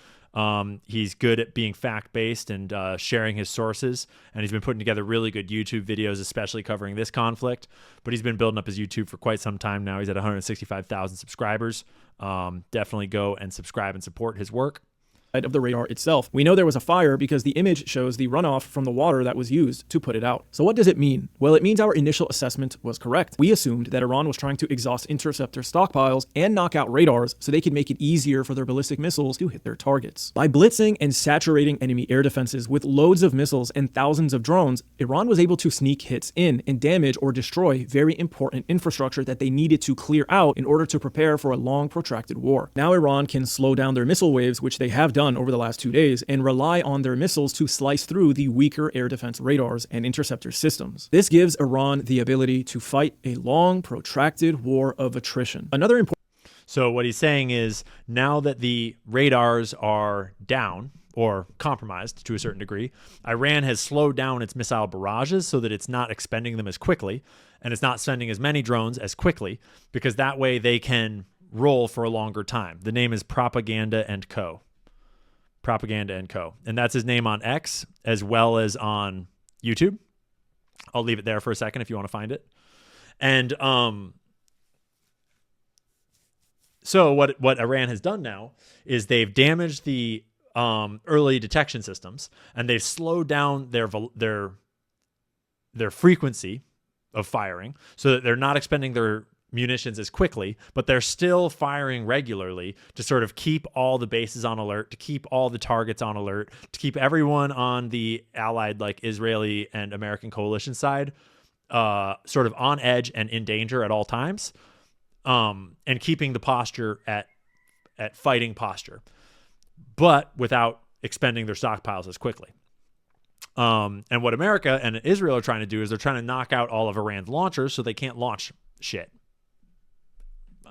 Speaker 2: He's good at being fact-based and sharing his sources, and he's been putting together really good YouTube videos, especially covering this conflict. But he's been building up his YouTube for quite some time now. He's at 165,000 subscribers. Definitely go and subscribe and support his work.
Speaker 19: Of the radar itself. We know there was a fire because the image shows the runoff from the water that was used to put it out. So what does it mean? Well, it means our initial assessment was correct. We assumed that Iran was trying to exhaust interceptor stockpiles and knock out radars so they could make it easier for their ballistic missiles to hit their targets. By blitzing and saturating enemy air defenses with loads of missiles and thousands of drones, Iran was able to sneak hits in and damage or destroy very important infrastructure that they needed to clear out in order to prepare for a long, protracted war. Now Iran can slow down their missile waves, which they have done over the last 2 days, and rely on their missiles to slice through the weaker air defense radars and interceptor systems. This gives Iran the ability to fight a long, protracted war of attrition. Another important...
Speaker 2: So what he's saying is, now that the radars are down or compromised to a certain degree, Iran has slowed down its missile barrages so that it's not expending them as quickly, and it's not sending as many drones as quickly, because that way they can roll for a longer time. The name is Propaganda and Co. Propaganda and Co. And that's his name on X as well as on YouTube. I'll leave it there for a second if you want to find it. And so what Iran has done now is they've damaged the early detection systems, and they've slowed down their frequency of firing so that they're not expending their munitions as quickly, but they're still firing regularly to sort of keep all the bases on alert, to keep all the targets on alert, to keep everyone on the allied, like Israeli and American coalition side, sort of on edge and in danger at all times, and keeping the posture at fighting posture, but without expending their stockpiles as quickly. And what America and Israel are trying to do is they're trying to knock out all of Iran's launchers so they can't launch shit.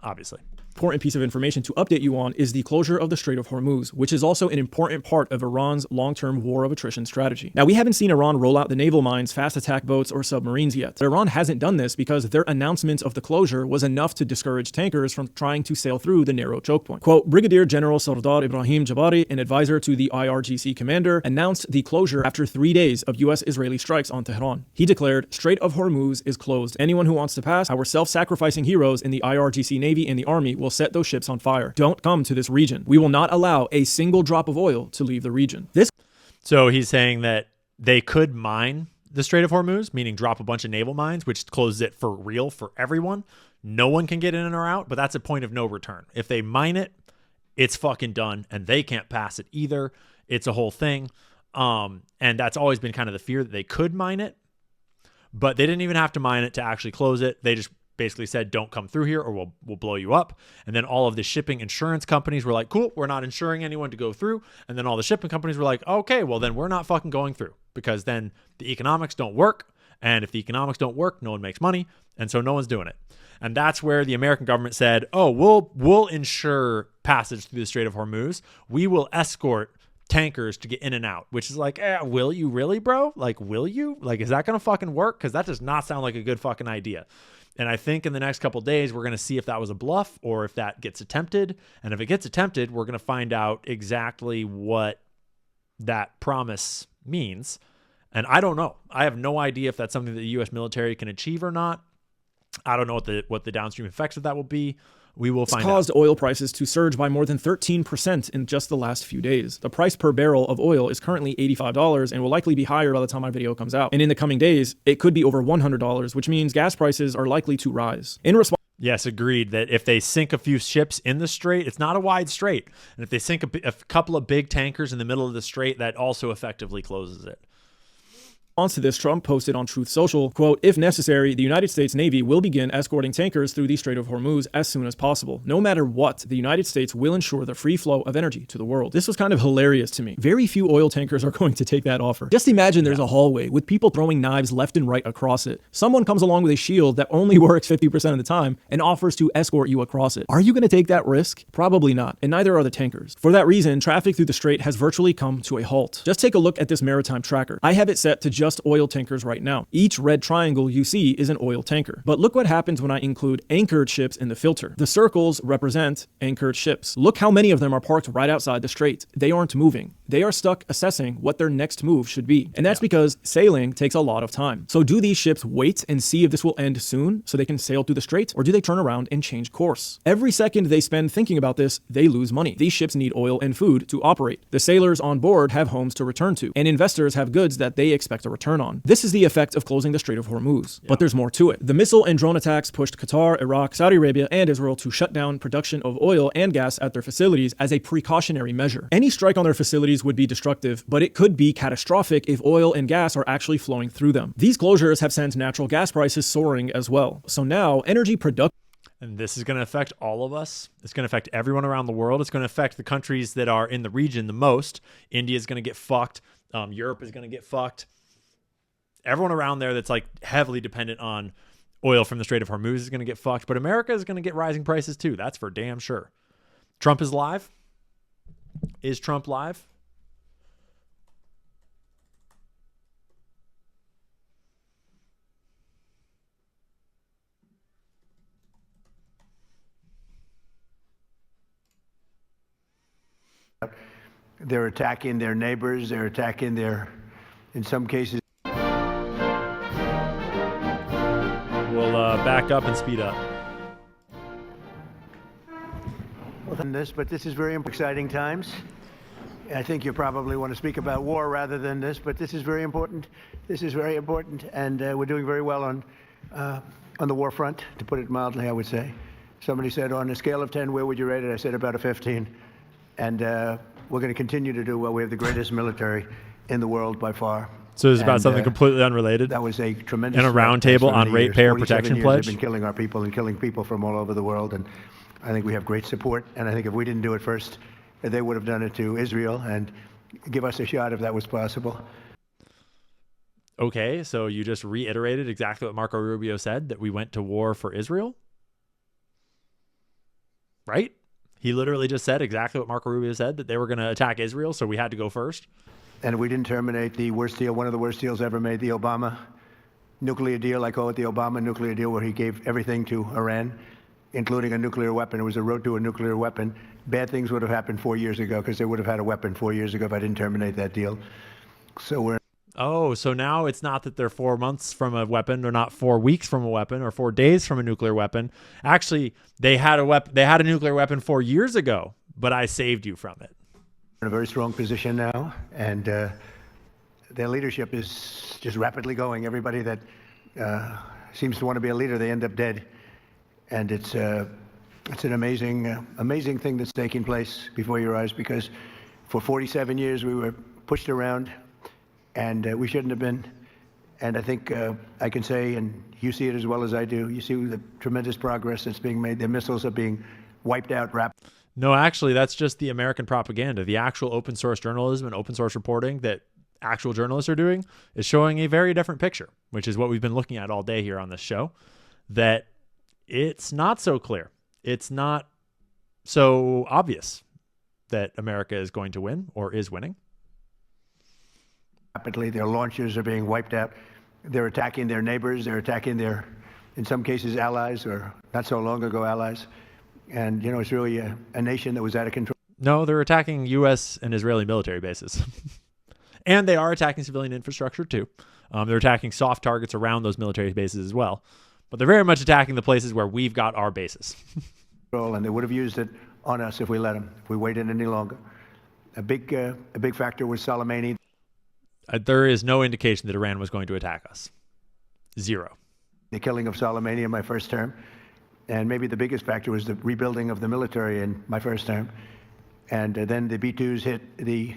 Speaker 2: Obviously.
Speaker 19: Important piece of information to update you on is the closure of the Strait of Hormuz, which is also an important part of Iran's long-term war of attrition strategy. Now, we haven't seen Iran roll out the naval mines, fast attack boats, or submarines yet. But Iran hasn't done this because their announcement of the closure was enough to discourage tankers from trying to sail through the narrow choke point. Quote, Brigadier General Sardar Ibrahim Jabari, an advisor to the IRGC commander, announced the closure after 3 days of U.S.-Israeli strikes on Tehran. He declared, Strait of Hormuz is closed. Anyone who wants to pass, our self-sacrificing heroes in the IRGC Navy and the Army will set those ships on fire. Don't come to this region. We will not allow a single drop of oil to leave the region.
Speaker 2: So he's saying that they could mine the Strait of Hormuz, meaning drop a bunch of naval mines, which closes it for real for everyone. No one can get in or out, but that's a point of no return. If they mine it, it's fucking done, and they can't pass it either. It's a whole thing. And that's always been kind of the fear, that they could mine it, but they didn't even have to mine it to actually close it. They just basically said, don't come through here or we'll blow you up. And then all of the shipping insurance companies were like, cool, we're not insuring anyone to go through. And then all the shipping companies were like, okay, well then we're not fucking going through, because then the economics don't work. And if the economics don't work, no one makes money. And so no one's doing it. And that's where the American government said, oh, we'll insure passage through the Strait of Hormuz. We will escort tankers to get in and out, which is like, will you really, bro? Like, will you? Like, is that going to fucking work? Because that does not sound like a good fucking idea. And I think in the next couple of days, we're going to see if that was a bluff or if that gets attempted. And if it gets attempted, we're going to find out exactly what that promise means. And I don't know. I have no idea if that's something that the U.S. military can achieve or not. I don't know what the downstream effects of that will be. We will find out.
Speaker 19: This caused oil prices to surge by more than 13% in just the last few days. The price per barrel of oil is currently $85 and will likely be higher by the time my video comes out. And in the coming days, it could be over $100, which means gas prices are likely to rise. In response,
Speaker 2: Yes, agreed that if they sink a few ships in the strait, it's not a wide strait. And if they sink a couple of big tankers in the middle of the strait, that also effectively closes it.
Speaker 19: To this, Trump posted on Truth Social, quote, "If necessary, the United States Navy will begin escorting tankers through the Strait of Hormuz as soon as possible. No matter what, the United States will ensure the free flow of energy to the world." This was kind of hilarious to me. Very few oil tankers are going to take that offer. Just imagine there's a hallway with people throwing knives left and right across it. Someone comes along with a shield that only works 50% of the time and offers to escort you across it. Are you going to take that risk? Probably not, and neither are the tankers. For that reason, traffic through the strait has virtually come to a halt. Just take a look at this Maritime tracker. I have it set to just oil tankers right now. Each red triangle you see is an oil tanker. But look what happens when I include anchored ships in the filter. The circles represent anchored ships. Look how many of them are parked right outside the strait. They aren't moving. They are stuck assessing what their next move should be. And that's because sailing takes a lot of time. So do these ships wait and see if this will end soon so they can sail through the strait, or do they turn around and change course? Every second they spend thinking about this, they lose money. These ships need oil and food to operate. The sailors on board have homes to return to, and investors have goods that they expect a return on. This is the effect of closing the Strait of Hormuz. But there's more to it. The missile and drone attacks pushed Qatar, Iraq, Saudi Arabia, and Israel to shut down production of oil and gas at their facilities as a precautionary measure. Any strike on their facilities would be destructive, but it could be catastrophic if oil and gas are actually flowing through them. These closures have sent natural gas prices soaring as well. So now energy production.
Speaker 2: And this is going to affect all of us. It's going to affect everyone around the world. It's going to affect the countries that are in the region the most. India is going to get fucked. Europe is going to get fucked. Everyone around there that's like heavily dependent on oil from the Strait of Hormuz is going to get fucked. But America is going to get rising prices too. That's for damn sure. Trump is live. Is Trump live?
Speaker 1: They're attacking their neighbors. They're attacking in some cases.
Speaker 2: We'll back up and speed up.
Speaker 1: But this is very exciting times. I think you probably want to speak about war rather than this, but this is very important. This is very important, and we're doing very well on the war front, to put it mildly, I would say. Somebody said, on a scale of 10, where would you rate it? I said about a 15. And we're going to continue to do well. We have the greatest military in the world by far.
Speaker 2: So it's about something completely unrelated.
Speaker 1: That was a tremendous.
Speaker 2: In a roundtable on ratepayer protection pledge.
Speaker 1: They've been killing our people and killing people from all over the world, and I think we have great support. And I think if we didn't do it first, they would have done it to Israel and give us a shot if that was possible.
Speaker 2: Okay, so you just reiterated exactly what Marco Rubio said, that we went to war for Israel, right? He literally just said exactly what Marco Rubio said, that they were going to attack Israel, so we had to go first.
Speaker 1: And we didn't terminate the worst deal, one of the worst deals ever made, the Obama nuclear deal. I call it the Obama nuclear deal, where he gave everything to Iran, including a nuclear weapon. It was a road to a nuclear weapon. Bad things would have happened 4 years ago, because they would have had a weapon 4 years ago if I didn't terminate that deal. So we're.
Speaker 2: Oh, so now it's not that they're 4 months from a weapon, or not 4 weeks from a weapon, or 4 days from a nuclear weapon. Actually, they had a nuclear weapon 4 years ago, but I saved you from it.
Speaker 1: In a very strong position now, and their leadership is just rapidly going. Everybody that seems to want to be a leader, they end up dead. And it's an amazing thing that's taking place before your eyes, because for 47 years we were pushed around, and we shouldn't have been. And I think I can say, and you see it as well as I do, you see the tremendous progress that's being made. Their missiles are being wiped out rapidly.
Speaker 2: No, actually, that's just the American propaganda. The actual open source journalism and open source reporting that actual journalists are doing is showing a very different picture, which is what we've been looking at all day here on this show, that it's not so clear. It's not so obvious that America is going to win or is winning.
Speaker 1: Rapidly, their launchers are being wiped out. They're attacking their neighbors. They're attacking in some cases, allies, or not so long ago, allies. And, you know, it's really a nation that was out of control.
Speaker 2: No, they're attacking U.S. and Israeli military bases. And they are attacking civilian infrastructure, too. They're attacking soft targets around those military bases as well. But they're very much attacking the places where we've got our bases.
Speaker 1: And they would have used it on us if we let them, if we waited any longer. A big factor was Soleimani.
Speaker 2: There is no indication that Iran was going to attack us. Zero.
Speaker 1: The killing of Soleimani in my first term. And maybe the biggest factor was the rebuilding of the military in my first term. And then the B-2s hit the,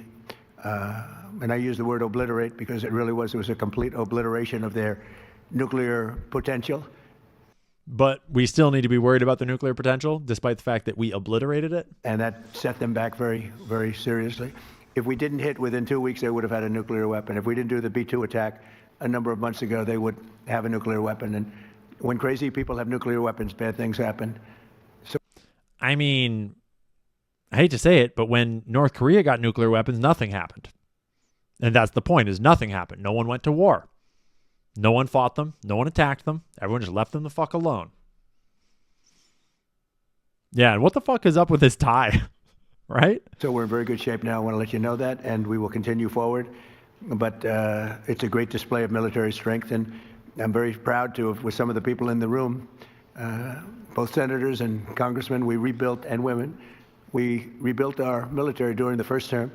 Speaker 1: and I use the word obliterate because it was a complete obliteration of their nuclear potential.
Speaker 2: But we still need to be worried about the nuclear potential, despite the fact that we obliterated it.
Speaker 1: And that set them back very, very seriously. If we didn't hit within 2 weeks, they would have had a nuclear weapon. If we didn't do the B-2 attack a number of months ago, they would have a nuclear weapon. And when crazy people have nuclear weapons, bad things happen. So,
Speaker 2: I mean, I hate to say it, but when North Korea got nuclear weapons, nothing happened. And that's the point, is nothing happened. No one went to war. No one fought them. No one attacked them. Everyone just left them the fuck alone. Yeah, and what the fuck is up with this tie? Right?
Speaker 1: So we're in very good shape now. I want to let you know that, and we will continue forward. But it's a great display of military strength, and I'm very proud to have, with some of the people in the room, both senators and congressmen, we rebuilt, and women, we rebuilt our military during the first term,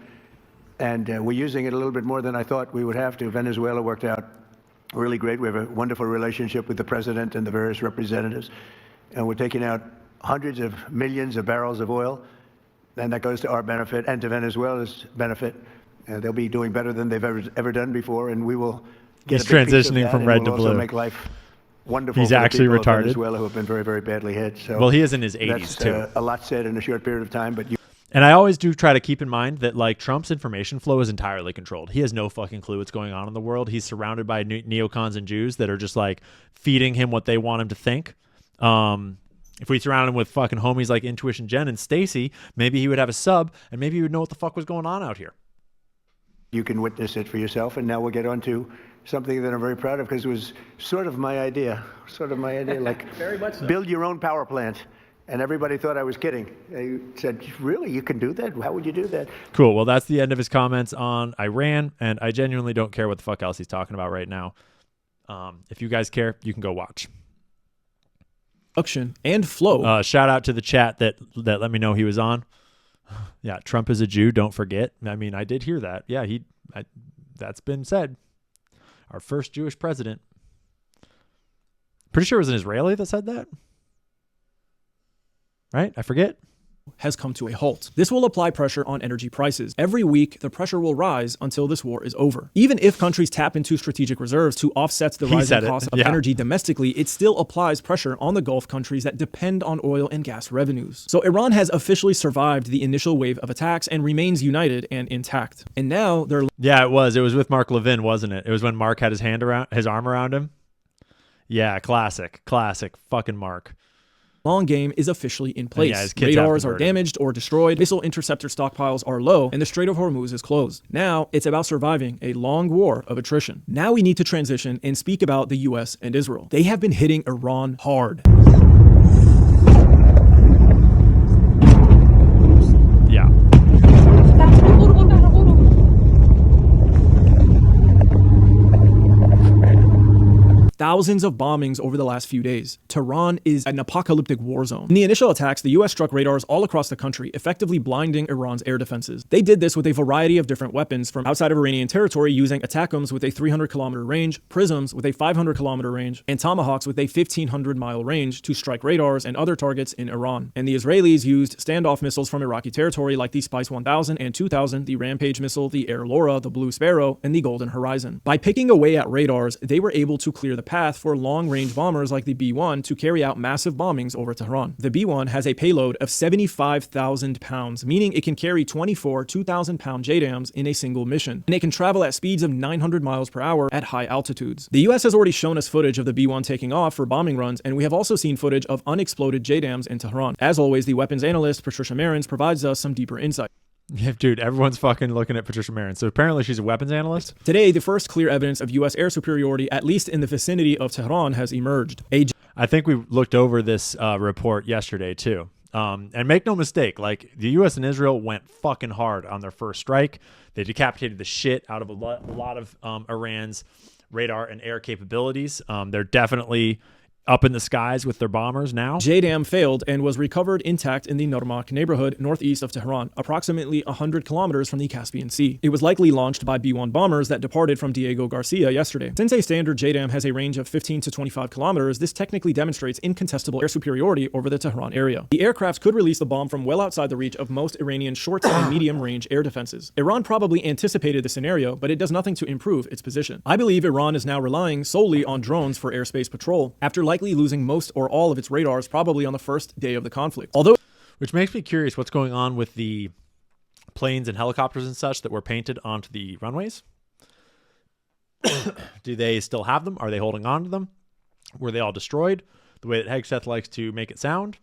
Speaker 1: and we're using it a little bit more than I thought we would have to. Venezuela worked out really great. We have a wonderful relationship with the president and the various representatives, and we're taking out hundreds of millions of barrels of oil, and that goes to our benefit and to Venezuela's benefit. They'll be doing better than they've ever done before, and we will get
Speaker 2: He's
Speaker 1: a big piece of
Speaker 2: transitioning
Speaker 1: that,
Speaker 2: from
Speaker 1: and
Speaker 2: red
Speaker 1: we'll
Speaker 2: to
Speaker 1: also
Speaker 2: blue.
Speaker 1: make life wonderful
Speaker 2: He's
Speaker 1: for the
Speaker 2: actually
Speaker 1: people of
Speaker 2: retarded.
Speaker 1: Venezuela who have been very, very badly hit. So
Speaker 2: Well, he is in his 80s
Speaker 1: that's,
Speaker 2: too.
Speaker 1: A lot said in a short period of time, but you.
Speaker 2: And I always do try to keep in mind that, like, Trump's information flow is entirely controlled. He has no fucking clue what's going on in the world. He's surrounded by neocons and Jews that are just, like, feeding him what they want him to think. If we surround him with fucking homies like Intuition Jen and Stacy, maybe he would have a sub, and maybe he would know what the fuck was going on out here.
Speaker 1: You can witness it for yourself, and now we'll get on to something that I'm very proud of because it was sort of my idea, like
Speaker 19: Very much so.
Speaker 1: Build your own power plant. And everybody thought I was kidding. They said, really, you can do that? How would you do that?
Speaker 2: Cool. Well, that's the end of his comments on Iran, and I genuinely don't care what the fuck else he's talking about right now. If you guys care, you can go watch.
Speaker 19: Production and flow.
Speaker 2: Shout out to the chat that let me know he was on. Yeah, Trump is a Jew. Don't forget. I mean, I did hear that. Yeah, that's been said. Our first Jewish president. Pretty sure it was an Israeli that said that. Right? I forget.
Speaker 19: Has come to a halt. This will apply pressure on energy prices. Every week, the pressure will rise until this war is over. Even if countries tap into strategic reserves to offset the rising cost of energy domestically, it still applies pressure on the Gulf countries that depend on oil and gas revenues. So Iran has officially survived the initial wave of attacks and remains united and intact. And now they're...
Speaker 2: Yeah, it was. It was with Mark Levin, wasn't it? It was when Mark had his arm around him. Yeah, classic fucking Mark.
Speaker 19: Long game is officially in place.
Speaker 2: Yeah, his kids
Speaker 19: Radars are damaged or destroyed, missile interceptor stockpiles are low, and the Strait of Hormuz is closed. Now, it's about surviving a long war of attrition. Now we need to transition and speak about the US and Israel. They have been hitting Iran hard.
Speaker 2: Yeah.
Speaker 19: Thousands of bombings over the last few days. Tehran is an apocalyptic war zone. In the initial attacks, the US struck radars all across the country, effectively blinding Iran's air defenses. They did this with a variety of different weapons from outside of Iranian territory, using ATACMS with a 300-kilometer range, PRISMs with a 500-kilometer range, and Tomahawks with a 1,500-mile range to strike radars and other targets in Iran. And the Israelis used standoff missiles from Iraqi territory like the Spice 1000 and 2000, the Rampage missile, the Air Laura, the Blue Sparrow, and the Golden Horizon. By picking away at radars, they were able to clear the path for long-range bombers like the B-1 to carry out massive bombings over Tehran. The B-1 has a payload of 75,000 pounds, meaning it can carry 24 2,000-pound JDAMs in a single mission, and it can travel at speeds of 900 miles per hour at high altitudes. The US has already shown us footage of the B-1 taking off for bombing runs, and we have also seen footage of unexploded JDAMs in Tehran. As always, the weapons analyst Patricia Marins provides us some deeper insight.
Speaker 2: Yeah, dude, everyone's fucking looking at Patricia Marin. So apparently she's a weapons analyst.
Speaker 19: Today, the first clear evidence of U.S. air superiority, at least in the vicinity of Tehran, has emerged.
Speaker 2: I think we looked over this report yesterday, too. And make no mistake, like, the U.S. and Israel went fucking hard on their first strike. They decapitated the shit out of a lot of Iran's radar and air capabilities. They're definitely up in the skies with their bombers now.
Speaker 19: JDAM failed and was recovered intact in the Normak neighborhood northeast of Tehran, approximately 100 kilometers from the Caspian Sea. It was likely launched by B-1 bombers that departed from Diego Garcia yesterday. Since a standard JDAM has a range of 15 to 25 kilometers, this technically demonstrates incontestable air superiority over the Tehran area. The aircraft could release the bomb from well outside the reach of most Iranian short and medium-range air defenses. Iran probably anticipated the scenario, but it does nothing to improve its position. I believe Iran is now relying solely on drones for airspace patrol, after likely losing most or all of its radars probably on the first day of the conflict.
Speaker 2: Which makes me curious what's going on with the planes and helicopters and such that were painted onto the runways. Do they still have them? Are they holding on to them? Were they all destroyed? The way that Hegseth likes to make it sound.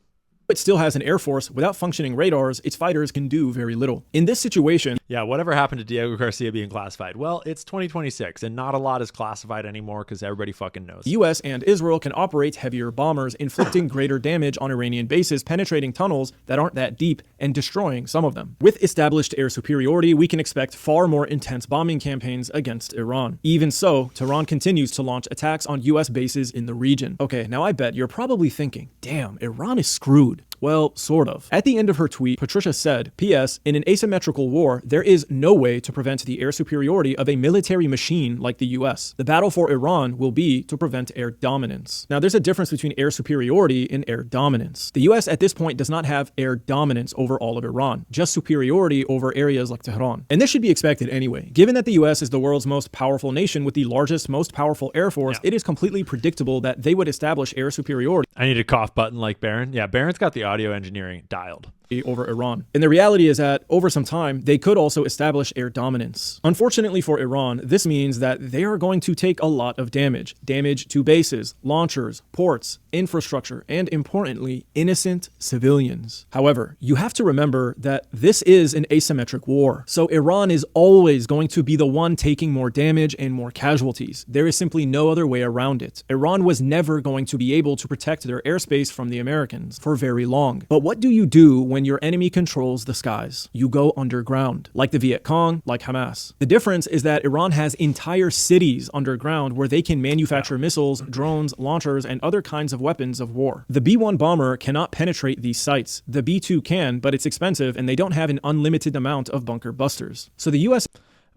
Speaker 19: It still has an air force. Without functioning radars, its fighters can do very little. In this situation...
Speaker 2: Yeah, whatever happened to Diego Garcia being classified? Well, it's 2026, and not a lot is classified anymore because everybody fucking knows.
Speaker 19: The US and Israel can operate heavier bombers, inflicting greater damage on Iranian bases, penetrating tunnels that aren't that deep, and destroying some of them. With established air superiority, we can expect far more intense bombing campaigns against Iran. Even so, Tehran continues to launch attacks on US bases in the region. Okay, now I bet you're probably thinking, damn, Iran is screwed. Well, sort of. At the end of her tweet, Patricia said, P.S. In an asymmetrical war, there is no way to prevent the air superiority of a military machine like the U.S. The battle for Iran will be to prevent air dominance. Now, there's a difference between air superiority and air dominance. The U.S. at this point does not have air dominance over all of Iran, just superiority over areas like Tehran. And this should be expected anyway. Given that the U.S. is the world's most powerful nation with the largest, most powerful air force, it is completely predictable that they would establish air superiority.
Speaker 2: I need a cough button like Baron. Yeah, Baron's got the audio engineering dialed
Speaker 19: over Iran. And the reality is that over some time, they could also establish air dominance. Unfortunately for Iran, this means that they are going to take a lot of damage. Damage to bases, launchers, ports, infrastructure, and importantly, innocent civilians. However, you have to remember that this is an asymmetric war. So Iran is always going to be the one taking more damage and more casualties. There is simply no other way around it. Iran was never going to be able to protect their airspace from the Americans for very long. But what do you do when your enemy controls the skies? You go underground, like the Viet Cong, like Hamas. The difference is that Iran has entire cities underground where they can manufacture missiles, drones, launchers, and other kinds of weapons of war. The B-1 bomber cannot penetrate these sites. The B-2 can, but it's expensive, and they don't have an unlimited amount of bunker busters. So the U.S.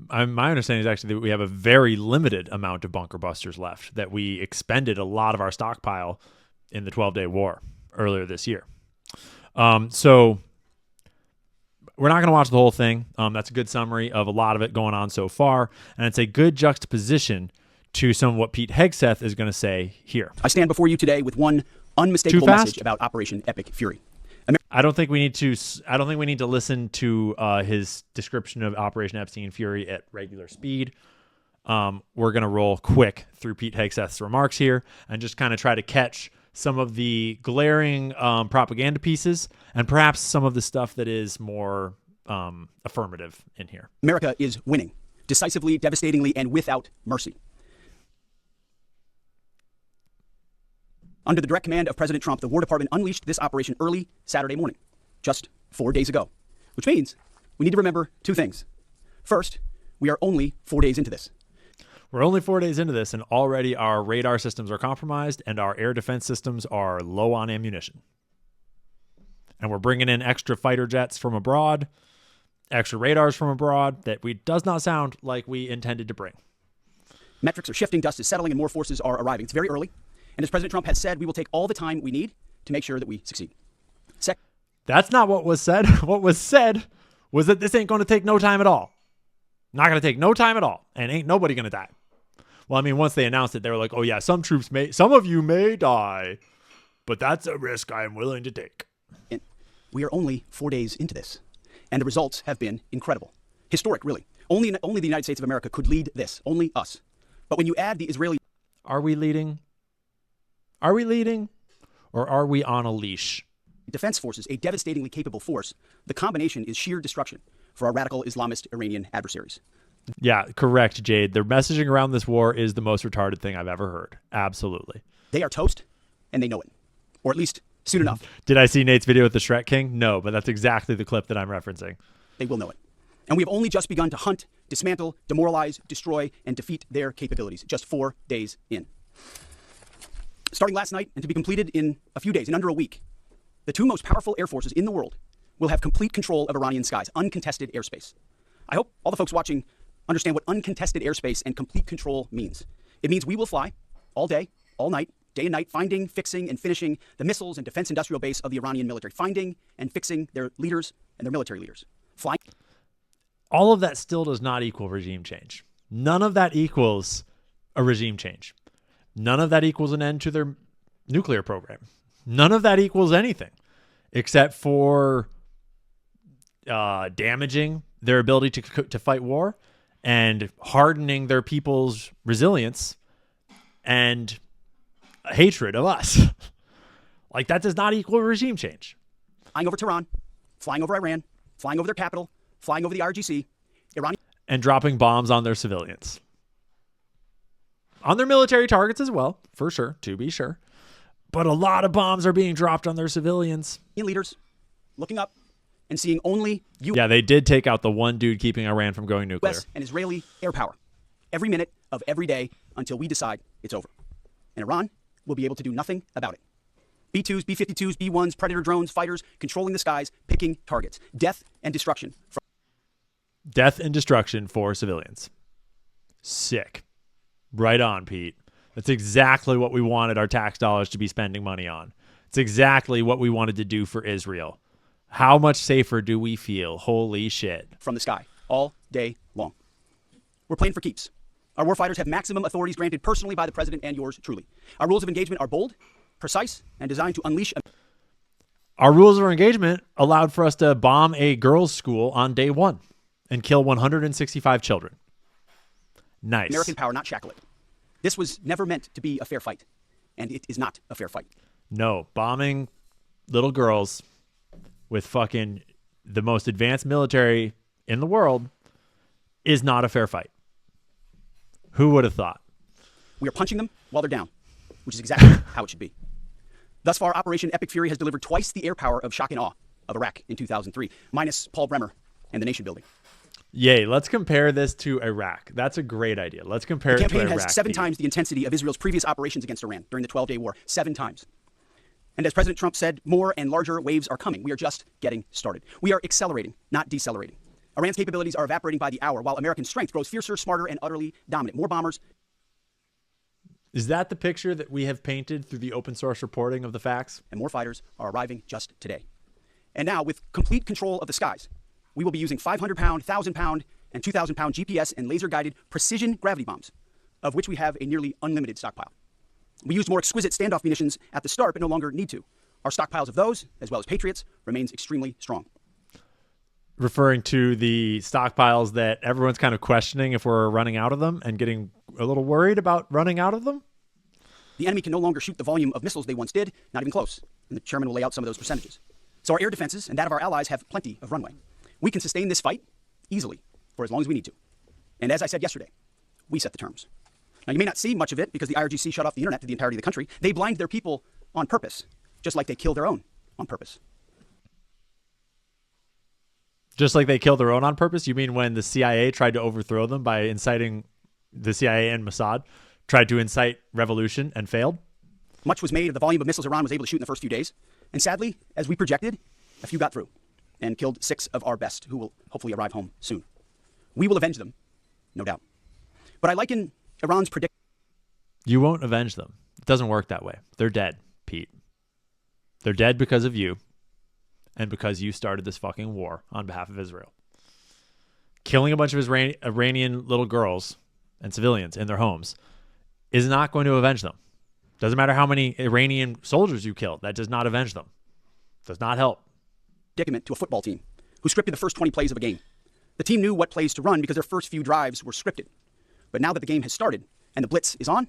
Speaker 2: My understanding is actually that we have a very limited amount of bunker busters left, that we expended a lot of our stockpile in the 12-day war earlier this year. So we're not going to watch the whole thing. That's a good summary of a lot of it going on so far. And it's a good juxtaposition to some of what Pete Hegseth is going to say here.
Speaker 14: I stand before you today with one unmistakable message about Operation Epic Fury.
Speaker 2: I don't think we need to listen to his description of Operation Epstein Fury at regular speed. We're going to roll quick through Pete Hegseth's remarks here and just kind of try to catch some of the glaring propaganda pieces and perhaps some of the stuff that is more affirmative in here.
Speaker 14: America is winning decisively, devastatingly, and without mercy. Under the direct command of President Trump, the War Department unleashed this operation early Saturday morning, just 4 days ago, which means we need to remember two things. First, we are only 4 days into this.
Speaker 2: We're only 4 days into this, and already our radar systems are compromised, and our air defense systems are low on ammunition. And we're bringing in extra fighter jets from abroad, extra radars from abroad that does not sound like we intended to bring.
Speaker 14: Metrics are shifting, dust is settling, and more forces are arriving. It's very early, and as President Trump has said, we will take all the time we need to make sure that we succeed.
Speaker 2: That's not what was said. What was said was that this ain't going to take no time at all. Not going to take no time at all, and ain't nobody going to die. Well, I mean, once they announced it, they were like, oh yeah, some of you may die, but that's a risk I am willing to take.
Speaker 14: And we are only 4 days into this, and the results have been incredible. Historic, really. Only the United States of America could lead this, only us. But when you add the Israeli...
Speaker 2: Are we leading? Are we leading? Or are we on a leash?
Speaker 14: Defense forces, a devastatingly capable force, the combination is sheer destruction for our radical Islamist Iranian adversaries.
Speaker 2: Yeah, correct, Jade. Their messaging around this war is the most retarded thing I've ever heard. Absolutely.
Speaker 14: They are toast, and they know it. Or at least soon enough.
Speaker 2: Did I see Nate's video with the Shrek King? No, but that's exactly the clip that I'm referencing.
Speaker 14: They will know it. And we have only just begun to hunt, dismantle, demoralize, destroy, and defeat their capabilities. Just 4 days in. Starting last night and to be completed in a few days, in under a week, the two most powerful air forces in the world will have complete control of Iranian skies, uncontested airspace. I hope all the folks watching understand what uncontested airspace and complete control means. It means we will fly all day, all night, day and night, finding, fixing, and finishing the missiles and defense industrial base of the Iranian military, finding and fixing their leaders and their military leaders. Flying.
Speaker 2: All of that still does not equal regime change. None of that equals a regime change. None of that equals an end to their nuclear program. None of that equals anything except for damaging their ability to fight war and hardening their people's resilience and hatred of us. Like, that does not equal regime change.
Speaker 14: Flying over Tehran, flying over Iran, flying over their capital, flying over the IRGC, Iran,
Speaker 2: and dropping bombs on their civilians. On their military targets as well, for sure, to be sure. But a lot of bombs are being dropped on their civilians.
Speaker 14: Leaders looking up and seeing only U.S.
Speaker 2: Yeah, they did take out the one dude keeping Iran from going nuclear.
Speaker 14: U.S. and Israeli air power every minute of every day until we decide it's over. And Iran will be able to do nothing about it. B-2s, B-52s, B-1s, Predator drones, fighters, controlling the skies, picking targets. Death and destruction.
Speaker 2: Death and destruction for civilians. Sick. Right on, Pete. That's exactly what we wanted our tax dollars to be spending money on. It's exactly what we wanted to do for Israel. How much safer do we feel? Holy shit.
Speaker 14: From the sky, all day long. We're playing for keeps. Our warfighters have maximum authorities granted personally by the president and yours truly. Our rules of engagement are bold, precise, and designed to unleash...
Speaker 2: Our rules of engagement allowed for us to bomb a girls' school on day one and kill 165 children. Nice.
Speaker 14: American power, not shackle it. This was never meant to be a fair fight, and it is not a fair fight.
Speaker 2: No, bombing little girls with fucking the most advanced military in the world is not a fair fight. Who would have thought?
Speaker 14: We are punching them while they're down, which is exactly how it should be. Thus far, Operation Epic Fury has delivered twice the air power of shock and awe of Iraq in 2003, minus Paul Bremer and the nation building.
Speaker 2: Yay, let's compare this to Iraq. That's a great idea. Let's compare it to Iraq.
Speaker 14: The campaign has 7 times the intensity of Israel's previous operations against Iran during the 12-day war. 7 times. And as President Trump said, more and larger waves are coming. We are just getting started. We are accelerating, not decelerating. Iran's capabilities are evaporating by the hour, while American strength grows fiercer, smarter, and utterly dominant. More bombers.
Speaker 2: Is that the picture that we have painted through the open source reporting of the facts?
Speaker 14: And more fighters are arriving just today. And now, with complete control of the skies, we will be using 500-pound, 1,000-pound, and 2,000-pound GPS and laser-guided precision gravity bombs, of which we have a nearly unlimited stockpile. We used more exquisite standoff munitions at the start, but no longer need to. Our stockpiles of those, as well as Patriots, remains extremely strong.
Speaker 2: Referring to the stockpiles that everyone's kind of questioning if we're running out of them and getting a little worried about running out of them?
Speaker 14: The enemy can no longer shoot the volume of missiles they once did, not even close. And the chairman will lay out some of those percentages. So our air defenses and that of our allies have plenty of runway. We can sustain this fight easily for as long as we need to. And as I said yesterday, we set the terms. Now, you may not see much of it because the IRGC shut off the internet to the entirety of the country. They blind their people on purpose, just like they kill their own on purpose.
Speaker 2: Just like they kill their own on purpose? You mean when the CIA tried to overthrow them by inciting the CIA and Mossad, tried to incite revolution and failed?
Speaker 14: Much was made of the volume of missiles Iran was able to shoot in the first few days. And sadly, as we projected, a few got through and killed 6 of our best, who will hopefully arrive home soon. We will avenge them, no doubt. But I liken Iran's prediction.
Speaker 2: You won't avenge them. It doesn't work that way. They're dead, Pete. They're dead because of you and because you started this fucking war on behalf of Israel. Killing a bunch of Iranian little girls and civilians in their homes is not going to avenge them. Doesn't matter how many Iranian soldiers you kill. That does not avenge them. Does not help.
Speaker 14: Predicament to a football team who scripted the first 20 plays of a game. The team knew what plays to run because their first few drives were scripted. But now that the game has started and the blitz is on,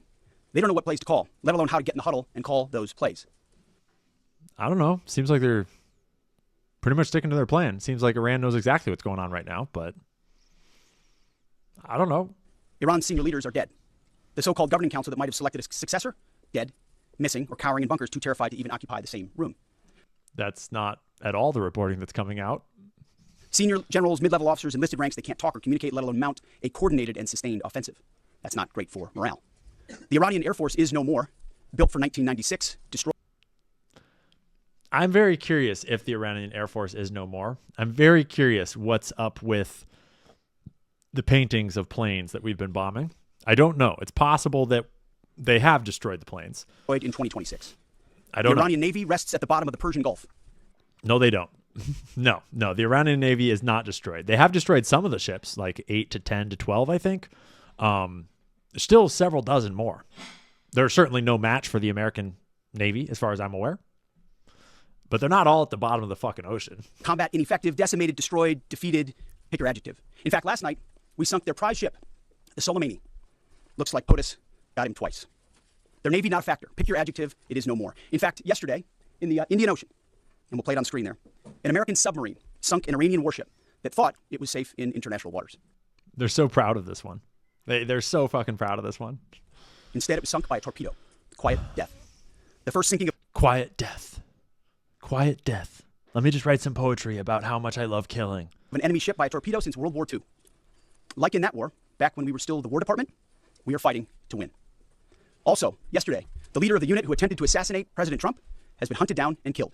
Speaker 14: they don't know what plays to call, let alone how to get in the huddle and call those plays.
Speaker 2: I don't know. Seems like they're pretty much sticking to their plan. Seems like Iran knows exactly what's going on right now, but I don't know.
Speaker 14: Iran's senior leaders are dead. The so-called governing council that might have selected a successor, dead, missing, or cowering in bunkers too terrified to even occupy the same room.
Speaker 2: That's not at all the reporting that's coming out.
Speaker 14: Senior generals, mid-level officers, enlisted ranks, they can't talk or communicate, let alone mount a coordinated and sustained offensive. That's not great for morale. The Iranian Air Force is no more. built for 1996, destroyed.
Speaker 2: I'm very curious if the Iranian Air Force is no more. I'm very curious what's up with the paintings of planes that we've been bombing. I don't know. It's possible that they have destroyed the planes.
Speaker 14: In 2026.
Speaker 2: I don't know.
Speaker 14: The Iranian Navy rests at the bottom of the Persian Gulf.
Speaker 2: No, they don't. No. The Iranian Navy is not destroyed. They have destroyed some of the ships, like 8 to 10 to 12, I think. Still several dozen more. They're certainly no match for the American Navy, as far as I'm aware. But they're not all at the bottom of the fucking ocean.
Speaker 14: Combat ineffective, decimated, destroyed, defeated, pick your adjective. In fact, last night, we sunk their prize ship, the Soleimani. Looks like POTUS got him twice. Their Navy not a factor. Pick your adjective, it is no more. In fact, yesterday, in the Indian Ocean, and we'll play it on screen there, an American submarine sunk an Iranian warship that thought it was safe in international waters.
Speaker 2: They're so proud of this one. They're so fucking proud of this one.
Speaker 14: Instead, it was sunk by a torpedo. Quiet death. The first sinking of...
Speaker 2: Quiet death. Quiet death. Let me just write some poetry about how much I love killing.
Speaker 14: An enemy ship by a torpedo since World War II. Like in that war, back when we were still the War Department, we are fighting to win. Also, yesterday, the leader of the unit who attempted to assassinate President Trump has been hunted down and killed.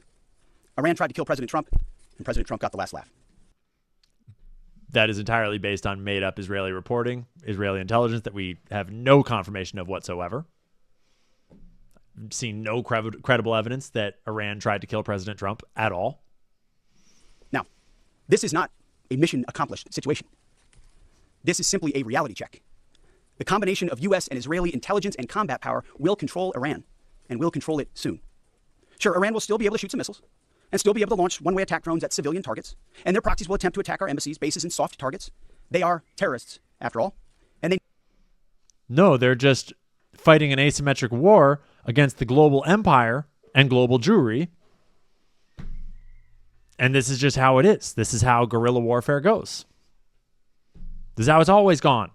Speaker 14: Iran tried to kill President Trump, and President Trump got the last laugh.
Speaker 2: That is entirely based on made-up Israeli reporting, Israeli intelligence that we have no confirmation of whatsoever. I've seen no credible evidence that Iran tried to kill President Trump at all.
Speaker 14: Now, this is not a mission accomplished situation. This is simply a reality check. The combination of U.S. and Israeli intelligence and combat power will control Iran, and will control it soon. Sure, Iran will still be able to shoot some missiles, and still be able to launch one-way attack drones at civilian targets, and their proxies will attempt to attack our embassies, bases, and soft targets. They are terrorists, after all, and they...
Speaker 2: No, they're just fighting an asymmetric war against the global empire and global Jewry. And this is just how it is. This is how guerrilla warfare goes. This is how it's always gone.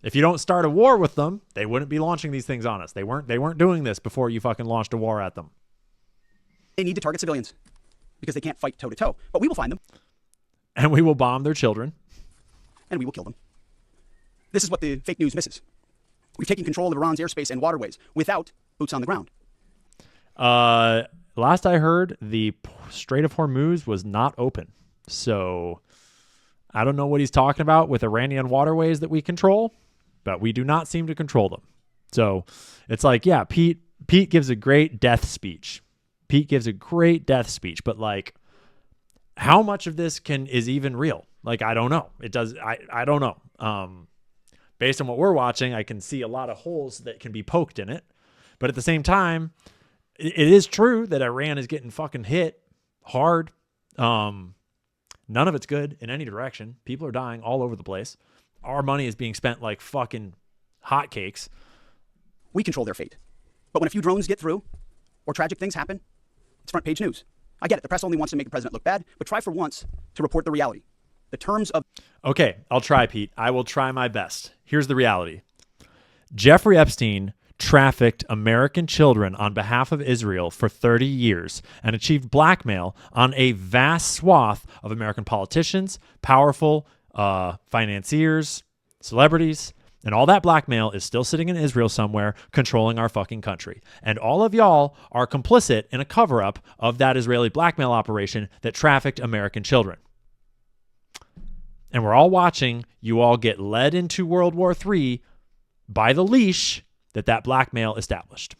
Speaker 2: If you don't start a war with them, they wouldn't be launching these things on us. They weren't doing this before you fucking launched a war at them.
Speaker 14: They need to target civilians because they can't fight toe-to-toe. But we will find them.
Speaker 2: And we will bomb their children.
Speaker 14: And we will kill them. This is what the fake news misses. We've taken control of Iran's airspace and waterways without boots on the ground.
Speaker 2: Last I heard, the Strait of Hormuz was not open. So I don't know what he's talking about with Iranian waterways that we control, but we do not seem to control them. So it's like, yeah, Pete gives a great death speech. But like, how much of this is even real? Like, I don't know. I don't know. Based on what we're watching, I can see a lot of holes that can be poked in it. But at the same time, it is true that Iran is getting fucking hit hard. None of it's good in any direction. People are dying all over the place. Our money is being spent like fucking hotcakes.
Speaker 14: We control their fate. But when a few drones get through, or tragic things happen, it's front page news. I get it. The press only wants to make the president look bad, but try for once to report the reality. The terms of...
Speaker 2: Okay, I'll try, Pete. I will try my best. Here's the reality. Jeffrey Epstein trafficked American children on behalf of Israel for 30 years and achieved blackmail on a vast swath of American politicians, powerful financiers, celebrities, and all that blackmail is still sitting in Israel somewhere controlling our fucking country. And all of y'all are complicit in a cover-up of that Israeli blackmail operation that trafficked American children. And we're all watching you all get led into World War III by the leash that blackmail established.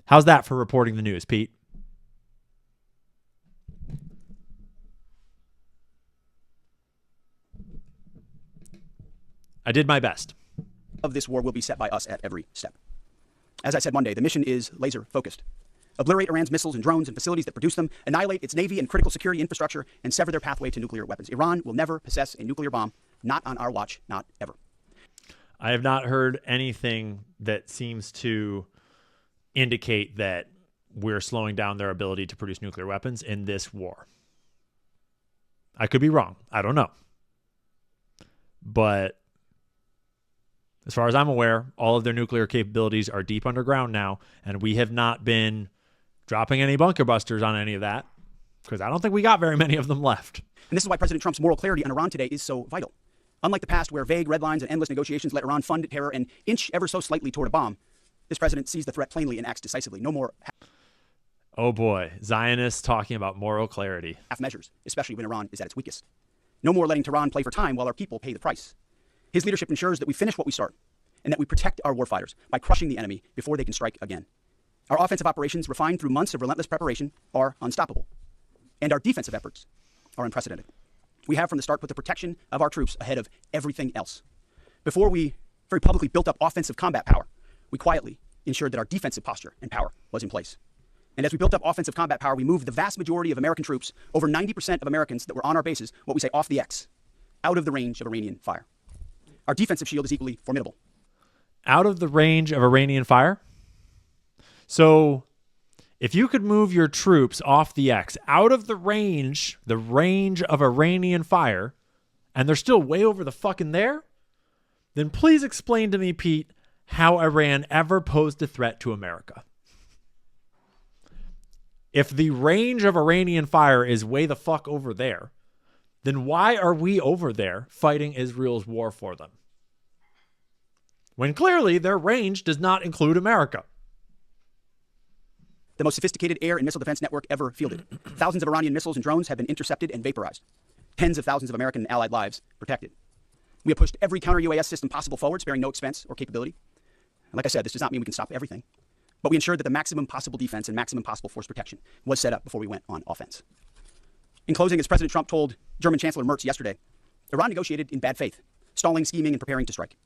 Speaker 2: How's that for reporting the news, Pete? I did my best.
Speaker 14: Of this war will be set by us at every step. As I said Monday, the mission is laser focused. Obliterate Iran's missiles and drones and facilities that produce them, annihilate its navy and critical security infrastructure, and sever their pathway to nuclear weapons. Iran will never possess a nuclear bomb, not on our watch, not ever.
Speaker 2: I have not heard anything that seems to indicate that we're slowing down their ability to produce nuclear weapons in this war. I could be wrong. I don't know. But as far as I'm aware, all of their nuclear capabilities are deep underground now, and we have not been dropping any bunker busters on any of that because I don't think we got very many of them left.
Speaker 14: And this is why President Trump's moral clarity on Iran today is so vital. Unlike the past where vague red lines and endless negotiations let Iran fund terror and inch ever so slightly toward a bomb, this president sees the threat plainly and acts decisively. No more
Speaker 2: Oh boy, Zionists talking about moral clarity.
Speaker 14: half measures, especially when Iran is at its weakest. No more letting Tehran play for time while our people pay the price. His leadership ensures that we finish what we start and that we protect our warfighters by crushing the enemy before they can strike again. Our offensive operations, refined through months of relentless preparation, are unstoppable. And our defensive efforts are unprecedented. We have from the start put the protection of our troops ahead of everything else. Before we very publicly built up offensive combat power, we quietly ensured that our defensive posture and power was in place. And as we built up offensive combat power, we moved the vast majority of American troops, over 90% of Americans that were on our bases, what we say off the X, out of the range of Iranian fire. Our defensive shield is equally formidable.
Speaker 2: Out of the range of Iranian fire? So if you could move your troops off the X, out of the range of Iranian fire, and they're still way over the fucking there, then please explain to me, Pete, how Iran ever posed a threat to America. If the range of Iranian fire is way the fuck over there, then why are we over there fighting Israel's war for them? When clearly their range does not include America.
Speaker 14: The most sophisticated air and missile defense network ever fielded. Thousands of Iranian missiles and drones have been intercepted and vaporized. Tens of thousands of American and allied lives protected. We have pushed every counter-UAS system possible forward, sparing no expense or capability. And like I said, this does not mean we can stop everything. But we ensured that the maximum possible defense and maximum possible force protection was set up before we went on offense. In closing, as President Trump told German Chancellor Merz yesterday, Iran negotiated in bad faith, stalling, scheming, and preparing to strike.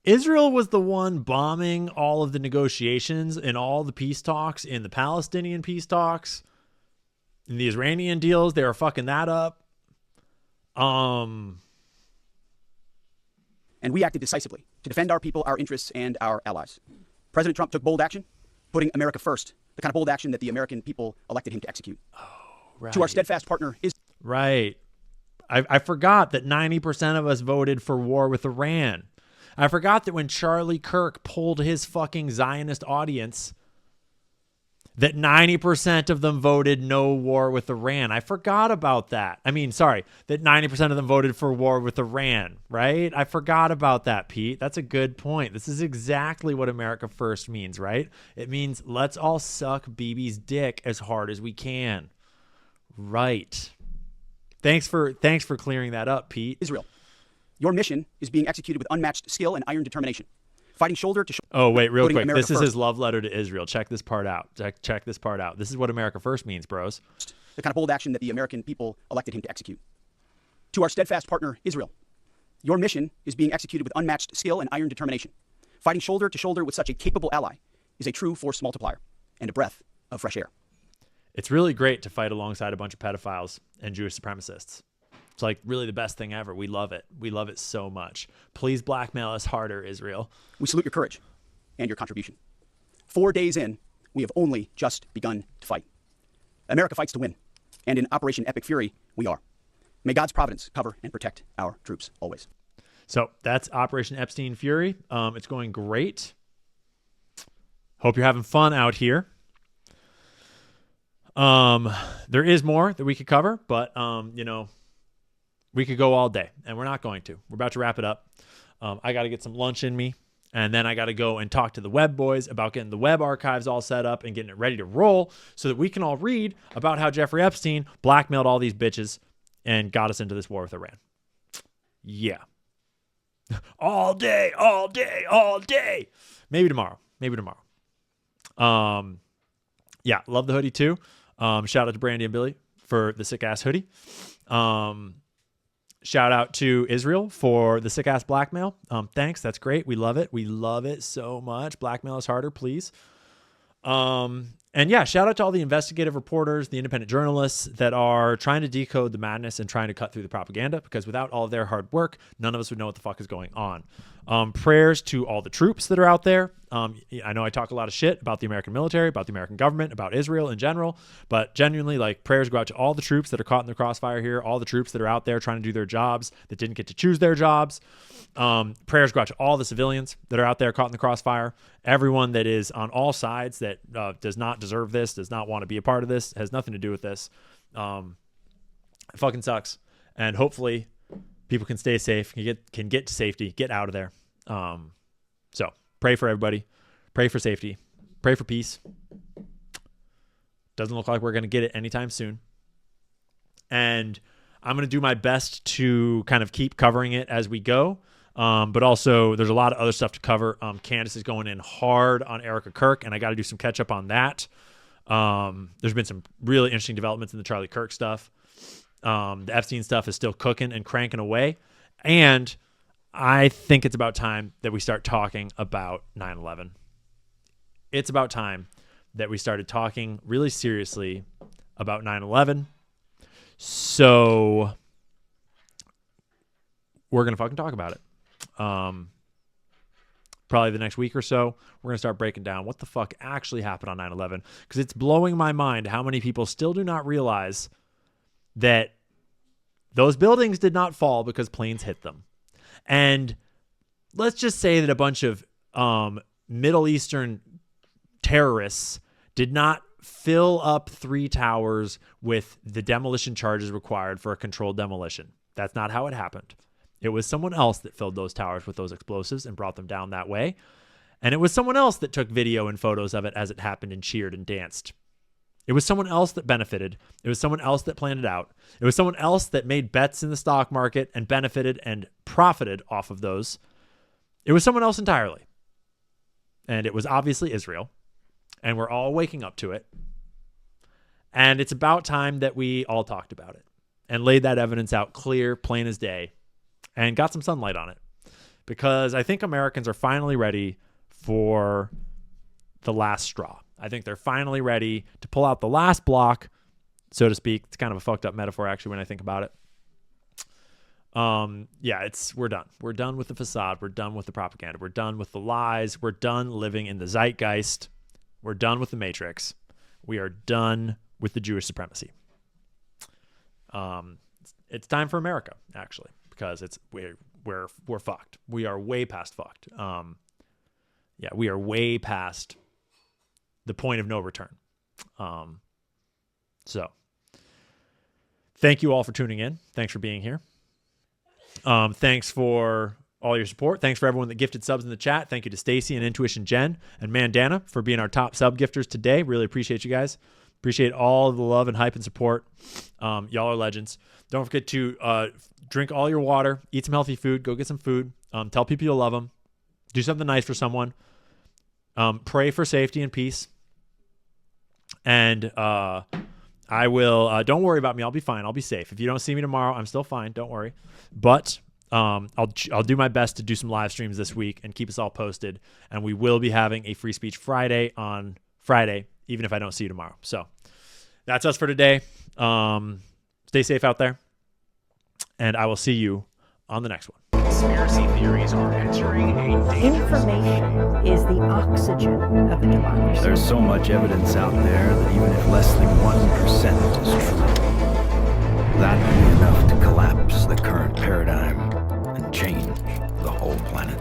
Speaker 2: Israel was the one bombing all of the negotiations and all the peace talks in the Palestinian peace talks. In the Iranian deals, they were fucking that up.
Speaker 14: And we acted decisively to defend our people, our interests, and our allies. President Trump took bold action, putting America first, the kind of bold action that the American people elected him to execute.
Speaker 2: Oh, right.
Speaker 14: To our steadfast partner is...
Speaker 2: Right. I forgot that 90% of us voted for war with Iran. I forgot that when Charlie Kirk polled his fucking Zionist audience, that 90% of them voted no war with Iran. I forgot about that. I mean, sorry, that 90% of them voted for war with Iran, right? I forgot about that, Pete. That's a good point. This is exactly what America First means, right? It means let's all suck Bibi's dick as hard as we can. Right. Thanks for clearing that up, Pete.
Speaker 14: Israel. Your mission is being executed with unmatched skill and iron determination. Fighting shoulder to shoulder.
Speaker 2: Oh, wait, real quick.
Speaker 14: America
Speaker 2: This is
Speaker 14: first.
Speaker 2: his love letter to Israel. Check this part out. Check this part out. This is what America First means, bros.
Speaker 14: The kind of bold action that the American people elected him to execute. To our steadfast partner, Israel. Your mission is being executed with unmatched skill and iron determination. Fighting shoulder to shoulder with such a capable ally is a true force multiplier and a breath of fresh air.
Speaker 2: It's really great to fight alongside a bunch of pedophiles and Jewish supremacists. It's like really the best thing ever. We love it. We love it so much. Please blackmail us harder, Israel.
Speaker 14: We salute your courage and your contribution. 4 days in, we have only just begun to fight. America fights to win, and in Operation Epic Fury, we are. May God's providence cover and protect our troops always.
Speaker 2: So that's Operation Epstein Fury. It's going great. Hope you're having fun out here. There is more that we could cover, but we could go all day, and we're not going to. We're about to wrap it up. I got to get some lunch in me, and then I got to go and talk to the Webb boys about getting the Webb archives all set up and getting it ready to roll so that we can all read about how Jeffrey Epstein blackmailed all these bitches and got us into this war with Iran. Yeah. All day, all day, all day. Maybe tomorrow. Yeah, love the hoodie too. Shout out to Brandy and Billy for the sick-ass hoodie. Shout out to Israel for the sick-ass blackmail. Thanks. That's great. We love it. We love it so much. Blackmail us harder, please. And yeah, shout out to all the investigative reporters, the independent journalists that are trying to decode the madness and trying to cut through the propaganda, because without all of their hard work, none of us would know what the fuck is going on. Prayers to all the troops that are out there. I know I talk a lot of shit about the American military, about the American government, about Israel in general, but genuinely, like, prayers go out to all the troops that are caught in the crossfire here, all the troops that are out there trying to do their jobs that didn't get to choose their jobs. Prayers go out to all the civilians that are out there caught in the crossfire. Everyone that is on all sides that does not deserve this, does not want to be a part of this, has nothing to do with this. It fucking sucks. and hopefully people can stay safe, can get to safety, get out of there. So pray for everybody, pray for safety, pray for peace. Doesn't look like we're going to get it anytime soon. And I'm going to do my best to kind of keep covering it as we go. But also there's a lot of other stuff to cover. Candace is going in hard on Erica Kirk, and I got to do some catch up on that. There's been some really interesting developments in the Charlie Kirk stuff. The Epstein stuff is still cooking and cranking away. And I think it's about time that we start talking about 9/11. It's about time that we started talking really seriously about 9/11. So we're going to fucking talk about it. Probably the next week or so, we're going to start breaking down what the fuck actually happened on 9/11, because it's blowing my mind how many people still do not realize that those buildings did not fall because planes hit them. And let's just say that a bunch of Middle Eastern terrorists did not fill up 3 towers with the demolition charges required for a controlled demolition. That's not how it happened. It was someone else that filled those towers with those explosives and brought them down that way. And it was someone else that took video and photos of it as it happened and cheered and danced. It was someone else that benefited. It was someone else that planned it out. It was someone else that made bets in the stock market and benefited and profited off of those. It was someone else entirely. And it was obviously Israel. And we're all waking up to it. And it's about time that we all talked about it and laid that evidence out clear, plain as day, and got some sunlight on it. Because I think Americans are finally ready for the last straw. I think they're finally ready to pull out the last block, so to speak. It's kind of a fucked up metaphor, actually, when I think about it. We're done. We're done with the facade. We're done with the propaganda. We're done with the lies. We're done living in the zeitgeist. We're done with the Matrix. We are done with the Jewish supremacy. It's time for America, actually, because we're fucked. We are way past fucked. We are way past the point of no return. So thank you all for tuning in. Thanks for being here. Thanks for all your support. Thanks for everyone that gifted subs in the chat. Thank you to Stacy and Intuition Jen and Mandana for being our top sub gifters today. Really appreciate you guys. Appreciate all the love and hype and support. Y'all are legends. Don't forget to drink all your water, eat some healthy food, go get some food, tell people you love them, do something nice for someone, pray for safety and peace. And I will, don't worry about me. I'll be fine. I'll be safe. If you don't see me tomorrow, I'm still fine. Don't worry. But I'll do my best to do some live streams this week and keep us all posted. And we will be having a Free Speech Friday on Friday, even if I don't see you tomorrow. So that's us for today. Stay safe out there. And I will see you on the next one.
Speaker 3: Conspiracy theories are entering a dangerous
Speaker 4: Information is the oxygen of the democracy.
Speaker 5: There's so much evidence out there that even if less than 1% is true, that would be enough to collapse the current paradigm and change the whole planet.